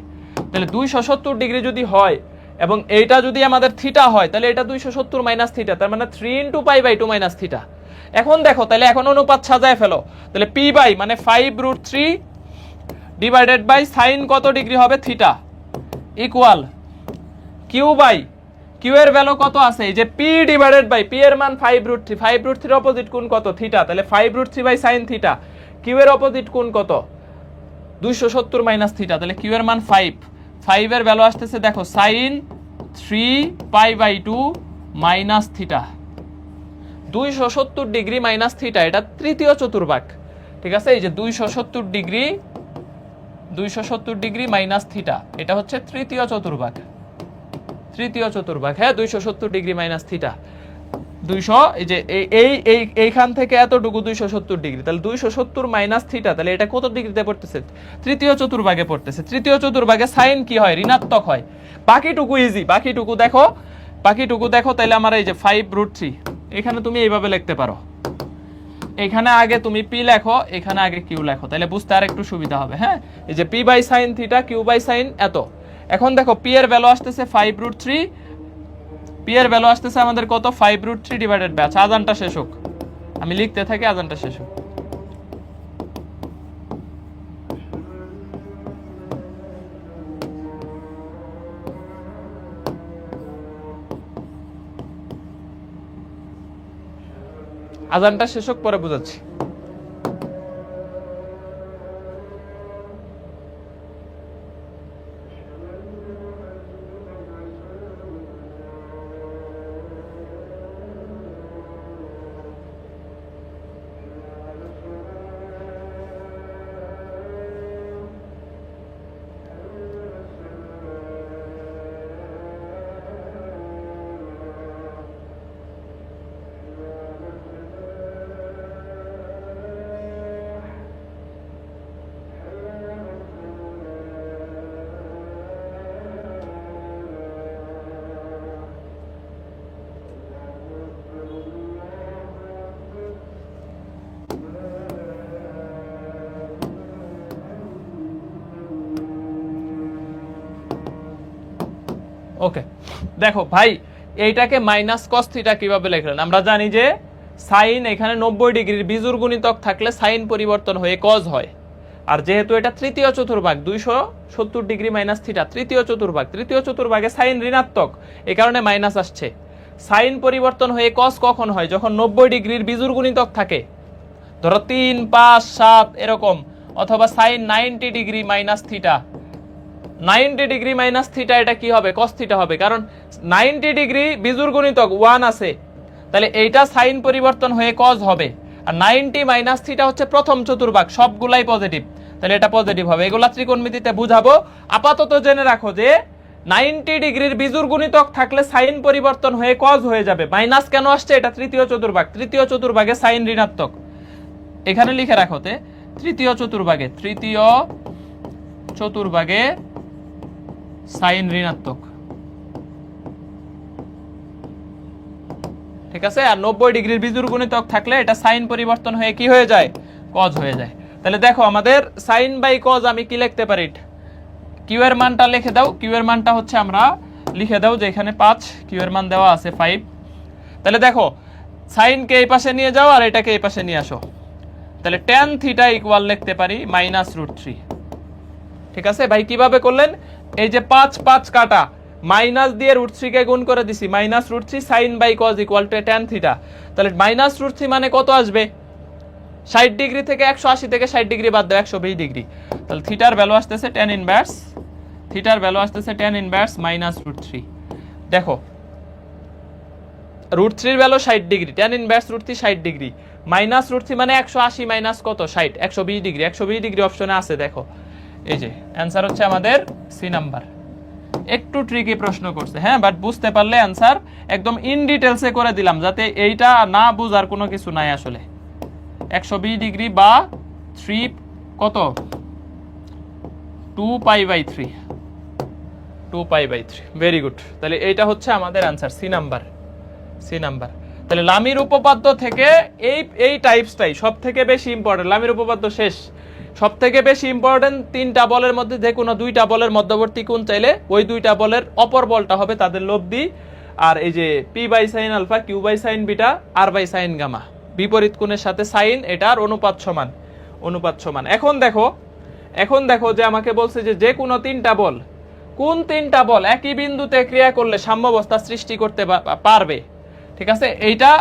তাহলে 270 ডিগ্রি যদি হয় এবং এইটা যদি আমাদের থিটা হয়, তাহলে এটা 270 মাইনাস থিটা, তার মানে 3 × π/2 মাইনাস থিটা। এখন দেখো, তাহলে এখন অনুপাত সাজায় ফেলো। তাহলে পি বাই মানে 5√3 ডিভাইডেড বাই সাইন কত ডিগ্রি হবে theta, equal Q by Q এর ভ্যালু কত আছে, এই যে পি ডিভাইডেড বাই পি এর মান 5√3, 5√3 অপোজিট কোণ কত থিটা, তাহলে 5√3 বাই sin থিটা। কিউ এর অপোজিট কোণ কত 270 মাইনাস থিটা, তাহলে কিউ এর মান 5, 5 এর ভ্যালু আসতেছে দেখো sin 3π/2 minus theta, 270 degree minus theta, এটা তৃতীয় চতুর্ভাগ। ঠিক আছে, এই যে 270 ডিগ্রি মাইনাস থিটা, এটা হচ্ছে তৃতীয় চতুর্ভাগ, হ্যাঁ 270 ডিগ্রি মাইনাস থিটা, 200, এই যে এইখান থেকে এতটুকু 270 ডিগ্রি, তাহলে 270 মাইনাস থিটা, তাহলে এটা কত ডিগ্রিতে পড়তেছে, তৃতীয় চতুর্ভাগে পড়তেছে। তৃতীয় চতুর্ভাগে সাইন কি হয়, ঋণাত্মক হয়। বাকিটুকু ইজি, বাকিটুকু দেখো, তাহলে আমার এই যে 5√3, এখানে তুমি এইভাবে লিখতে পারো, এখানে আগে তুমি পি লেখো, এখানে আগে কিউ লেখো, তাহলে বুঝতে আর একটু সুবিধা হবে। হ্যাঁ, এই যে P by sine theta, Q by sine এত। এখন দেখো পি এর ভ্যালু আসতেছে 5√3, পি এর ভ্যালু আসতেছে আমাদের কত 5√3 ডিভাইডেড বাই, আজানটা শেষ হোক, আমি লিখতে থাকি, আজানটা শেষ হোক। আজানটা শেষ হোক, পরে বুঝাচ্ছি। ওকে, দেখো ভাই এইটাকে মাইনাস কস থিটা কিভাবে লিখলেন, আমরা জানি যে সাইন এখানে 90 ডিগ্রির বিজোড় গুণিতক থাকলে সাইন পরিবর্তন হয়ে কজ হয়, আর যেহেতু এটা তৃতীয় চতুর্ভাগ 270 ডিগ্রি মাইনাস থিটা, তৃতীয় চতুর্ভাগে সাইন ঋণাত্মক, এই কারণে মাইনাস আসছে। সাইন পরিবর্তন হয়ে কস কখন হয়, যখন 90 ডিগ্রির বিজোড় গুণিতক থাকে, ধরো 3, 5, 7 এরকম, অথবা sine 90 degree minus theta, 90 degree minus theta, এটা কি হবে, কস থিটা হবে, কারণ 90 ডিগ্রি বিজোড় গুণিতক 1 আছে, তাহলে এইটা সাইন পরিবর্তন হয়ে কজ হবে। আর 90 মাইনাস থিটা হচ্ছে প্রথম চতুর্ভাগ, সবগুলাই পজিটিভ, তাহলে এটা পজিটিভ হবে। এগুলা ত্রিকোণমিতিতে বুঝাবো, আপাতত জেনে রাখো যে 90 ডিগ্রির বিজোড় গুণিতক থাকলে সাইন পরিবর্তন হয়ে কজ হয়ে যাবে। মাইনাস কেন আসছে, এটা তৃতীয় চতুর্ভাগে সাইন ঋণাত্মক, এখানে লিখে রাখোতে তৃতীয় চতুর্ভাগে সাইন ঋণাত্মক, ঠিক আছে। আর 90 ডিগ্রির বিজোড় গুণিতক থাকলে এটা সাইন পরিবর্তন হয়ে কি হয়ে যায়, কজ হয়ে যায়। তাহলে দেখো আমাদের সাইন বাই কজ আমি কি লিখতে পারি, কিউ এর মানটা লিখে দাও, কিউ এর মানটা হচ্ছে আমরা লিখে দাও যে এখানে 5, কিউ এর মান দেওয়া আছে 5। তাহলে দেখো সাইনকে এই পাশে নিয়ে যাও আর এটাকে এই পাশে নিয়ে আসো, তাহলে tan থিটা ইকুয়াল লিখতে পারি -√3। ঠিক আছে ভাই, কিভাবে করলেন, এই যে 5 5 কাটা, মাইনাস দিয়ে √3 কে গুণ করে দিছি, -√3 sine by cos equal to tan theta, তাহলে -√3 মানে কত আসবে, 60 ডিগ্রি থেকে 180 থেকে 60 ডিগ্রি বাদ দাও, 120 ডিগ্রি, তাহলে থিটার ভ্যালু আসতেছে tan ইনভার্স, -√3। দেখো √3 এর value 60 degree, tan inverse √3 60 degree, -√3 মানে 180 মাইনাস কত 60, 120 ডিগ্রি, 120 ডিগ্রি অপশনে আছে, দেখো এই যে অ্যানসার হচ্ছে আমাদের সি নাম্বার। একটু ট্রিকি প্রশ্ন করছে, হ্যাঁ, বাট বুঝতে পারলে অ্যানসার একদম ইন ডিটেলসে করে দিলাম, যাতে এইটা না বুঝার কোনো কিছু নাই আসলে। 120 ডিগ্রি বা 3 কত 2π/3, ভেরি গুড। তাহলে এইটা হচ্ছে আমাদের অ্যানসার সি নাম্বার। তাহলে লামির উপপাদ্য থেকে এই টাইপসটাই সব থেকে বেশি ইম্পর্টেন্ট। লামির উপপাদ্য শেষ, সব থেকে বেশি ইম্পর্টেন্ট 3টা বলের মধ্যে যে কোনো 2টা বলের মধ্যবর্তী কোণ চাইলে ওই 2টা বলের অপর বলটা হবে তাদের লব্ধি, আর এই যে P by sine alpha, Q by sine beta, R by sine gamma, বিপরীত কোণের সাথে সাইন, এটার অনুপাত সমান। এখন দেখো যে আমাকে বলছে যে কোনো 3টা বল কোন তিনটা বল একই বিন্দুতে ক্রিয়া করলে সাম্যাবস্থা সৃষ্টি করতে পারবে? ঠিক আছে, এইটা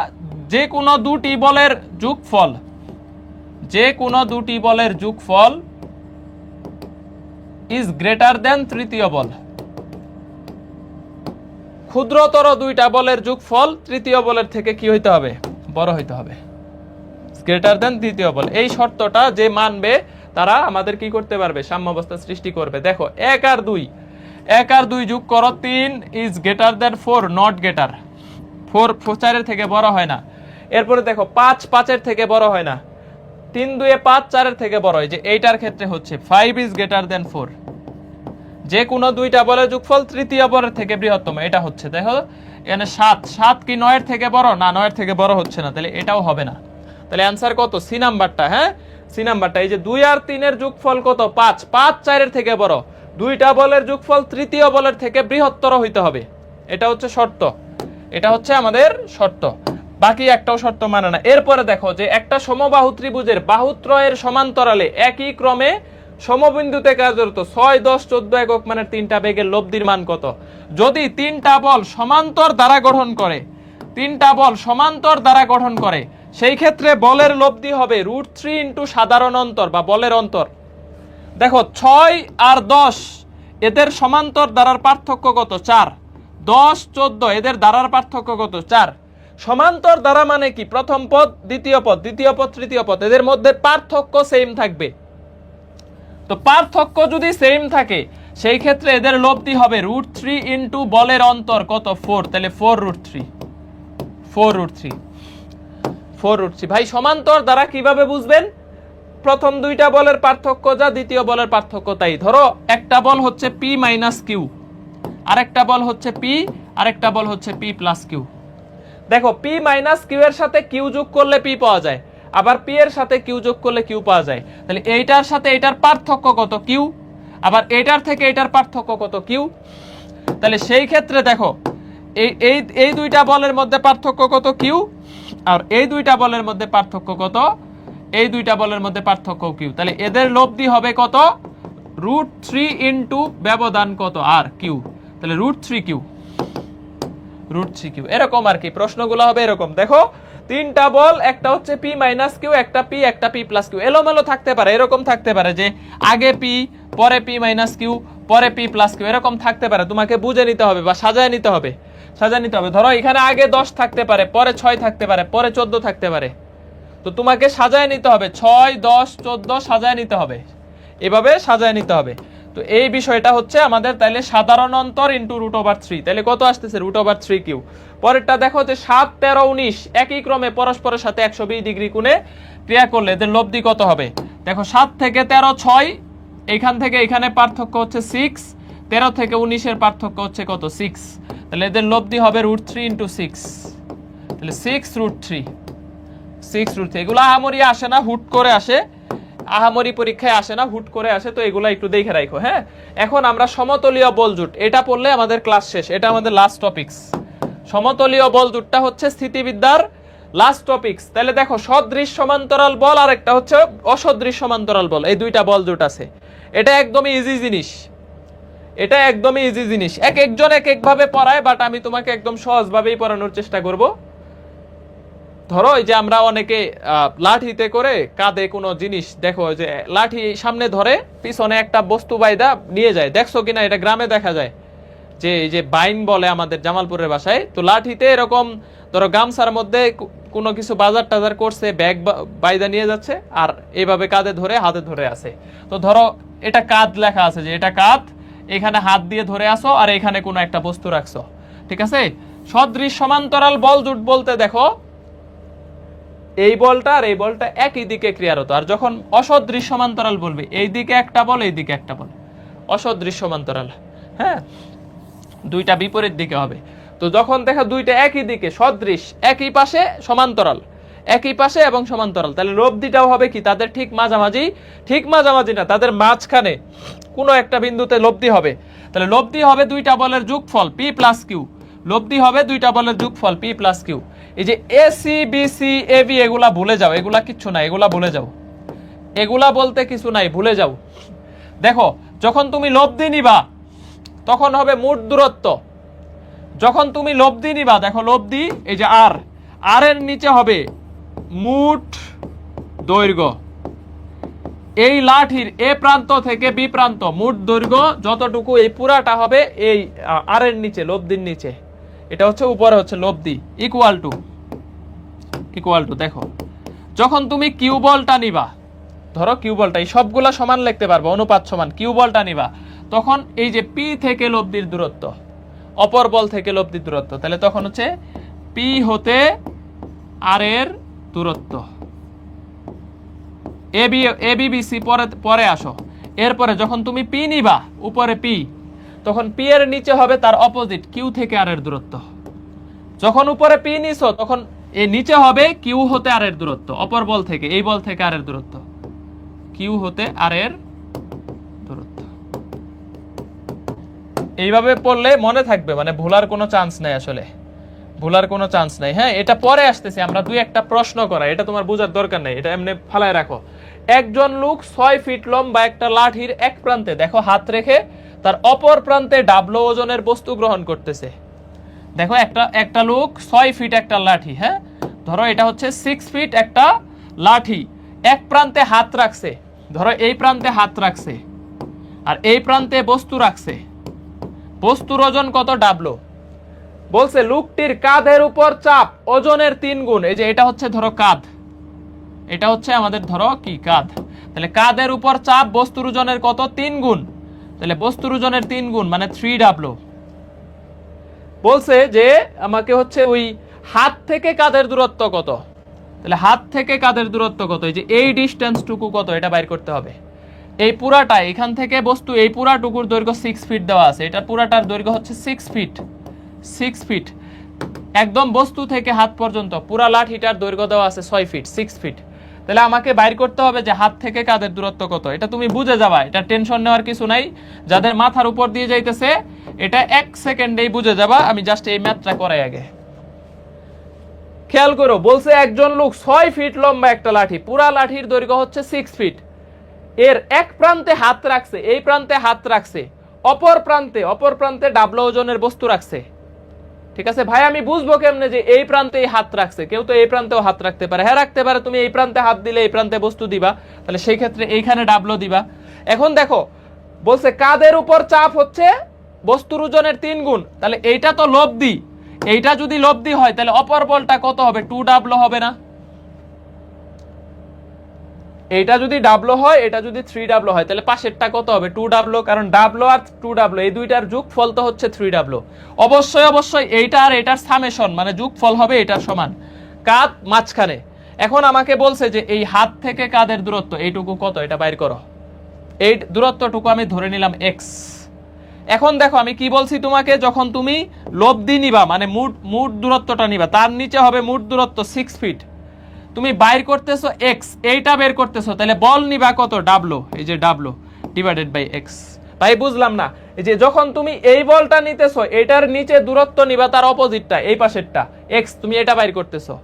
যে কোনো দুটি বলের যোগফল, যে কোনো দুটি বলের যোগফল ইজ গ্রেটার দেন তৃতীয় বল। ক্ষুদ্রতর দুইটা বলের যোগফল তৃতীয় বলের থেকে কি হইতে হবে? বড় হইতে হবে, গ্রেটার দেন তৃতীয় বল। এই শর্তটা যে মানবে তারা আমাদের কি করতে পারবে? সাম্যাবস্থা সৃষ্টি করবে। দেখো 1 আর 2, 1 আর 2 যোগ করো 3 is greater than 4, not greater. 4 4 এর থেকে বড় হয় না। এরপরে দেখো 5 5 এর থেকে বড় হয় না। 3 2 এ 5 4 এর থেকে বড় হয়, যে এইটার ক্ষেত্রে হচ্ছে 5 ইজ গ্রেটার দেন 4। যে কোনো দুইটা বলের যোগফল তৃতীয় বলের থেকে বৃহত্তম, এটা হচ্ছে। দেখো এখানে 7, 7 কি 9 এর থেকে বড়? না, 9 এর থেকে বড় হচ্ছে না, তাহলে এটাও হবে না। তাহলে অ্যানসার কত? সি নাম্বারটা। হ্যাঁ, সি নাম্বারটা। এই যে 2 আর 3 এর যোগফল কত? 5, 5 4 এর থেকে বড়। দুইটা বলের যোগফল তৃতীয় বলের থেকে বৃহত্তর হইতে হবে, এটা হচ্ছে শর্ত, এটা হচ্ছে আমাদের শর্ত। বাকি একটাও শর্ত মানে না। এরপরে দেখো যে একটা সমবাহু ত্রিভুজের বাহুত্রয়ের সমান্তরালে একই ক্রমে সমবিন্দুতে কার্যরত 6 10 14 একক মানের তিনটা বেগের লব্ধির মান কত? যদি তিনটা বল সমান্তর দ্বারা গঠন করে, তিনটা বল সমান্তর দ্বারা গঠন করে, সেই ক্ষেত্রে বলের লব্ধি হবে √3 ইন্টু সাধারণ অন্তর বা বলের অন্তর। দেখো 6 আর 10 এদের সমান্তর দ্বারার পার্থক্য কত? 4। 10 14 এদের দ্বারার পার্থক্য কত? 4। সমান্তর দ্বারা মানে কি? প্রথম পদ দ্বিতীয় পদ, দ্বিতীয় পদ তৃতীয় পদ, এদের মধ্যে পার্থক্য সেম থাকবে। তো পার্থক্য যদি সেম থাকে সেই ক্ষেত্রে এদের লব্ধি হবে √3 ইন্টু বলের অন্তর কত? 4। তাহলে 4√3, 4√3। ভাই সমান্তর দ্বারা কিভাবে বুঝবেন? প্রথম দুইটা বলের পার্থক্য যা, দ্বিতীয় বলের পার্থক্য তাই। ধরো একটা বল হচ্ছে P মাইনাস কিউ, আরেকটা বল হচ্ছে P, আরেকটা বল হচ্ছে P প্লাস কিউ। দেখো P মাইনাস কিউ এর সাথে কিউ যোগ করলে P পাওয়া যায়, আবার P এর সাথে কিউ যোগ করলে কিউ পাওয়া যায়। তাহলে এইটার সাথে এইটার পার্থক্য কত? কিউ। আবার এইটার থেকে এইটার পার্থক্য কত? কিউ। তাহলে সেই ক্ষেত্রে দেখো এই দুইটা বলের মধ্যে পার্থক্য কত? কিউ। আর এই দুইটা বলের মধ্যে পার্থক্য কত? এই দুইটা বলের মধ্যে পার্থক্য কিউ। তাহলে এদের লব্ধি হবে কত? √3 ইন্টু ব্যবধান কত? আর কিউ। তাহলে √3 কিউ, √3 কিউ। এরকম আর কি প্রশ্নগুলো হবে এরকম। দেখো তিনটা বল, একটা হচ্ছে P মাইনাস কিউ, একটা P, একটা P প্লাস কিউ। এলোমেলো থাকতে পারে, এরকম থাকতে পারে যে আগে P পরে P মাইনাস কিউ পরে P প্লাস কিউ, এরকম থাকতে পারে। তোমাকে বুঝে নিতে হবে বা সাজায় নিতে হবে, সাজায় নিতে হবে। ধরো এখানে আগে 10 থাকতে পারে, পরে 6 থাকতে পারে, পরে 14 থাকতে পারে। তো তোমাকে সাজায় নিতে হবে, 6 10 14 সাজায় নিতে হবে, এভাবে সাজায় নিতে হবে। তো এই বিষয়টা হচ্ছে আমাদের। তাইলে সাধারণ অন্তর ইন্টু √3, তাহলে কত আসতেছে? √3 কিউ। পরেরটা দেখো যে 7 13 19 একই ক্রমে পরস্পরের সাথে 120 ডিগ্রি কোণে ক্রিয়া করলে এদের লব্ধি কত হবে? দেখো 7 থেকে 13 6, এইখান থেকে এখানে পার্থক্য হচ্ছে 6, 13 থেকে 19 এর পার্থক্য হচ্ছে কত? 6। তাহলে এদের লব্ধি হবে √3 ইন্টু 6, তাহলে 6√3, 6√3। এগুলো আহামরি আসে না, হুট করে আসে, আহামরি পরীক্ষায় আসে না, হুট করে আসে। তো এগুলা একটু দেখে রাখো। হ্যাঁ, এখন আমরা সমতলীয় বল জোট, এটা পড়লে আমাদের ক্লাস শেষ, এটা আমাদের লাস্ট টপিকস। সমতলীয় বল জোটটা হচ্ছে স্থিতিবিদ্যার লাস্ট টপিকস। তাহলে দেখো সদৃশ সমান্তরাল বল আর একটা হচ্ছে অসদৃশ সমান্তরাল বল, এই দুইটা বল জোট আছে। এটা একদমই ইজি জিনিস, এটা একদমই ইজি জিনিস। এক একজন এক একভাবে পড়ায়, বাট আমি তোমাকে একদম সহজভাবেই পড়ানোর চেষ্টা করব। ধরো এই যে আমরা অনেকে লাঠিতে করে কাঁধে কোনো জিনিস, দেখো যে লাঠি সামনে ধরে পিছনে একটা বস্তু বাইদা নিয়ে যায়, দেখছো কিনা? এটা গ্রামে দেখা যায়, যে এই যে বাইন বলে আমাদের জামালপুরের ভাষায়। তো লাঠিতে এরকম ধরো গামছার মধ্যে কোনো কিছু বাজার টাজার করছে, ব্যাগ বাইদা নিয়ে যাচ্ছে, আর এইভাবে কাঁধে ধরে হাতে ধরে আছে। তো ধরো এটা কাঁধ লেখা আছে, যে এটা কাঁধ, এখানে হাত দিয়ে ধরে আসো আর এখানে কোনো একটা বস্তু রাখছো, ঠিক আছে? সদৃশ সমান্তরাল বল জোট বলতে দেখো এই বলটা আর এই বলটা একই দিকে ক্রিয়ারত। আর যখন অসদৃশ সমান্তরাল বলবে, এই দিকে একটা বল, এই দিকে একটা বল, অসদৃশ সমান্তরাল। হ্যাঁ, দুইটা বিপরীত দিকে হবে। তো যখন দেখো দুইটা একই দিকে সদৃশ, একই পাশে সমান্তরাল, একই পাশে এবং সমান্তরাল, তাহলে লব্ধিটাও হবে কি? তাদের ঠিক মাঝামাঝি, ঠিক মাঝামাঝি না, তাদের মাঝখানে কোনো একটা বিন্দুতে লব্ধি হবে। তাহলে লব্ধি হবে দুইটা বলের যোগফল P প্লাস কিউ, লব্ধি হবে দুইটা বলের যোগফল P প্লাস কিউ। এই যে AC BC AB এগুলা ভুলে যাও, এগুলা কিচ্ছু নাই, এগুলা ভুলে যাও, এগুলা বলতে কিছু নাই, ভুলে যাও। দেখো যখন তুমি লব্ধি নিবা তখন হবে মোট দূরত্ব। যখন তুমি লব্ধি নিবা, দেখো লব্ধি এই যে আর, আর এর নিচে হবে মোট দৈর্ঘ্য। এই লাঠির এ প্রান্ত থেকে বি প্রান্ত মোট দৈর্ঘ্য যতটুকু, এই পুরাটা হবে এই আর এর নিচে, লব্ধির নিচে। এটা হচ্ছে উপরে হচ্ছে লব্ধি, ইকুয়াল টু দেখো যখন তুমি কিউ বলটা নিবা, ধরো কিউ বলটা এই সবগুলা সমান লিখতে পারবো, অনুপাত সমান, কিউ বলটা নিবা, তখন এই যে পি থেকে লব্ধির দূরত্ব, অপর বল থেকে লব্ধির দূরত্ব, তাহলে তখন হচ্ছে পি হতে আর এর দূরত্ব। এ বি বি সি পরে আসো। এরপরে যখন তুমি পি নিবা, উপরে পি, তখন পি এর নিচে হবে তার অপোজিট, কিউ থেকে আর এর দূরত্ব। যখন উপরে পি নিছো, তখন এই নিচে হবে কিউ হতে আর এর দূরত্ব, অপর বল থেকে, এই বল থেকে আর এর দূরত্ব, কিউ হতে আর এর দূরত্ব। এইভাবে পড়লে মনে থাকবে, মানে ভুলার কোনো চান্স নাই, আসলে ভুলার কোনো চান্স নাই। হ্যাঁ, এটা পরে আসতেছে, আমরা দুই একটা প্রশ্ন করা, এটা তোমার বোঝার দরকার নাই, এটা এমনি ফালায় রাখো। একজন লোক 6 ফিট লম্বা একটা লাঠির এক প্রান্তে, দেখো হাত রেখে, তার অপর প্রান্তে ডাবলো ওজনের বস্তু গ্রহণ করতেছে। দেখো একটা লোক 6 ফিট একটা লাঠি, হ্যাঁ ধরো এটা হচ্ছে 6 ফিট একটা লাঠি, এক প্রান্তে হাত রাখছে, ধরো এই প্রান্তে হাত রাখছে আর এই প্রান্তে বস্তু রাখছে। বস্তুর ওজন কত? ডাবলো। বলছে লোকটির কাঁধের উপর চাপ ওজনের 3 গুণ। এই যে এটা হচ্ছে ধরো কাঁধ, এটা হচ্ছে আমাদের ধরো কি কাঁধ, তাহলে কাঁধের উপর চাপ বস্তুর ওজনের কত? 3 গুণ। তাহলে বস্তুর ওজনের 3 গুণ মানে 3W। বলছে যে আমাকে হচ্ছে ওই হাত থেকে কাঁধের দূরত্ব কত, তাহলে হাত থেকে কাঁধের দূরত্ব কত, এই যে এই ডিসটেন্সটুকু কত, এটা বাইর করতে হবে। এই পুরাটা এখান থেকে বস্তু, এই পুরাটুকুর দৈর্ঘ্য 6 ফিট দেওয়া আছে, এটা পুরাটার দৈর্ঘ্য হচ্ছে 6 ফিট। 6 ফিট একদম বস্তু থেকে হাত পর্যন্ত, পুরা লাঠিটার দৈর্ঘ্য দেওয়া আছে 6 ফিট, 6 ফিট। তাহলে আমাকে বাইর করতে হবে যে হাত থেকে কাঁধের দূরত্ব কত। এটা তুমি বুঝে যাবা, এটা টেনশন নেওয়ার কিছু নাই। যাদের মাথার উপর দিয়ে যাইতেছে এটা 1 সেকেন্ডেই বুঝে যাবা। আমি জাস্ট এই ম্যাথটা করাই আগে, খেয়াল করো। বলছে একজন লোক 6 ফিট লম্বা একটা লাঠি, পুরা লাঠির দৈর্ঘ্য হচ্ছে 6 ফিট, এর এক প্রান্তে হাত রাখছে, এই প্রান্তে হাত রাখছে, অপর প্রান্তে ডাবলো ওজনের বস্তু রাখছে। ঠিক আছে ভাই, আমি বুঝবো কেমনে যে এই প্রান্তে হাত রাখছে? কেউ তো এই প্রান্তেও হাত রাখতে পারে। হ্যাঁ রাখতে পারে, তুমি এই প্রান্তে হাত দিলে এই প্রান্তে বস্তু দিবা, তাহলে সেই ক্ষেত্রে এইখানে ডাবলো দিবা। এখন দেখো বলছে কাঁধের উপর চাপ হচ্ছে বস্তুর ওজনের 3 গুণ, তাহলে এইটা তো লব্ধি, এইটা যদি লব্ধি হয় তাহলে অপর বলটা কত হবে? 2W হবে না? এইটা যদি ডাবলো হয়, এটা যদি 3W হয়, তাহলে পাশেরটা কত হবে? 2W, কারণ ডাবলো আর 2W এই দুইটার যোগফল তো হচ্ছে 3W। অবশ্যই এইটা আর এটার সামেশন মানে যোগফল হবে এটার সমান, কাঁধ মাঝখানে। এখন আমাকে বলছে যে এই হাত থেকে কাঁধের দূরত্ব এইটুকু কত, এটা বাইর করো। এই দূরত্বটুকু আমি ধরে নিলাম x। এখন দেখো আমি কি বলছি তোমাকে, যখন তুমি লব্ধি নিবা মানে মোট দূরত্বটা নিবা, তার নিচে হবে মোট দূরত্ব 6 ফিট, তুমি বাইর করতেছো x, এইটা বের করতেছো, তাহলে বল নিবা কত? ডাবলো, এই যে ডাবলো ডিভাইডেড বাই x। ভাই বুঝলাম না, এই যে যখন তুমি এই বলটা নিতেছো, এটার নিচে দূরত্ব নিবা তার অপোজিটটা, এই পাশেরটা x, তুমি এটা বাইর করতেছো।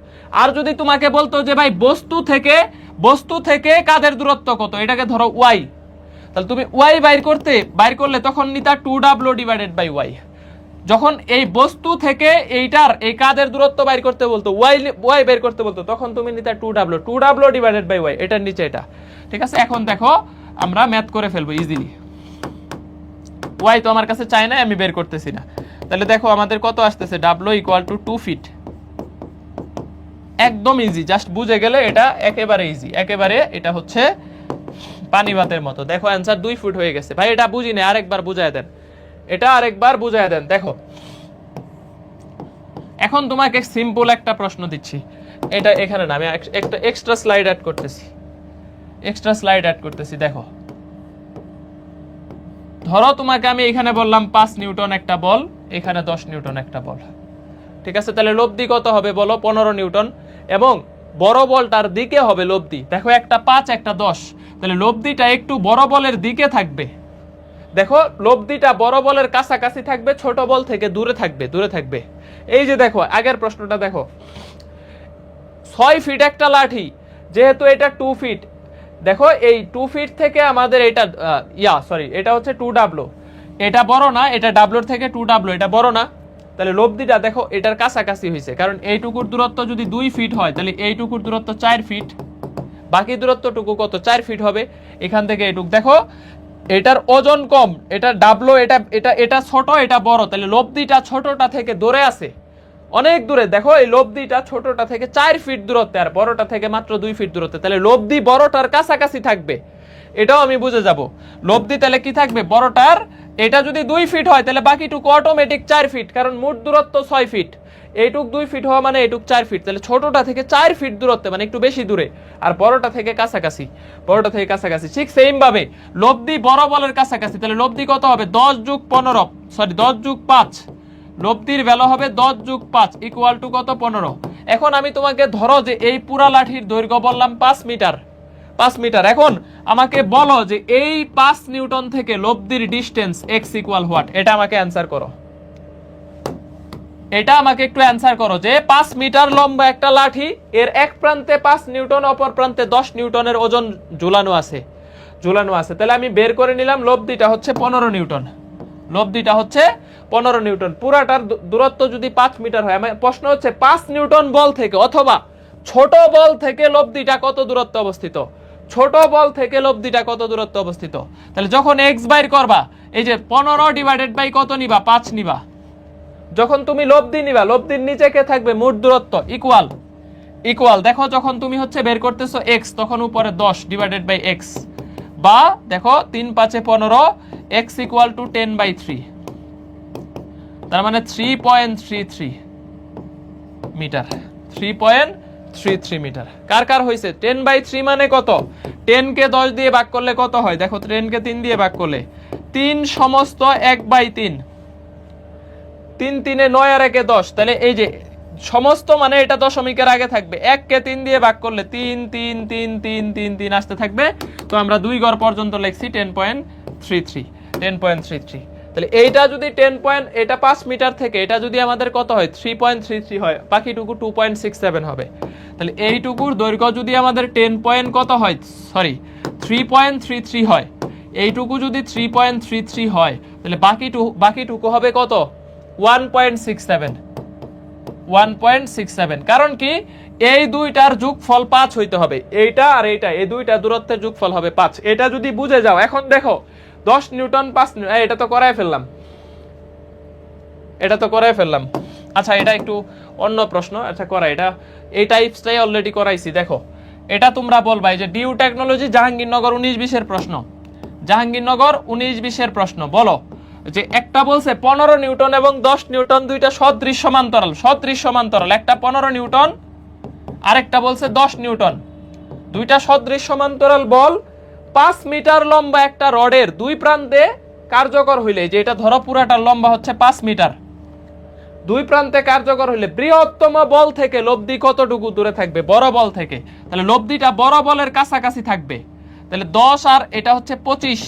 আর যদি তোমাকে বলতো যে ভাই বস্তু থেকে কাঁধের দূরত্ব কত, এটাকে ধরো y, তাহলে তুমি y বাইর করলে তখন নিতা 2W ডিভাইডেড বাই y। যখন এই বস্তু থেকে এইটার এই কাঁধের দূরত্ব বাইর করতে বলতো, y বের করতে বলতো, তখন তুমি নিতে 2W ডিভাইডেড বাই y, এটার নিচে এটা। ঠিক আছে, এখন দেখো আমরা ম্যাথ করে ফেলবো ইজিলি। y তো আমার কাছে চাই না, আমি বের করতেছি না। তাহলে দেখো আমাদের কত আসতেছে, W ইকুয়াল টু 2 ফিট। একদম ইজি, জাস্ট বুঝে গেলে এটা একেবারে ইজি, একেবারে এটা হচ্ছে পানি ভাতের মতো। দেখো অ্যান্সার 2 ফুট হয়ে গেছে। ভাই এটা বুঝি না, আরেকবার বুঝায় দেন, এটা আরেকবার বুঝায় দেন। দেখো এখন তোমাকে সিম্পল একটা প্রশ্ন দিচ্ছি, এটা এখানে না, আমি একটা এক্সট্রা স্লাইড অ্যাড করতেছি। দেখো ধরো তোমাকে আমি এখানে বললাম 5 নিউটন একটা বল, এখানে 10 নিউটন একটা বল। ঠিক আছে, তাহলে লব্ধি কত হবে বলো? 15 নিউটন, এবং বড় বলটার দিকে হবে লব্ধি। দেখো একটা 5 একটা 10, তাহলে লব্ধিটা একটু বড় বলের দিকে থাকবে। দেখো লব্ধিটা বড় বলের কাছাকাছি থাকবে, ছোট বল থেকে দূরে থাকবে। এই যে দেখো আগের প্রশ্নটা দেখো, 6 ফিট একটা লাঠি, যেহেতু এটা 2 ফিট, দেখো এই 2 ফিট থেকে আমাদের এটা এটা হচ্ছে 2W, এটা বড় না, এটা ডাব্লুর থেকে 2W, এটা বড় না, তাহলে লব্ধিটা দেখো এটার কাছাকাছি হয়েছে, কারণ এইটুকুর দূরত্ব যদি 2 ফিট হয় তাহলে এইটুকুর দূরত্ব 4 ফিট, বাকি দূরত্বটুকু কত 4 ফিট হবে। এখান থেকে এইটুকু দেখো এটার ওজন কম, এটা ডাব্লু, এটা এটা এটা ছোট, এটা বড়, তাহলে লব্ধিটা ছোটটা থেকে দূরে আছে, অনেক দূরে। দেখো এই লব্ধিটা ছোটটা থেকে 4 ফিট দূরত্বে আর বড়টা থেকে মাত্র 2 ফিট দূরত্বে, তাহলে লব্ধি বড়টার কাছাকাছি থাকবে, এটাও আমি বুঝে যাব। লব্ধি তাহলে কি থাকবে বড়টার, এটা যদি 2 ফিট হয় তাহলে বাকিটুকু অটোমেটিক 4 ফিট, কারণ মোট দূরত্ব 6 ফিট, এইটুক 2 ফিট হওয়া মানে এইটুক 4 ফিট, তাহলে ছোটটা থেকে 4 ফিট দূরত্বে মানে একটু বেশি দূরে, আর বড়টা থেকে কাছাকাছি, বড়টা থেকে কাছাকাছি। ঠিক সেম ভাবে লব্ধি বড় বলের কাছাকাছি, তাহলে লব্ধি কত হবে 10 যোগ 15, সরি 10 যোগ 5, লব্ধির ভ্যালু হবে 10 যোগ 5 ইকুয়াল টু কত 15। এখন আমি তোমাকে ধরো যে এই পুরা লাঠির দৈর্ঘ্য বললাম 5 মিটার, 5 মিটার। এখন আমাকে বলো যে এই 5 নিউটন থেকে লব্ধির ডিস্টেন্স x ইকুয়াল হোয়াট, এটা আমাকে অ্যানসার করো, এটা আমাকে একটু অ্যানসার করো যে 5 মিটার লম্বা একটা লাঠি, এর এক প্রান্তে 5 নিউটন, অপর প্রান্তে 10 নিউটনের ওজন ঝুলানো আছে, ঝুলানো আছে। তাহলে আমি বের করে নিলাম লব্ধিটা হচ্ছে 15 নিউটন, লব্ধিটা হচ্ছে 15 নিউটন। পুরাটার দূরত্ব যদি 5 মিটার হয়, আমার প্রশ্ন হচ্ছে 5 নিউটন বল থেকে অথবা ছোট বল থেকে লব্ধিটা কত দূরত্ব অবস্থিত, ছোট বল থেকে লব্ধিটা কত দূরত্ব অবস্থিত। তাহলে যখন x বাইর করবা, এই যে 15 ডিভাইডেড বাই কত নিবা, 5 নিবা। যখন তুমি লব্ধি নিবা, লব্ধির নিচে কে থাকবে মোট দূরত্ব ইকুয়াল, ইকুয়াল দেখো যখন তুমি হচ্ছে বের করতেছো x, তখন উপরে 10 ডিভাইডেড বাই x, বা দেখো 3 5 15, x ইকুয়াল টু 10/3, তার মানে 3.33 মিটার, 3.33 মিটার। কার কার হয়েছে 10/3 মানে কত, 10 কে 10 দিয়ে ভাগ করলে কত হয়, দেখো 10 কে 3 দিয়ে ভাগ করলে 3 সমস্ত 1/3, 3 3 9 আর 1 10, তাহলে এই যে সমস্ত মানে এটা দশমিকের আগে থাকবে, 1 কে 3 দিয়ে ভাগ করলে 3 3 3 3 3 3 আসতে থাকবে। তো আমরা 2 ঘর পর্যন্ত লিখছি 10.33। তাহলে এইটা যদি 10 এটা 5 মিটার থেকে এটা যদি আমাদের কত হয় 3.33 হয়, বাকিটুকু 2.67 হবে। তাহলে এইটুকুর দৈর্ঘ্য যদি আমাদের 10 কত হয়, সরি 3.33 হয়, এইটুকু যদি 3.33 হয় তাহলে বাকিটুকু হবে কত 1.67, কারণ কি এই দুইটার যোগফল 5 হইতে হবে, এইটা আর এইটা, এই দুইটা দূরত্বের যোগফল হবে 5। এটা যদি বুঝে যাও, এখন দেখো 10 নিউটন 5 নিউটন, এটা তো করাই ফেললাম, এটা তো করাই ফেললাম। আচ্ছা এটা একটু অন্য প্রশ্ন, আচ্ছা করা, এটা এই টাইপসটাই অলরেডি করাইছি। দেখো এটা তোমরা বলবা এই যে ডিউ টেকনোলজি জাহাঙ্গীরনগর 19-20 এর প্রশ্ন, জাহাঙ্গীরনগর 19-20 এর প্রশ্ন। বলো যে একটা বলছে 15 নিউটন এবং 10 নিউটন দুইটা সদৃশ সমান্তরাল, সদৃশ সমান্তরাল, একটা 15 নিউটন আরেকটা বলছে 10 নিউটন, দুইটা সদৃশ সমান্তরাল বল 5 মিটার লম্বা একটা রডের দুই প্রান্তে কার্যকর হইলে, যে এটা ধরো পুরাটার লম্বা হচ্ছে 5 মিটার, দুই প্রান্তে কার্যকর হইলে বৃহত্তম বল থেকে লব্ধি কতটুকু দূরে থাকবে বড় বল থেকে, তাহলে লব্ধিটা বড় বলের কাছাকাছি থাকবে। তাহলে 10 আর এটা হচ্ছে 25,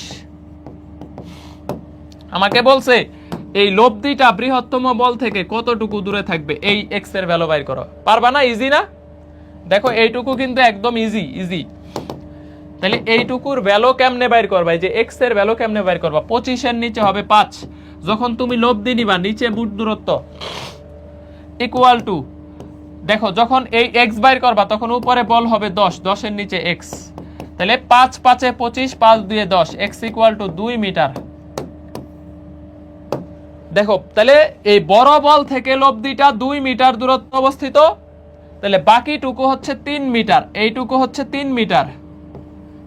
আমাকে বলছে এই লব্ধিটা বৃহত্তম বল থেকে কতটুকু দূরে থাকবে, এই x এর ভ্যালু বাইর করো। পারবা না? ইজি না? দেখো এইটুকু কিন্তু একদম ইজি, ইজি। তাহলে এইটুকুর ভ্যালু কেমনে বাইর করবা, এই যে x এর ভ্যালু কেমনে বাইর করবা, 25 এর নিচে হবে 5, যখন তুমি লব্ধি নিবা নিচে বুট দূরত্ব ইকুয়াল টু, দেখো যখন এই x বাইর করবা তখন উপরে বল হবে 10, 10 এর নিচে x, তাহলে 5 5 এ 25, 5 2 এ 10, x ইকুয়াল টু 2 মিটার। দেখো তাহলে এই বড় বল থেকে লব্ধিটা 2 মিটার দূরত্ব অবস্থিত, তাহলে বাকিটুকু হচ্ছে 3 মিটার, এইটুকু হচ্ছে 3 মিটার,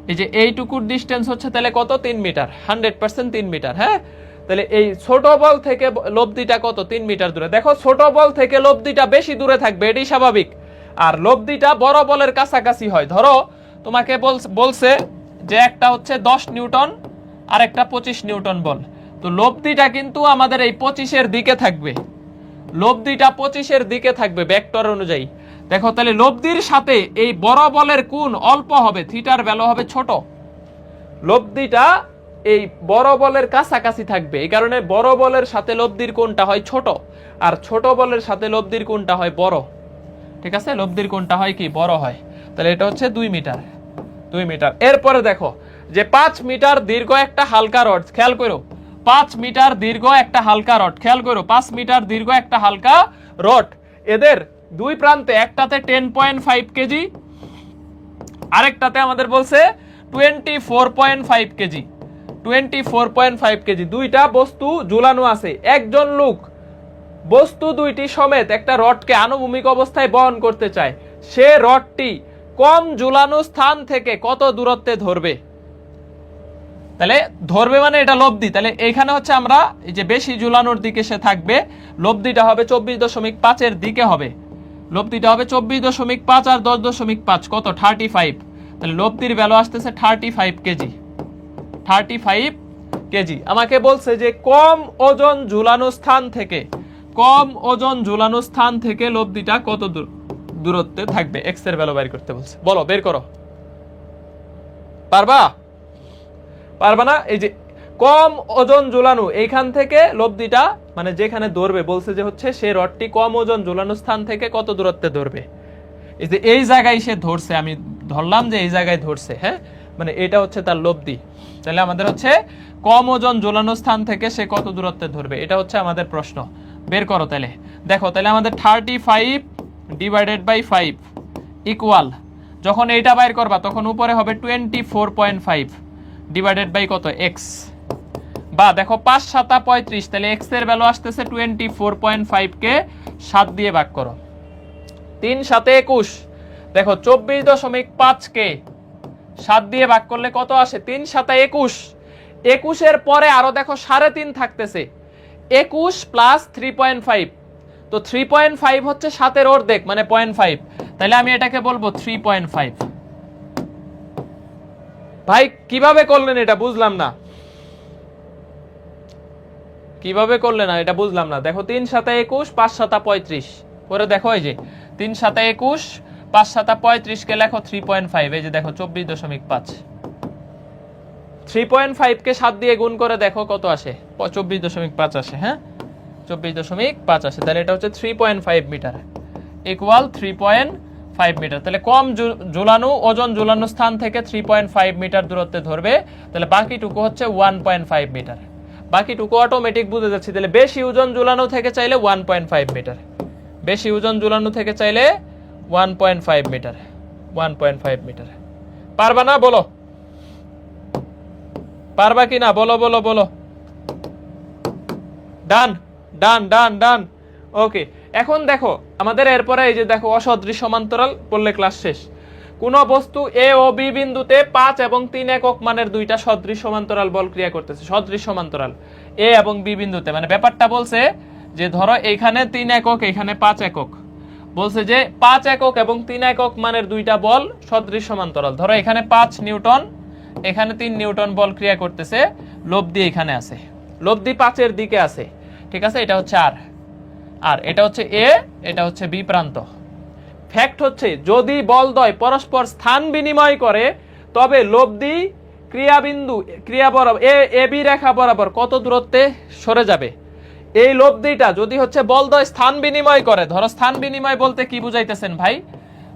এই যে এইটুকুর ডিসটেন্স হচ্ছে তাহলে কত 3 মিটার, 100% 3 মিটার। হ্যাঁ, তাহলে এই ছোট বল থেকে লব্ধিটা কত 3 মিটার দূরে। দেখো ছোট বল থেকে লব্ধিটা বেশি দূরে থাকবে, এটাই স্বাভাবিক, আর লব্ধিটা বড় বলের কাছাকাছি হয়। ধরো তোমাকে বলছে যে একটা হচ্ছে 10 নিউটন আর একটা 25 নিউটন বল, তো লব্ধিটা কিন্তু আমাদের এই 25 এর দিকে থাকবে, লব্ধিটা 25 এর দিকে থাকবে ভেক্টর অনুযায়ী। দেখো তাহলে লব্ধির সাথে এই বড় বলের কোণ অল্প হবে, থিটার ভ্যালু হবে ছোট, লব্ধিটা এই বড় বলের কাছাকাছি থাকবে, এই কারণে বড় বলের সাথে লব্ধির কোণটা হয় ছোট, আর ছোট বলের সাথে লব্ধির কোণটা হয় বড়। ঠিক আছে, লব্ধির কোণটা হয় কি বড় হয়। তাহলে এটা হচ্ছে 2 মিটার, 2 মিটার। এরপরে দেখো যে 5 মিটার দীর্ঘ একটা হালকা রড, খেয়াল করো 5 মিটার দীর্ঘ একটা হালকা রড, খেয়াল করো 5 মিটার দীর্ঘ একটা হালকা রড, এদের দুই প্রান্তে একটাতে 10.5 কেজি, আরেকটাতে আমাদের বলছে 24.5 কেজি, 24.5 কেজি, দুইটা বস্তু ঝুলানো আছে। একজন লোক বস্তু দুইটি সমেত একটা রডকে আনুভূমিক অবস্থায় বহন করতে চায়, সে রডটি কম ঝুলানো স্থান থেকে কত দূরত্বে ধরবে? তাহলে ধরবে মানে এটা লব্ধি, তাহলে এখানে হচ্ছে আমরা এই যে বেশি ঝুলানোর দিকে সে থাকবে, লব্ধিটা হবে 24.5 এর দিকে হবে, লব্ধিটা হবে 24.5 আর 10.5 কত 35, তাহলে লব্ধির ভ্যালু আসতেছে 35 কেজি, 35 কেজি। আমাকে বলছে যে কম ওজন ঝুলানো স্থান থেকে, কম ওজন ঝুলানো স্থান থেকে লব্ধিটা কত দূরত্বে থাকবে, এক্স এর ভ্যালু বের করতে বলছে। বলো, বের করো। পারবা? পারবা না? এই যে কম ওজন ঝুলানো, এইখান থেকে লব্ধিটা মানে যেখানে ধরবে বলছে যে হচ্ছে সে রডটি কম ওজন ঝুলানো স্থান থেকে কত দূরত্বে ধরবে। এই যে এই জায়গায় সে ধরছে, আমি ধরলাম যে এই জায়গায় ধরছে, হ্যাঁ, মানে এটা হচ্ছে তার লব্ধি। তাহলে আমাদের হচ্ছে কম ওজন ঝুলানো স্থান থেকে সে কত দূরত্বে ধরবে, এটা হচ্ছে আমাদের প্রশ্ন। বের করো তাহলে। দেখো তাহলে আমাদের 35 ডিভাইডেড বাই 5 ইকুয়াল, যখন এইটা বাইর করবা তখন উপরে হবে 24.5 ডিভাইডেড বাই কত এক্স, বা দেখো 5 7 35, তাহলে এক্স এর ভ্যালু আসতেছে 24.5 কে 7 দিয়ে ভাগ করো, 3 7 21, দেখো 24.5 কে 7 দিয়ে ভাগ করলে কত আসে, 3 7 21, 21 এর পরে আরো দেখো 3.5 থাকতেছে, 21 প্লাস 3.5, তো 3.5 হচ্ছে 7 এর অর্ধেক মানে 0.5, তাহলে আমি এটাকে বলবো 3.5। ভাই কিভাবে করলেন এটা বুঝলাম না, কিভাবে করলেন না এটা বুঝলাম না। দেখো 3 7 21 5 7 35 করে দেখো, এই যে 3 7 21 5 7 35 কে লেখো 3.5, এই যে দেখো 24.5, 3.5 কে 7 দিয়ে গুণ করে দেখো কত আসে, 24.5 আসে, হ্যাঁ 24.5 আসে, তাহলে এটা হচ্ছে 3.5 মিটার ইকুয়াল 3.5 মিটার। তাহলে কম ঝুলানো ওজন ঝুলানো স্থান থেকে 3.5 মিটার দূরত্বে ধরবে, তাহলে বাকিটুকু হচ্ছে 1.5 মিটার, বাকিটুকু অটোমেটিক বুঝে যাচ্ছে। তাহলে বেশি ওজন ঝুলানো থেকে চাইলে 1.5 মিটার, বেশি ওজন ঝুলানো থেকে চাইলে 1.5 মিটার, 1.5 মিটার। পারবা না বলো, পারবা কি না বলো বলো বলো। ডান ডান ডান ডান, ওকে। এখন দেখো আমাদের এরপরে এই যে দেখো অসদৃশ সমান্তরাল পড়লে ক্লাস শেষ। কোন বস্তু এ ও বি বিন্দুতে 5 এবং 3 একক মানের দুইটা সদৃশ সমান্তরাল বল ক্রিয়া করতেছে, সদৃশ সমান্তরাল এ এবং বি বিন্দুতে, মানে ব্যাপারটা বলছে যে ধরো এইখানে 3 একক এইখানে 5 একক, বলছে যে 5 একক এবং 3 একক মানের দুইটা বল সদৃশ সমান্তরাল, ধরো এখানে 5 নিউটন এখানে 3 নিউটন বল ক্রিয়া করতেছে, লব্ধি এখানে আছে, লব্ধি 5 এর দিকে আছে, ঠিক আছে, এটা হচ্ছে আর, আর এটা হচ্ছে এ, এটা হচ্ছে বি প্রান্ত। ফ্যাক্ট হচ্ছে যদি বলদ্বয় পরস্পর স্থান বিনিময় করে তবে লব্ধি ক্রিয়াবিন্দু ক্রিয়া বরাবর এ বি রেখা বরাবর কত দূরত্বে সরে যাবে। এই লব্ধিটা যদি হচ্ছে বলদ্বয় স্থান বিনিময় করে, ধরো স্থান বিনিময় বলতে কি বুঝাইতেছেন ভাই,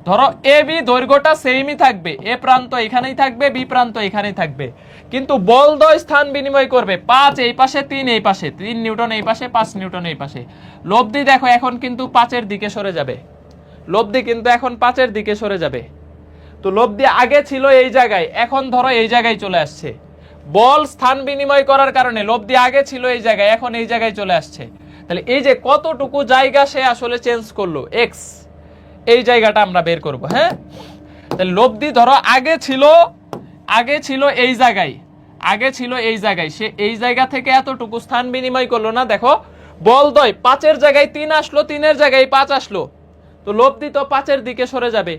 ধরো এ বি দৈর্ঘ্যটা সেমই থাকবে, এ প্রান্ত এখানেই থাকবে বি প্রান্ত এখানেই থাকবে, কিন্তু বলদ্বয় স্থান বিনিময় করবে 5 এই পাশে 3 এই পাশে, 3 নিউটন এই পাশে 5 নিউটন এই পাশে, লব্ধি দেখো এখন কিন্তু 5 এর দিকে সরে যাবে, লব্ধি কিন্তু এখন 5 এর দিকে সরে যাবে। তো লব্ধি আগে ছিল এই জায়গায়, এখন ধরো এই জায়গায় চলে আসছে, বল স্থান বিনিময় করার কারণে লব্ধি আগে ছিল এই জায়গায়, এখন এই জায়গায় চলে আসছে। তাহলে এই যে কতটুকু জায়গা সে আসলে চেঞ্জ করলো, এক্স, এই জায়গাটা আমরা বের করব, হ্যাঁ। তাহলে লব্ধি ধরো আগে ছিল এই জায়গায়, আগে ছিল এই জায়গায়, সে এই জায়গা থেকে এতটুকু স্থান বিনিময় করলো না, দেখো বলদ্বয় 5 এর জায়গায় 3 আসলো, 3 এর জায়গায় 5 আসলো, তো লব্ধি তো 5 এর দিকে সরে যাবে।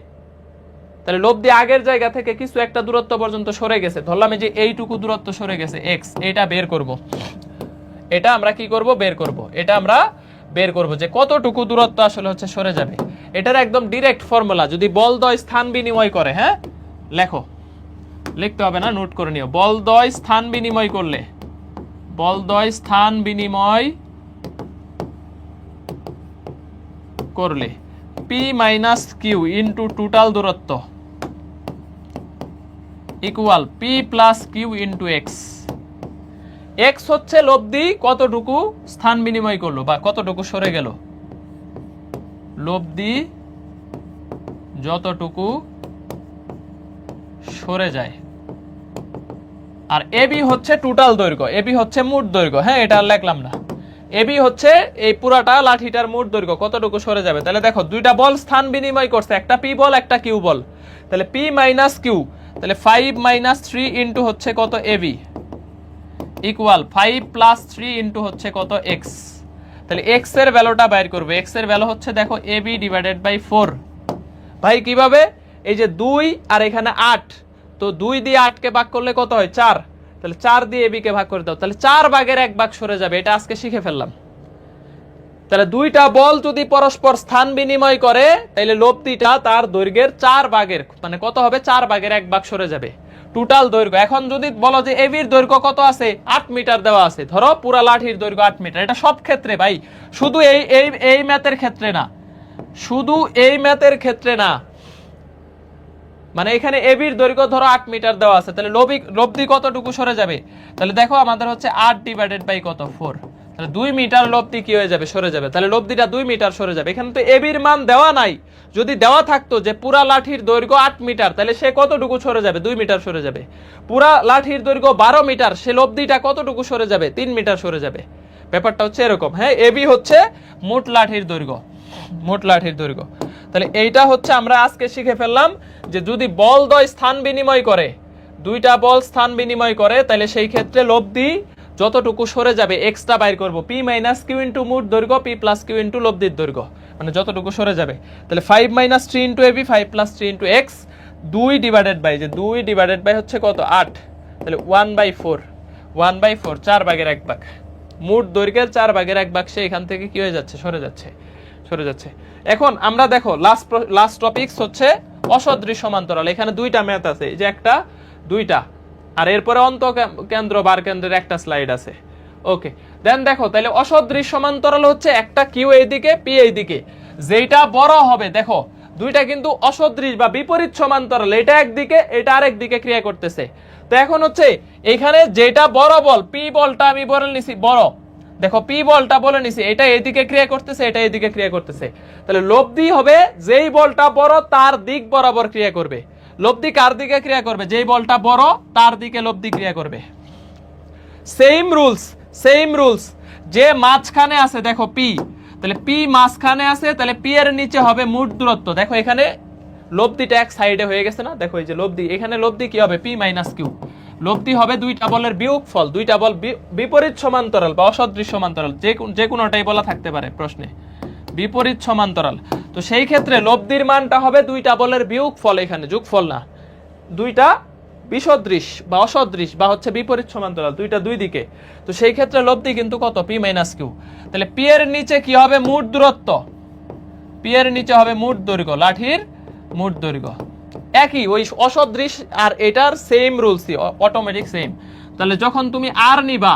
তাহলে লব্ধি আগের জায়গা থেকে কিছু একটা দূরত্ব পর্যন্ত সরে গেছে, ধরলাম এই যে এইটুকু দূরত্ব সরে গেছে এক্স, এটা বের করব, এটা আমরা কি করব বের করব, এটা আমরা বের করব যে কতটুকু দূরত্ব আসলে হচ্ছে সরে যাবে। এটার একদম ডাইরেক্ট ফর্মুলা, যদি বলদ্বয় স্থান বিনিময় করে, হ্যাঁ লেখো, লিখতে হবে না, নোট করে নিও, বলদ্বয় স্থান বিনিময় করলে, বলদ্বয় স্থান বিনিময় করলে P minus Q into total দূরত্ব equal P plus Q into X, X হচ্ছে লব্ধি কতটুকু স্থান বিনিময় করলো বা কতটুকু সরে গেল, লব্ধি যতটুকু সরে যায়। আর এবি হচ্ছে টোটাল দৈর্ঘ্য, এবি হচ্ছে মোট দৈর্ঘ্য। হ্যাঁ, এটা আর লিখলাম না। এবি হচ্ছে এই পুরাটা লাঠিটার মোট দৈর্ঘ্য কতটুকু সরে যাবে। তাহলে দেখো দুইটা বল স্থান বিনিময় করছে, একটা পি বল একটা কিউ বল। তাহলে পি মাইনাস কিউ, তাহলে 5 মাইনাস 3 ইন্টু হচ্ছে কত এবি ইকুয়াল 5 প্লাস 3 ইন্টু হচ্ছে কত এক্স। তাহলে এক্স এর ভ্যালুটা বাইর করবে। এক্স এর ভ্যালু হচ্ছে দেখো এবি ডিভাইডেড বাই 4। ভাই কিভাবে, এই যে 2 আর এখানে 8, তো 2 দিয়ে 8 কে ভাগ করলে কত হয় 4, তাহলে 4 দিয়ে এবি কে ভাগ করে দাও, তাহলে 4 ভাগের 1 ভাগ সরে যাবে। এটা আজকে শিখে ফেললাম। তাহলে দুইটা বল যদি পরস্পর স্থান বিনিময় করে তাহলে লব্ধিটা তার দৈর্ঘ্যের 4 ভাগের মানে কত হবে 4 ভাগের 1 ভাগ সরে যাবে টোটাল দৈর্ঘ্য। এখন যদি বলো যে এবির দৈর্ঘ্য কত আছে, 8 মিটার দেওয়া আছে, ধরো পুরা লাঠির দৈর্ঘ্য 8 মিটার। এটা সব ক্ষেত্রে ভাই, শুধু এই ম্যাথের ক্ষেত্রে না, শুধু এই ম্যাথের ক্ষেত্রে না, মানে এখানে এবির দৈর্ঘ্য ধরো 8 মিটার দেওয়া আছে, তাহলে লব্ধি কতটুকু সরে যাবে। তাহলে দেখো আমাদের হচ্ছে 8 ডিভাইডেড বাই কত 4, তাহলে 2 মিটার লব্ধি কি হয়ে যাবে, সরে যাবে। তাহলে লব্ধিটা 2 মিটার সরে যাবে। এখানে তো এবির মান দেওয়া নাই, যদি দেওয়া থাকতো যে পুরা লাঠির দৈর্ঘ্য 8 মিটার তাহলে সে কতটুকু সরে যাবে, 2 মিটার সরে যাবে। পুরা লাঠির দৈর্ঘ্য 12 মিটার, সে লব্ধিটা কতটুকু সরে যাবে, 3 মিটার সরে যাবে। ব্যাপারটা হচ্ছে এরকম। হ্যাঁ, এবি হচ্ছে মোট লাঠির দৈর্ঘ্য, মোট লাঠির দৈর্ঘ্য। তাহলে এইটা হচ্ছে আমরা আজকে শিখে ফেললাম যে যদি বল দ্বয় স্থান বিনিময় করে, দুইটা বল স্থান বিনিময় করে, তাহলে সেই ক্ষেত্রে লব্ধি যতটুকু সরে যাবে এক্সটা বাইর করব, পি মাইনাস কিউ ইন্টু মোট দৈর্ঘ্য, পি প্লাস কিউ ইন্টু লব্ধির দৈর্ঘ্য, মানে যতটুকু সরে যাবে। তাহলে 5 minus 3 into AB, 5 plus 3 into X, 2 divided by যে 2 ডিভাইডেড বাই হচ্ছে কত 8, তাহলে 1/4, 1/4 4 ভাগের 1 ভাগ, মোট দৈর্ঘ্যের 4 ভাগের 1 ভাগ সে এখান থেকে কি হয়ে যাচ্ছে, সরে যাচ্ছে, সরে যাচ্ছে। এখন আমরা দেখো লাস্ট টপিকস হচ্ছে অসদৃশ সমান্তরাল। এখানে দুইটা ম্যাথ আছে, এই যে একটা দুইটা, আর এরপরে অন্তঃকেন্দ্র বার কেন্দ্রের একটা স্লাইড আছে। ওকে, দেন দেখো তাহলে অসদৃশ সমান্তরাল হচ্ছে একটা কিউ এইদিকে পি এইদিকে, যেটা বড় হবে। দেখো দুইটা কিন্তু অসদৃশ বা বিপরীত সমান্তরাল, এটা একদিকে এটা আরেক দিকে ক্রিয়া করতেছে। তো এখন হচ্ছে এখানে যেটা বড় বল, পি বলটা আমি বলে নিছি বড়, দেখো পি বলটা বলে নিছি এটা এদিকে ক্রিয়া করতেছে, এটা এদিকে ক্রিয়া করতেছে। তাহলে লব্ধি হবে যেই বলটা বড় তার দিক বরাবর ক্রিয়া করবে। লব্ধি কার দিকে ক্রিয়া করবে, যেই বলটা বড় তার দিকে লব্ধি ক্রিয়া করবে। Same rules, same rules. যে মাঝখানে আছে দেখো পি, তাহলে পি মাঝখানে আছে, তাহলে পি এর নিচে হবে মোট দূরত্ব। দেখো এখানে লব্ধিটা এক সাইডে হয়ে গেছে না, দেখো এই যে লব্ধি, এখানে লব্ধি কি হবে, পি মাইনাস কিউ। লব্ধি হবে দুইটা বলের বিয়োগফল, দুইটা বল বিপরীত সমান্তরাল বা অসদৃশ সমান্তরাল, যে কোনোটাই বলা থাকতে পারে প্রশ্নে, বিপরীত সমান্তরাল। তো সেই ক্ষেত্রে লব্ধির মানটা হবে দুইটা বলের বিয়োগফল, এখানে যোগফল না, দুইটা বিসদৃশ বা অসদৃশ বা হচ্ছে বিপরীত সমান্তরাল, দুইটা দুই দিকে। তো সেই ক্ষেত্রে লব্ধি কিন্তু কত, পি মাইনাস কিউ। তাহলে পি এর নিচে কি হবে, মোট দূরত্ব, পি এর নিচে হবে মোট দৈর্ঘ্য, লাঠির মোট দৈর্ঘ্য। একই ওই অসদৃশ আর এটার সেম রুলসই, অটোমেটিক সেম। তাহলে যখন তুমি আর নিবা,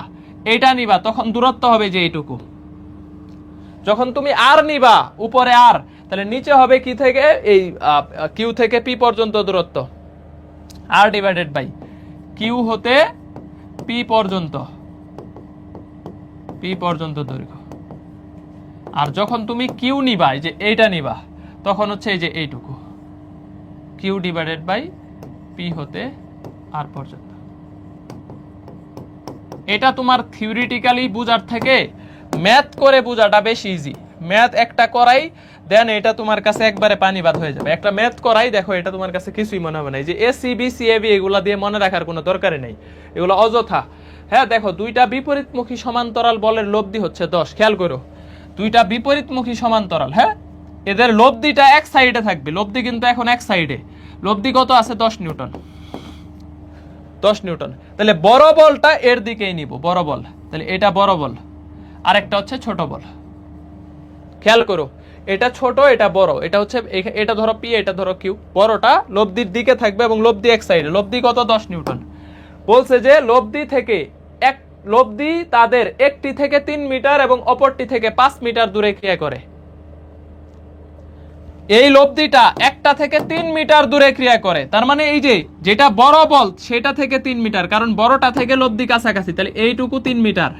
এটা নিবা, তখন দূরত্ব হবে যে এইটুকু। যখন তুমি আর নিবা উপরে আর, তাহলে নিচে হবে কি থেকে, এই কিউ থেকে পি পর্যন্ত দূরত্ব, আর ডিভাইডেড বাই কিউ হতে পি পর্যন্ত, পি পর্যন্ত দৈর্ঘ্য। আর যখন তুমি কিউ নিবা, এই যে এইটা নিবা, তখন হচ্ছে এই যে এইটুকু, কিউ ডিভাইডেড বাই পি হতে আর পর্যন্ত। এটা তোমার থিওরিটিক্যালি বুঝার থেকে ম্যাথ করে বোঝাটা বেশি ইজি। ম্যাথ একটা করাই দেন এটা তোমার কাছে একবারে পানি ভাত হয়ে যাবে। একটা ম্যাথ করাই দেখো এটা তোমার কাছে কিছুই মনে হবে না, যে A C B C A B এগুলা দিয়ে মনে রাখার কোনো দরকারই নেই, এগুলো অযথা। হ্যাঁ দেখো দুইটা বিপরীতমুখী সমান্তরাল বলের লব্ধি হচ্ছে 10, খেয়াল করো, দুইটা বিপরীতমুখী সমান্তরাল, হ্যাঁ এদের লব্ধিটা এক সাইডে থাকবে, লব্ধি কিন্তু এখন এক সাইডে। লব্ধি কত আছে, 10 নিউটন, 10 নিউটন। তাহলে বড় বলটা এর দিকেই নিব, বড় বল, তাহলে এটা বড় বল, আরেকটা হচ্ছে ছোট বল। খেয়াল করো এটা ছোট এটা বড়, এটা হচ্ছে এটা ধরো পি, এটা ধরো কিউ। বড়টা লব্ধির দিকে থাকবে এবং লব্ধি এক সাইডে। লব্ধি কত, 10 নিউটন। বলছে যে লব্ধি থেকে লব্ধি তাদের একটি থেকে 3 মিটার এবং অপরটি থেকে 5 মিটার দূরে ক্রিয়া করে। এই লব্ধিটা একটা থেকে 3 মিটার দূরে ক্রিয়া করে, তার মানে এই যে যেটা বড় বল সেটা থেকে 3 মিটার, কারণ বড়টা থেকে লব্ধি কাছাকাছি, তাহলে এইটুকু 3 মিটার,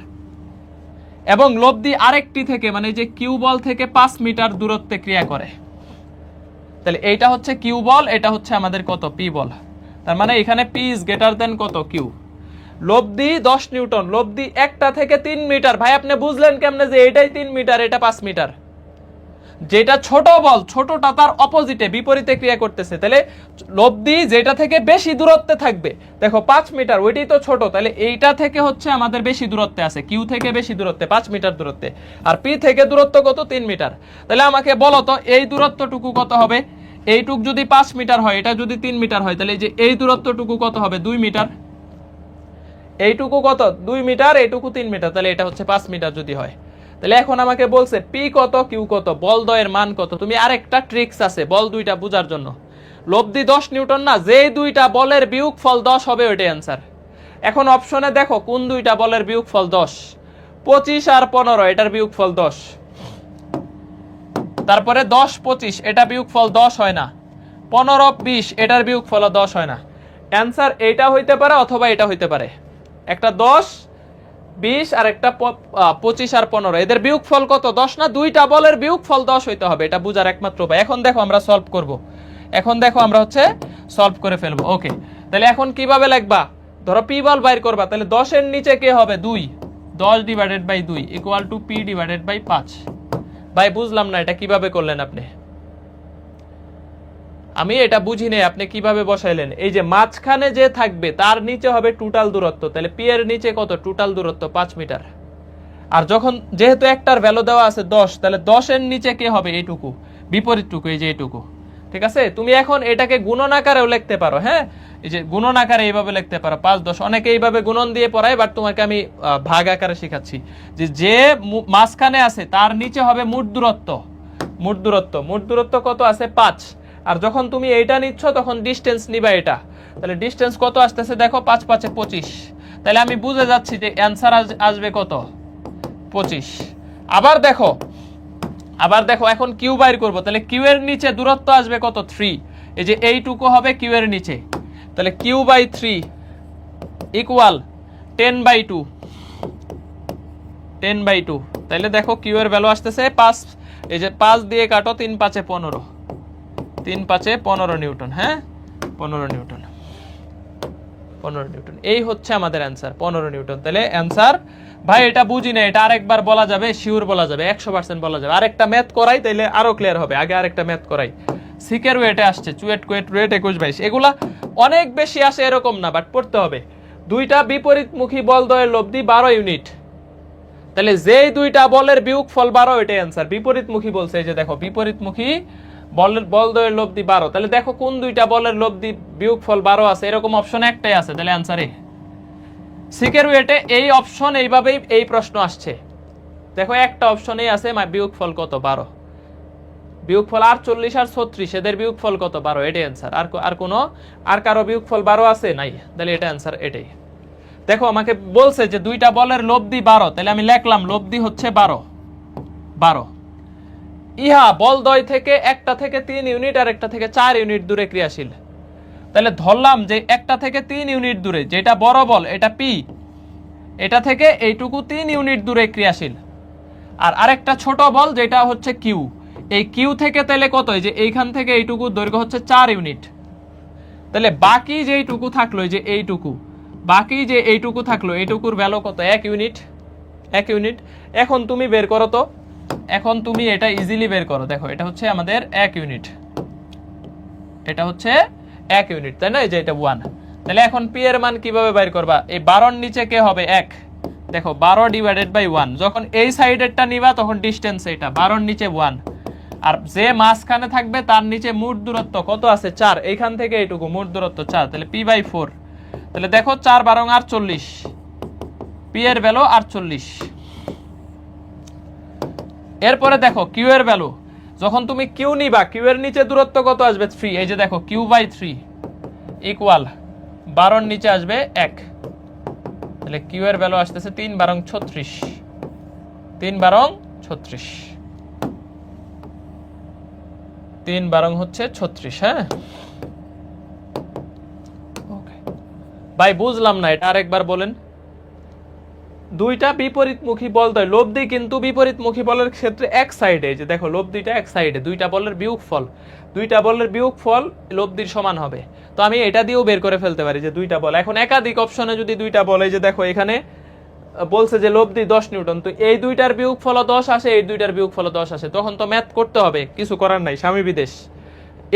এবং লব্ধি আরেকটি থেকে মানে যে কিউ বল থেকে 5 মিটার দূরত্বে ক্রিয়া করে। তাহলে এইটা হচ্ছে কিউ বল, এটা হচ্ছে আমাদের কত পি বল, তার মানে এখানে পি ইজ গ্রেটার দেন কত কিউ। লব্ধি 10 নিউটন, লব্ধি একটা থেকে 3 মিটার। ভাই আপনি বুঝলেন কেমনে যে এটাই 3 মিটার এটা 5 মিটার? যেটা ছোট বল ছোটটা তার অপোজিটে বিপরীতে ক্রিয়া করতেছে, তাহলে লব্ধি যেটা থেকে বেশি দূরত্বে থাকবে, দেখো 5 মিটার ওইটাই তো ছোট, তাহলে এইটা থেকে হচ্ছে আমাদের বেশি দূরত্বে আছে, কিউ থেকে বেশি দূরত্বে 5 মিটার দূরত্বে, আর পি থেকে দূরত্ব কত 3 মিটার। তাহলে আমাকে বলো তো এই দূরত্বটুকু কত হবে? এইটুক যদি 5 মিটার হয়, এটা যদি 3 মিটার হয়, তাহলে এই যে এই দূরত্বটুকু কত হবে? 2 মিটার। এইটুকু কত? 2 মিটার, এইটুকু 3 মিটার, তাহলে এটা হচ্ছে 5 মিটার যদি হয়। তাহলে এখন আমাকে বলছে পি কত কিউ কত, বল দ্বয়ের মান কত। তুমি আরেকটা ট্রিক্স আছে বল দুইটা বোঝার জন্য। লব্ধি 10 নিউটন না, যেই দুইটা বলের বিয়োগফল 10 হবে ওইটাই অ্যান্সার। এখন অপশনে দেখো কোন দুইটা বলের বিয়োগফল 10, 25 আর 15, এটার বিয়োগফল 10। তারপরে 10 25 এটা বিয়োগফল 10 হয় না, 15 20 এটার বিয়োগফল 10 হয় না। অ্যান্সার এইটা হইতে পারে অথবা এটা হইতে পারে, একটা 10 20 আর একটা 25 আর 15, এদের বিয়োগফল কত? 10 না? দুইটা বলের বিয়োগফল 10 হইতে হবে, এটা বুঝার একমাত্র উপায়। এখন দেখো আমরা সলভ করব, এখন দেখো আমরা হচ্ছে সলভ করে ফেলবো। ওকে, তাহলে এখন কিভাবে লিখবা? ধরো পি বল বাইর করবা, তাহলে 10 এর নিচে কে হবে? 2, 10 divided by 2 equal to P divided by 5। ভাই বুঝলাম না এটা কিভাবে করলেন আপনি, আমি এটা বুঝি নাই আপনি কিভাবে বসাইলেন। এই যে মাঝখানে যে থাকবে তার নিচে হবে টোটাল দূরত্ব, তাহলে পি এর নিচে কত? টোটাল দূরত্ব 5 মিটার। আর যখন যেহেতু একটার ভ্যালু দেওয়া আছে 10, তাহলে 10 এর নিচে কে হবে? এইটুকু, বিপরীতটুকু, এই যে এইটুকু। ঠিক আছে, তুমি এখন এটাকে গুণন আকারেও লিখতে পারো। হ্যাঁ, এই যে গুণন আকারে এইভাবে লিখতে পারো 5 10, অনেকে এইভাবে গুণন দিয়ে পড়ায়, বাট তোমাকে আমি ভাগ আকারে শেখাচ্ছি। যে মাঝখানে আছে তার নিচে হবে মোট দূরত্ব, মোট দূরত্ব, মোট দূরত্ব কত আছে? 5। আর যখন তুমি এইটা নিচ্ছ তখন ডিস্টেন্স নিবা এটা, তাহলে ডিস্টেন্স কত আসতেছে দেখো, 5 5 25, তাহলে আমি বুঝে যাচ্ছি যে অ্যান্সার আসবে কত? 25। আবার দেখো এখন কিউ বাইর করব, তাহলে কিউ এর নিচে দূরত্ব আসবে কত? 3, এই যে এইটুকু হবে কিউ এর নিচে, তাহলে কিউ বাই 3 ইকুয়াল 10/2, 10/2। তাহলে দেখো কিউ এর ভ্যালু আসতেছে 5, এই যে 5 দিয়ে কাটো, 3 5 15, 3 5 15 নিউটন। হ্যাঁ 15 নিউটন, 15 নিউটন, এই হচ্ছে আমাদের অ্যান্সার 15 নিউটন। তাহলে অ্যান্সার ভাই এটা বুঝি না, এটা আরেকবার বলা যাবে, শিওর বলা যাবে, 100% বলা যাবে। আরেকটা ম্যাথ করাই তাইলে আরো ক্লিয়ার হবে, আগে আরেকটা ম্যাথ করাই। সিকের ওয়েটে আসছে চুয়েট কোয়েট রেট 21 22, এগুলা অনেক বেশি আসে এরকম না, বাট পড়তে হবে। দুইটা বিপরীতমুখী বল দ্বয়ের লব্ধি 12 ইউনিট, তাহলে যেই দুইটা বলের বিয়োগফল 12 এটাই অ্যান্সার। বিপরীতমুখী বলছে, এই যে দেখো বিপরীতমুখী বল দ্বয়ের লব্ধি 12, তাহলে দেখো কোন দুইটা বলের লব্ধি বিয়োগফল 12 আছে, এরকম অপশন একটাই আছে, তাহলে অ্যান্সার এ। সিকের ওয়েটে এই অপশন এইভাবেই এই প্রশ্ন আসছে, দেখো একটা অপশনেই আছে বিয়োগফল কত? 12, বিয়োগফল 48 আর 36 এদের বিয়োগফল কত? 12, এটাই অ্যান্সার। আর কারো বিয়োগফল 12 আছে? নাই, তাহলে এটা অ্যান্সার এটাই। দেখো আমাকে বলছে যে দুইটা বলের লব্ধি 12, তাহলে আমি লিখলাম লব্ধি হচ্ছে 12। ইহা বলদ্বয় থেকে একটা থেকে 3 ইউনিট আর একটা থেকে 4 ইউনিট দূরে ক্রিয়াশীল। তাহলে ধরলাম যে একটা থেকে 3 ইউনিট দূরে, যেটা বড় বল এটা পি, এটা থেকে এইটুকু 3 ইউনিট দূরে ক্রিয়াশীল। আর আরেকটা ছোট বল যেটা হচ্ছে কিউ, এই কিউ থেকে তাহলে কত? এই যে এইখান থেকে এইটুকু দৈর্ঘ্য হচ্ছে 4 ইউনিট। তাহলে বাকি যেইটুকু থাকলো, এই যে এইটুকু, বাকি যে এইটুকু থাকলো, এইটুকুর ভ্যালু কত? 1 ইউনিট, 1 ইউনিট। এখন তুমি বের করো তো, এখন তুমি এটা ইজিলি বের করো। দেখো এটা হচ্ছে আমাদের 1 ইউনিট, এটা হচ্ছে 1 ইউনিট, তাই না? এই যে এটা 1। তাহলে এখন পি এর মান কিভাবে বের করবা? এই 12 এর নিচে কে হবে? 1। দেখো 12 ডিভাইডেড বাই 1, যখন এই সাইডেরটা নিবা তখন ডিসটেন্স এটা 12 এর নিচে 1, আর যে মাঝখানে থাকবে তার নিচে মোট দূরত্ব কত আছে? 4, এইখান থেকে এইটুকু মোট দূরত্ব 4, তাহলে পি বাই 4। তাহলে দেখো 4 12 48, পি এর ভ্যালু 48। এরপরে দেখো কিউ এর ভ্যালু, যখন তুমি কিউ নিবা কিউ এর নিচে দূরত্ব কত আসবে? 3, এই যে দেখো কিউ বাই 3 ইকুয়াল 12 এর নিচে আসবে 1, তাহলে কিউ এর ভ্যালু আসতেছে 3 12 36, 3 12 36, 3 3 12 হচ্ছে 36। হ্যাঁ ওকে ভাই বুঝলাম না, এটা আরেকবার বলেন। দুইটা বিপরীতমুখী বল দেয় লব্ধি, কিন্তু বিপরীতমুখী বলের ক্ষেত্রে এক সাইডে, যে দেখো লব্ধিটা এক সাইডে, দুইটা বলের বিয়োগফল, দুইটা বলের বিয়োগফল লব্ধির সমান হবে। তো আমি এটা দিয়েও বের করে ফেলতে পারি যে দুইটা বল, এখন একাধিক অপশনে যদি দুইটা বলে, যে দেখো এখানে বলছে যে লব্ধি 10 নিউটন, তো এই দুইটার বিয়োগফল 10 আসে, এই দুইটার বিয়োগফল 10 আসে, তখন তো ম্যাথ করতে হবে, কিছু করার নাই, স্বামী বিদেশ।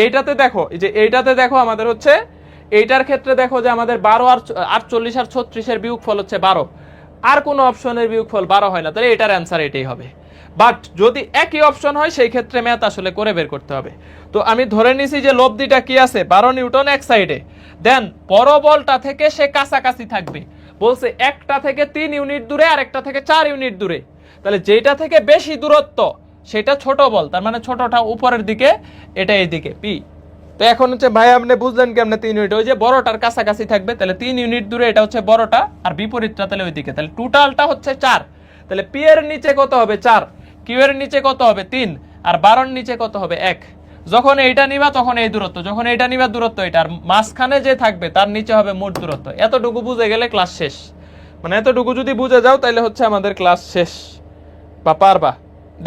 এইটাতে দেখো, এই যে এইটাতে দেখো আমাদের হচ্ছে, এইটার ক্ষেত্রে দেখো যে আমাদের 12 আর 48 আর 36 এর বিয়োগফল হচ্ছে 12, আর কোন অপশনের বিয়োগফল 12 হয় না, তাহলে এটার অ্যান্সার এটাই হবে। বাট যদি একই অপশন হয় সেই ক্ষেত্রে ম্যাথ আসলে করে বের করতে হবে। তো আমি ধরে নিছি যে লব্ধিটা কি আছে 12 নিউটন এক সাইডে, দেন বড় বলটা থেকে সে কাছাকাছি থাকবে, বলছে একটা থেকে 3 ইউনিট দূরে আর একটা থেকে 4 ইউনিট দূরে, তাহলে যেটা থেকে বেশি দূরত্ব সেটা ছোট বল, তার মানে ছোটটা উপরের দিকে, এটা এইদিকে পি। তো এখন হচ্ছে ভাই আপনি বুঝলেন কেমনে 3 ইউনিট, ওই যে বড়টার কাছাকাছি থাকবে, তাহলে 3 ইউনিট দূরে এটা হচ্ছে বড়টা, আর বিপরীতটা তাহলে ওইদিকে, তাহলে টোটালটা হচ্ছে 4, তাহলে পি এর নিচে কত হবে 4, কিউ এর নিচে কত হবে 3, আর 12 এর নিচে কত হবে 1। যখন এইটা নিবা তখন এই দূরত্ব, যখন এইটা নিবা দূরত্ব এটা, আর মাঝখানে যে থাকবে তার নিচে হবে মোট দূরত্ব। এতটুকু বুঝে গেলে ক্লাস শেষ, মানে এতটুকু যদি বুঝে যাও তাহলে হচ্ছে আমাদের ক্লাস শেষ, বা পারবা।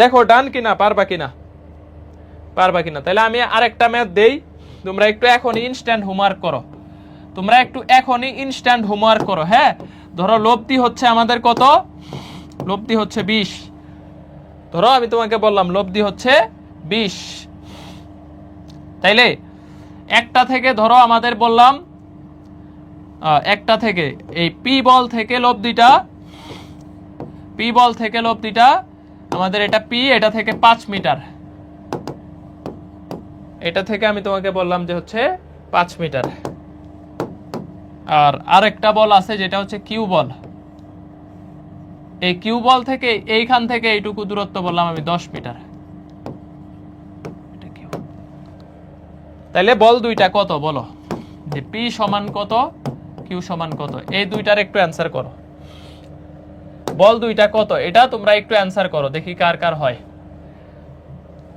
দেখো ডান কিনা, পারবা কিনা, পারবা কিনা। তাহলে আমি আরেকটা ম্যাথ দেই, তোমরা একটু এখনই ইনস্ট্যান্ট হোমওয়ার্ক করো, তোমরা একটু এখনই ইনস্ট্যান্ট হোমওয়ার্ক করো। হ্যাঁ ধরো লব্ধি হচ্ছে আমাদের কত, লব্ধি হচ্ছে 20, ধরো আমি তোমাকে বললাম লব্ধি হচ্ছে 20, তাইলে একটা থেকে ধরো আমাদের বললাম একটা থেকে এই পি বল থেকে লব্ধিটা, পি বল থেকে লব্ধিটা আমাদের এটা পি, এটা থেকে 5 মিটার, এটা থেকে আমি তোমাকে বললাম যে হচ্ছে 5 মিটার। আর আরেকটা বল আছে যেটা হচ্ছে কিউ বল, এই কিউ বল থেকে এইখান থেকে এইটুকু দূরত্ব বললাম আমি 10 মিটার। তাহলে বল দুইটা কত বলো, যে পি সমান কত, কিউ সমান কত, এই দুইটার একটু অ্যান্সার করো। বল দুইটা কত এটা তোমরা একটু অ্যান্সার করো, দেখি কার কার হয়।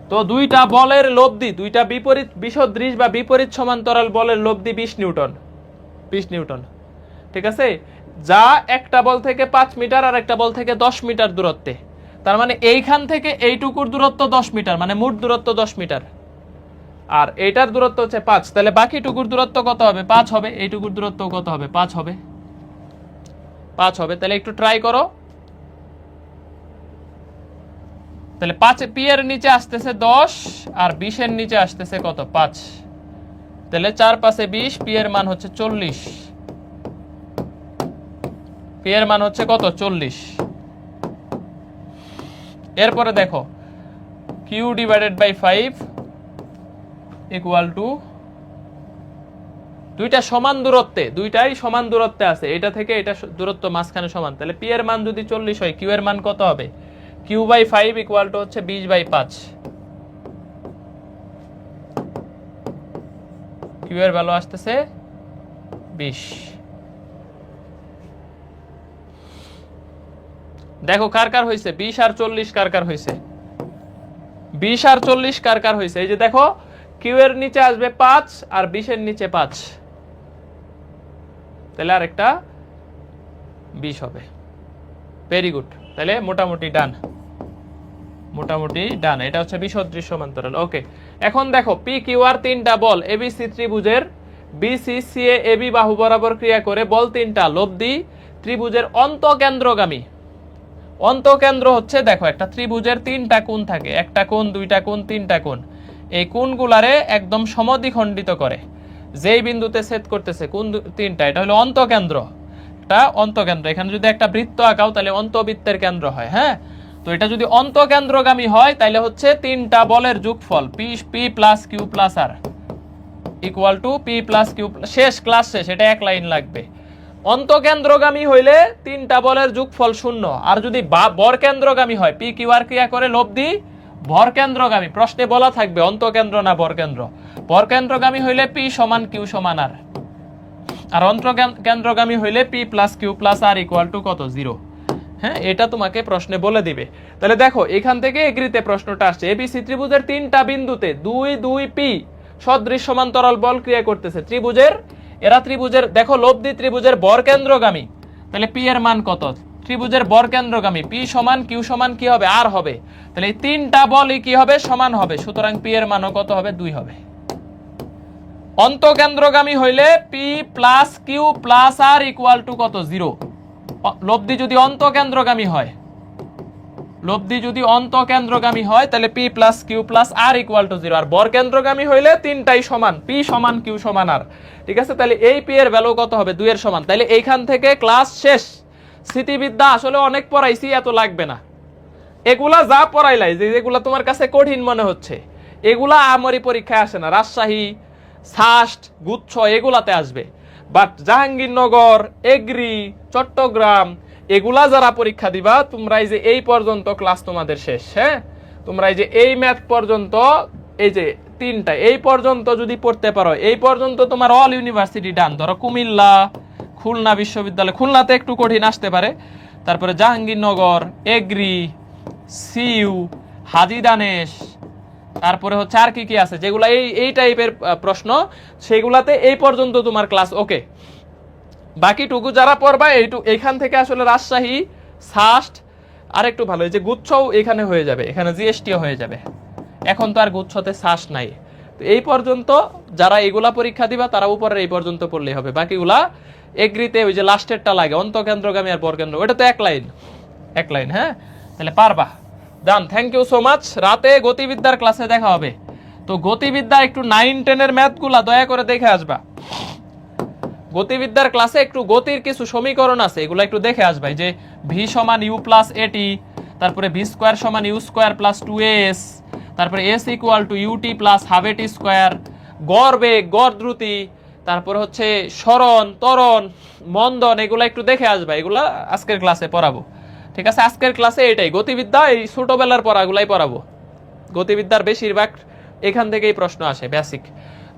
তো দুইটা বলের লব্ধি, দুইটা বিপরীত বিসদৃশ বা বিপরীত সমান্তরাল বলের লব্ধি 20 নিউটন, 20 নিউটন, ঠিক আছে। যা একটা বল থেকে 5 মিটার আর একটা বল থেকে 10 মিটার দূরত্বে, তার মানে এইখান থেকে এইটুকুর দূরত্ব 10 মিটার, মানে মোট দূরত্ব 10 মিটার, আর এইটার দূরত্ব হচ্ছে 5, তাহলে বাকিটুকুর দূরত্ব কত হবে 5 হবে, এইটুকুর দূরত্ব কত হবে 5 হবে, 5 হবে। তাহলে একটু ট্রাই করো। তাহলে 5 পি এর নিচে আসতেছে 10 আর 20 এর নিচে আসতেছে কত 5, তাহলে 4 5 20, পি এর মান হচ্ছে 40, পি এর মান হচ্ছে কত 40। এরপরে দেখো Q divided by 5 equal to, দুইটা সমান দূরত্বে, দুইটাই সমান দূরত্বে আছে, এটা থেকে এটা দূরত্ব মাঝখানে সমান, তাহলে পি এর মান যদি 40 হয় কিউ এর মান কত হবে, কিউ বাই 5 ইকুয়াল টু হচ্ছে 20 বাই 5, কিউ এর ভ্যালু আসতেছে 20। দেখো কার কার হয়েছে 20 আর 40, কার কার হয়েছে 20 আর 40, কার কার হয়েছে। এই যে দেখো কিউ এর নিচে আসবে 5 আর 20 এর নিচে 5, তাহলে আরেকটা 20 হবে। ভেরি গুড, তাহলে মোটামুটি ডান, মোটামুটি ডান, এটা হচ্ছে বিসদৃশ সমান্তরাল। ওকে, এখন দেখো পি কিউ আর তিনটা বল এবিসি ত্রিভুজের বিসি সিএ এবি বাহু বরাবর ক্রিয়া করে বল তিনটা লব্ধি ত্রিভুজের অন্তঃকেন্দ্রগামী। অন্তঃকেন্দ্র হচ্ছে দেখো একটা ত্রিভুজের তিনটা কোণ থাকে, একটা কোণ, দুইটা কোণ, তিনটা কোণ, এই কোণগুলারে একদম সমদ্বিখণ্ডিত করে, যেই বিন্দুতে ছেদ করতেছে কোণ তিনটা, এটা হলো অন্তঃকেন্দ্র, একটা অন্তঃকেন্দ্র। এখানে যদি একটা বৃত্ত আঁকাও তাহলে অন্তবৃত্তের কেন্দ্র হয়। হ্যাঁ, তো এটা যদি অন্তঃকেন্দ্রগামী হয় তাহলে হচ্ছে তিনটা বলের যোগফল P P plus Q plus R equal to P plus Q, শেষ ক্লাস শেষ, এটা এক লাইন লাগবে। অন্তঃকেন্দ্রগামী হইলে তিনটা বলের যোগফল 0, আর যদি বরকেন্দ্রগামী হয় পি কিউ আর ক্রিয়া করে লব্ধি ভরকেন্দ্রগামী, প্রশ্নে বলা থাকবে অন্তঃকেন্দ্র না বরকেন্দ্র। বরকেন্দ্রগামী হইলে পি সমান কিউ সমান আর, আর অন্তঃকেন্দ্রগামী হইলে P plus Q plus R equal to কত 0। হ্যাঁ, এটা তোমাকে প্রশ্নে বলে দিবে। তাহলে দেখো এখান থেকে এগ্রিতে প্রশ্নটা আসছে, এবিসি ত্রিভুজের 3টা বিন্দুতে 2 2 পি সদৃশ সমান্তরাল বল ক্রিয়া করতেছে। ত্রিভুজের দেখো লব্ধি ত্রিভুজের বরকেন্দ্রগামী, তাহলে পি এর মান কত? ত্রিভুজের বরকেন্দ্রগামী পি সমান কিউ সমান কি হবে? আর হবে। তাহলে এই 3টা বলই কি হবে? সমান হবে। সুতরাং পি এর মানও কত হবে? 2 হবে। অন্তকেন্দ্রগামী হইলে P plus Q plus R equal to কত? 0। লব্ধি যদি অন্তকেন্দ্রগামী হয় তাহলে P plus Q plus R equal to 0। আর বরকেন্দ্রগামী হইলে 3টাই সমান, পি সমান কিউ সমান আর। ঠিক আছে, তাহলে এই পি এর ভ্যালু কত হবে? 2 এর সমান। তাহলে এইখান থেকে ক্লাস শেষ। স্মৃতিবিদ্যা আসলে অনেক পড়াইছি, এত লাগবে না। এগুলা যা পড়াইলাই, যেগুলা তোমার কাছে কঠিন মনে হচ্ছে, এগুলা আমারই পরীক্ষায় আসে না। রাজশাহী, সাস্ট, গুচ্ছ এগুলাতে আসবে। বাট জাহাঙ্গীরনগর, এগ্রি, চট্টগ্রাম এগুলা যারা পরীক্ষা দিবা, তোমরা এই যে এই পর্যন্ত ক্লাস তোমাদের শেষ। হ্যাঁ, তোমরা এই যে এই ম্যাথ পর্যন্ত, এই যে 3টা এই পর্যন্ত যদি পড়তে পারো, এই পর্যন্ত তোমার অল ইউনিভার্সিটি ডান। ধরো কুমিল্লা, খুলনা বিশ্ববিদ্যালয়, খুলনাতে একটু কঠিন আসতে পারে, তারপরে জাহাঙ্গীরনগর, এগ্রি, সিইউ, হাজী দানেশ, তারপরে হচ্ছে আর কি কি আছে যেগুলা এই টাইপের প্রশ্ন, সেগুলাতে এই পর্যন্ত তোমার ক্লাস ওকে। বাকিটুকু যারা পড়বা এইখান থেকে আসলে রাজশাহী, সাস্ট আর একটু ভালো, এই যে গুচ্ছও এখানে হয়ে যাবে, এখানে জিএসটিও হয়ে যাবে। এখন তো আর গুচ্ছতে সাস্ট নাই। তো এই পর্যন্ত যারা এগুলা পরীক্ষা দিবা তারা উপরের এই পর্যন্ত পড়লেই হবে। বাকিগুলা এগ্রিতে ওই যে লাস্টেরটা লাগে, অন্তকেন্দ্রগামী আর বরকেন্দ্র, ওটা তো এক লাইন। হ্যাঁ, তাহলে পারবা। ডান, থ্যাংক ইউ সো মাচ। রাতে গতিবিদ্যার ক্লাসে দেখা হবে। তো গতিবিদ্যা একটু 9 10 এর ম্যাথগুলা দয়া করে দেখে আসবা। গতিবিদ্যার ক্লাসে একটু গতির কিছু সমীকরণ আছে, এগুলো একটু দেখে আসবা। যে ভি সমান ইউ প্লাস এটি, তারপরে ভি স্কোয়ার সমান ইউ স্কোয়ার প্লাস 2s, তারপরে S equal to UT plus half AT square, গড় বেগ, গড় দ্রুতি, তারপরে হচ্ছে সরণ, ত্বরণ, মন্দন, এগুলো একটু দেখে আসবা। এগুলা আজকের ক্লাসে পড়াবো। ঠিক আছে, আজকের ক্লাসে এটাই গতিবিদ্যা, এই ছোটবেলার পড়াগুলাই পড়াবো। গতিবিদ্যার বেশিরভাগ এখান থেকেই প্রশ্ন আসে, বেসিক।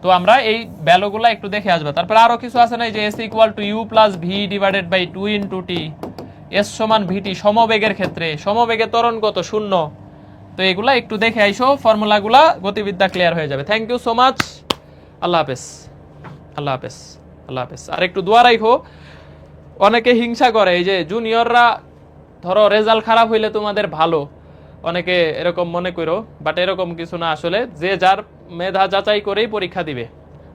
তো আমরা এই ভ্যালুগুলো একটু দেখে আসবো। তারপরে আরো কিছু আছে না, যে S equal to U plus V divided by 2 into T, S সমান ভিটি সমবেগের ক্ষেত্রে, সমবেগে ত্বরণ কত? 0। তো এগুলা একটু দেখে আইসো, ফর্মুলাগুলা, গতিবিদ্যা ক্লিয়ার হয়ে যাবে। Thank you so much. আল্লাহ হাফেজ, আল্লাহ হাফেজ, আল্লাহ হাফেজ। আর একটু দোয়া রাখো। অনেকে হিংসা করে, এই যে জুনিয়ররা ধরো রেজাল্ট খারাপ হইলে তোমাদের ভালো, অনেকে এরকম মনে করো, বাট এরকম কিছু না। আসলে যে যার মেধা যাচাই করেই পরীক্ষা দিবে।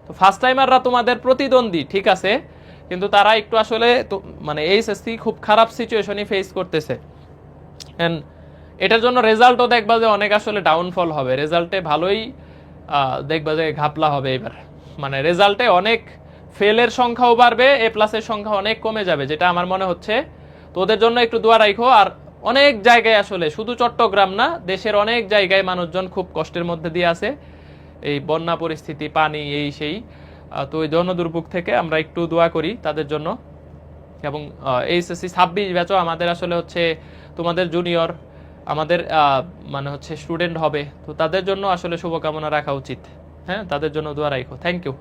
তো ফার্স্ট টাইমাররা তোমাদের প্রতিদ্বন্দ্বী, ঠিক আছে, কিন্তু তারা একটু আসলে মানে এইচএসসি খুব খারাপ সিচুয়েশনই ফেস করতেছে। এন্ড এটার জন্য রেজাল্টও দেখবা যে অনেক আসলে ডাউনফল হবে, রেজাল্টে ভালোই দেখবা যে ঘাপলা হবে এবার। মানে রেজাল্টে অনেক ফেলের সংখ্যাও বাড়বে, এ প্লাসের সংখ্যা অনেক কমে যাবে, যেটা আমার মনে হচ্ছে। তো ওদের জন্য একটু দোয়া রাখো। আর অনেক জায়গায় আসলে, শুধু চট্টগ্রাম না, দেশের অনেক জায়গায় মানুষজন খুব কষ্টের মধ্যে দিয়ে আছে, এই বন্যা পরিস্থিতি, পানি, এই সেই। তো ওই জনদুর্ভোগ থেকে আমরা একটু দোয়া করি তাদের জন্য। এবং এইচএসসি 26 ব্যাচও আমাদের আসলে হচ্ছে তোমাদের জুনিয়র, আমাদের মানে হচ্ছে স্টুডেন্ট হবে। তো তাদের জন্য আসলে শুভকামনা রাখা উচিত। হ্যাঁ, তাদের জন্য দোয়া রাখো। Thank you.